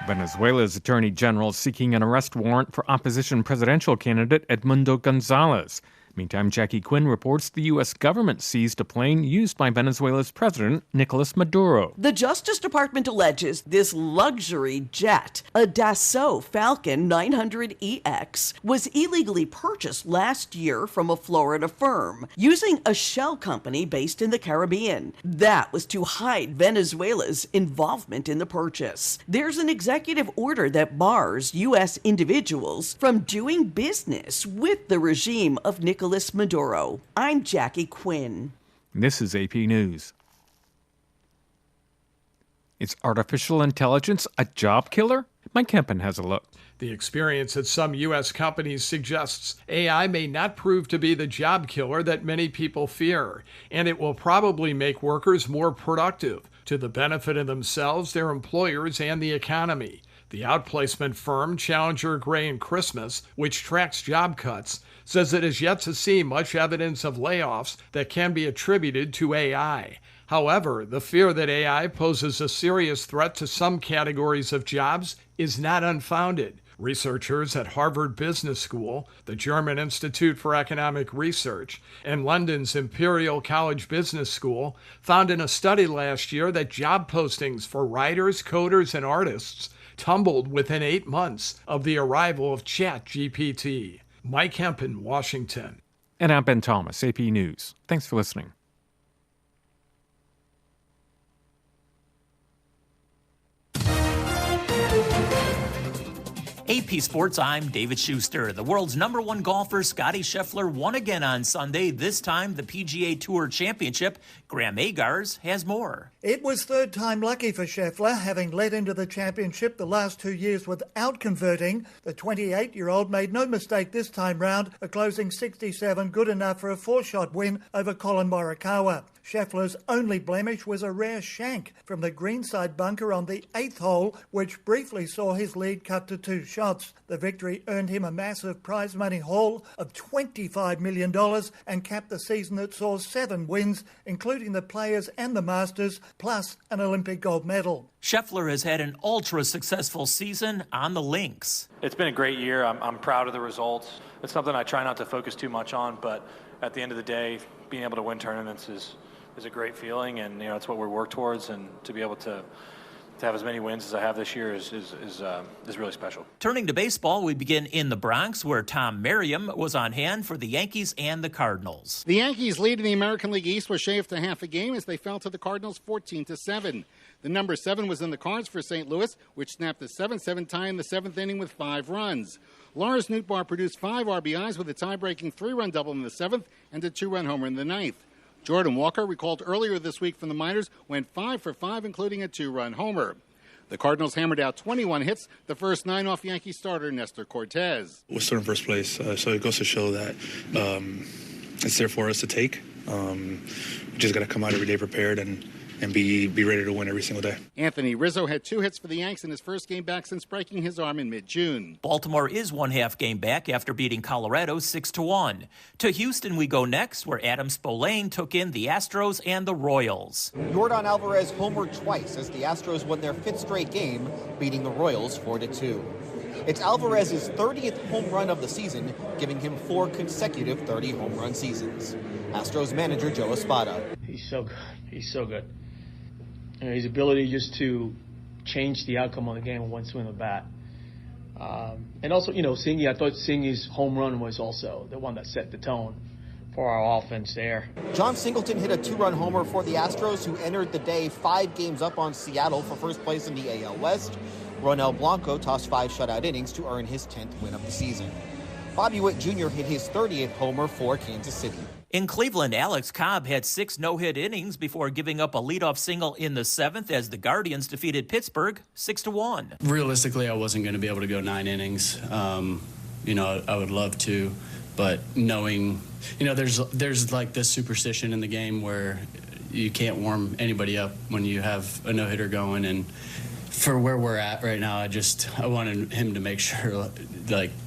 Venezuela's attorney general seeking an arrest warrant for opposition presidential candidate Edmundo Gonzalez. Meantime, Jackie Quinn reports the U.S. government seized a plane used by Venezuela's president, Nicolas Maduro. The Justice Department alleges this luxury jet, a Dassault Falcon 900EX, was illegally purchased last year from a Florida firm using a shell company based in the Caribbean. That was to hide Venezuela's involvement in the purchase. There's an executive order that bars U.S. individuals from doing business with the regime of Nicolas Maduro. I'm Jackie Quinn. This is AP News. Is artificial intelligence a job killer? Mike Kempen has a look. The experience at some U.S. companies suggests AI may not prove to be the job killer that many people fear, and it will probably make workers more productive to the benefit of themselves, their employers, and the economy. The outplacement firm Challenger Gray & Christmas, which tracks job cuts, says it has yet to see much evidence of layoffs that can be attributed to AI. However, the fear that AI poses a serious threat to some categories of jobs is not unfounded. Researchers at Harvard Business School, the German Institute for Economic Research, and London's Imperial College Business School found in a study last year that job postings for writers, coders, and artists tumbled within 8 months of the arrival of ChatGPT. Mike Kempen, Washington. And I'm Ben Thomas, AP News. Thanks for listening. AP Sports, I'm David Schuster. The world's #1 golfer, Scottie Scheffler, won again on Sunday, this time the PGA Tour Championship. Graham Agars has more. It was third time lucky for Scheffler, having led into the championship the last 2 years without converting. The 28-year-old made no mistake this time round, a closing 67 good enough for a 4-shot win over Colin Morikawa. Scheffler's only blemish was a rare shank from the greenside bunker on the 8th hole, which briefly saw his lead cut to 2 shots. The victory earned him a massive prize money haul of $25 million and capped the season that saw 7 wins, including the Players and the Masters, plus an Olympic gold medal. Scheffler has had an ultra-successful season on the links. It's been a great year. I'm proud of the results. It's something I try not to focus too much on, but at the end of the day, being able to win tournaments is a great feeling, and it's what we work towards, and to be able to have as many wins as I have this year is really special. Turning to baseball, we begin in the Bronx, where Tom Merriam was on hand for the Yankees and the Cardinals. The Yankees lead in the American League East was shaved to half a game as they fell to the Cardinals 14-7. The number 7 was in the cards for St. Louis, which snapped a 7-7 tie in the 7th inning with 5 runs. Lars Nootbaar produced 5 RBIs with a tie-breaking 3-run double in the 7th and a 2-run homer in the 9th. Jordan Walker, recalled earlier this week from the minors, went 5 for 5, including a 2-run homer. The Cardinals hammered out 21 hits, the first 9 off Yankee starter Nestor Cortez. We're still in first place, so it goes to show that it's there for us to take. We just got to come out every day prepared and be ready to win every single day. Anthony Rizzo had 2 hits for the Yanks in his first game back since breaking his arm in mid-June. Baltimore is 1/2 game back after beating Colorado 6-1. To Houston we go next, where Adam Spolane took in the Astros and the Royals. Yordan Alvarez homered twice as the Astros won their 5th straight game, beating the Royals 4-2. It's Alvarez's 30th home run of the season, giving him 4 consecutive 30 home run seasons. Astros manager Joe Espada. He's so good. He's so good. His ability just to change the outcome of the game with one swing of the bat. And also, Singy, I thought Singy's home run was also the one that set the tone for our offense there. John Singleton hit a 2-run homer for the Astros, who entered the day 5 games up on Seattle for first place in the AL West. Ronel Blanco tossed 5 shutout innings to earn his 10th win of the season. Bobby Witt Jr. hit his 30th homer for Kansas City. In Cleveland, Alex Cobb had 6 no-hit innings before giving up a leadoff single in the 7th as the Guardians defeated Pittsburgh 6-1. Realistically, I wasn't going to be able to go 9 innings. I would love to, but knowing, there's like this superstition in the game where you can't warm anybody up when you have a no-hitter going, and for where we're at right now, I wanted him to make sure,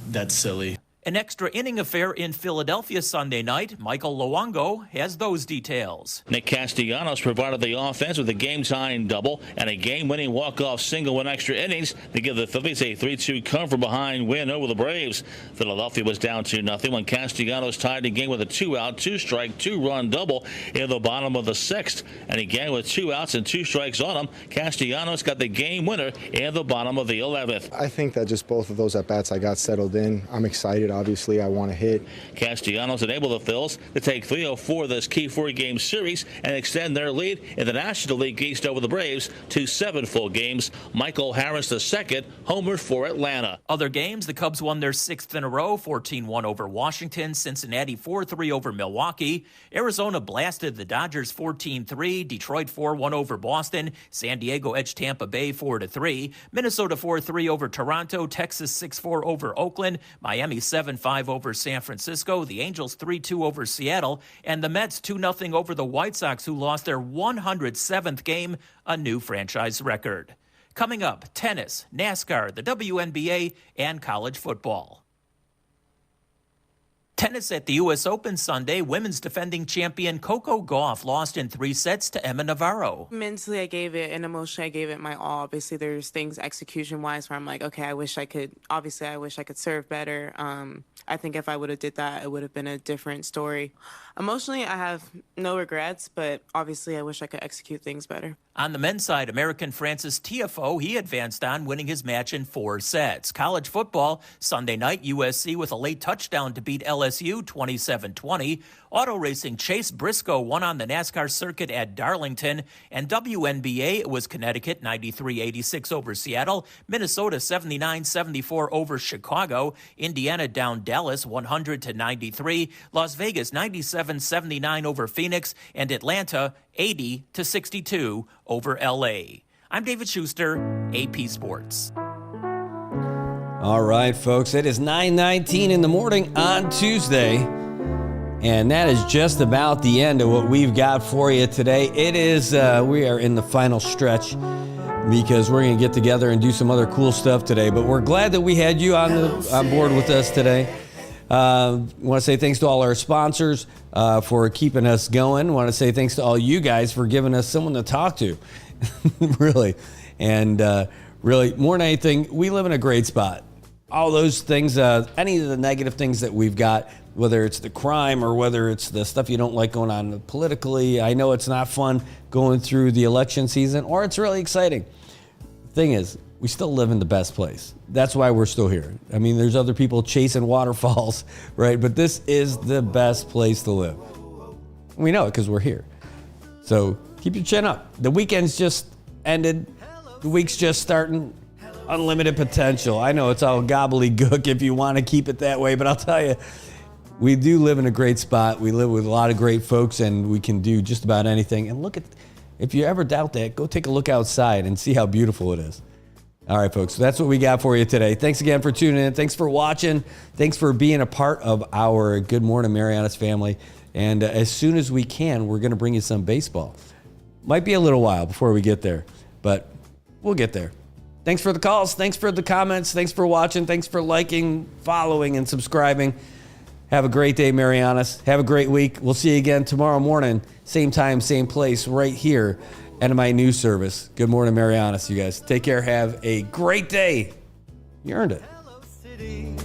that's silly. An extra inning affair in Philadelphia Sunday night. Michael Luongo has those details. Nick Castellanos provided the offense with a game-tying double and a game-winning walk-off single in extra innings to give the Phillies a 3-2 come-from-behind win over the Braves. Philadelphia was down 2-0 when Castellanos tied the game with a 2-out, 2-strike, 2-run double in the bottom of the 6th. And again, with 2 outs and 2 strikes on him, Castellanos got the game winner in the bottom of the 11th. I think that just both of those at-bats, I got settled in. I'm excited. Obviously, I want to hit. Castellanos enabled the Phils to take 3-0-4 this key 4-game series and extend their lead in the National League East over the Braves to 7 full games. Michael Harris II homered for Atlanta. Other games, the Cubs won their 6th in a row, 14-1 over Washington, Cincinnati 4-3 over Milwaukee. Arizona blasted the Dodgers 14-3, Detroit 4-1 over Boston, San Diego edged Tampa Bay 4-3, Minnesota 4-3 over Toronto, Texas 6-4 over Oakland, Miami 7-5 over San Francisco, the Angels 3-2 over Seattle, and the Mets 2-0 over the White Sox, who lost their 107th game, a new franchise record. Coming up, tennis, NASCAR, the WNBA, and college football. Tennis at the U.S. Open Sunday, women's defending champion Coco Gauff lost in 3 sets to Emma Navarro. Mentally, I gave it, and emotionally, I gave it my all. Obviously, there's things execution-wise where I'm like, okay, I wish I could serve better. I think if I would have did that, it would have been a different story. Emotionally, I have no regrets, but obviously, I wish I could execute things better. On the men's side, American Francis Tiafoe, he advanced on, winning his match in 4 sets. College football, Sunday night, USC with a late touchdown to beat LSU 27-20. Auto racing, Chase Briscoe won on the NASCAR circuit at Darlington. And WNBA, it was Connecticut 93-86 over Seattle. Minnesota 79-74 over Chicago. Indiana down Dallas 100-93. Las Vegas 97-79 over Phoenix. And Atlanta 80-62 over LA. I'm David Schuster, AP Sports. All right, folks, it is 9:19 in the morning on Tuesday, and that is just about the end of what we've got for you today. It is, we are in the final stretch because we're going to get together and do some other cool stuff today, but we're glad that we had you on board with us today. Want to say thanks to all our sponsors for keeping us going. Want to say thanks to all you guys for giving us someone to talk to, really. And really, more than anything, we live in a great spot. All those things, any of the negative things that we've got, whether it's the crime or whether it's the stuff you don't like going on politically, I know it's not fun going through the election season, or it's really exciting. Thing is, we still live in the best place. That's why we're still here. I mean, there's other people chasing waterfalls, right? But this is the best place to live. We know it because we're here. So keep your chin up. The weekend's just ended. The week's just starting. Unlimited potential. I know it's all gobbledygook if you want to keep it that way, but I'll tell you, we do live in a great spot. We live with a lot of great folks, and we can do just about anything. And look at, if you ever doubt that, go take a look outside and see how beautiful it is. All right, folks, so that's what we got for you today. Thanks again for tuning in. Thanks for watching. Thanks for being a part of our Good Morning Marianas family. And as soon as we can, we're going to bring you some baseball. Might be a little while before we get there, but we'll get there. Thanks for the calls. Thanks for the comments. Thanks for watching. Thanks for liking, following, and subscribing. Have a great day, Marianas. Have a great week. We'll see you again tomorrow morning. Same time, same place, right here at my news service. Good Morning Marianas, you guys. Take care. Have a great day. You earned it. Hello, City.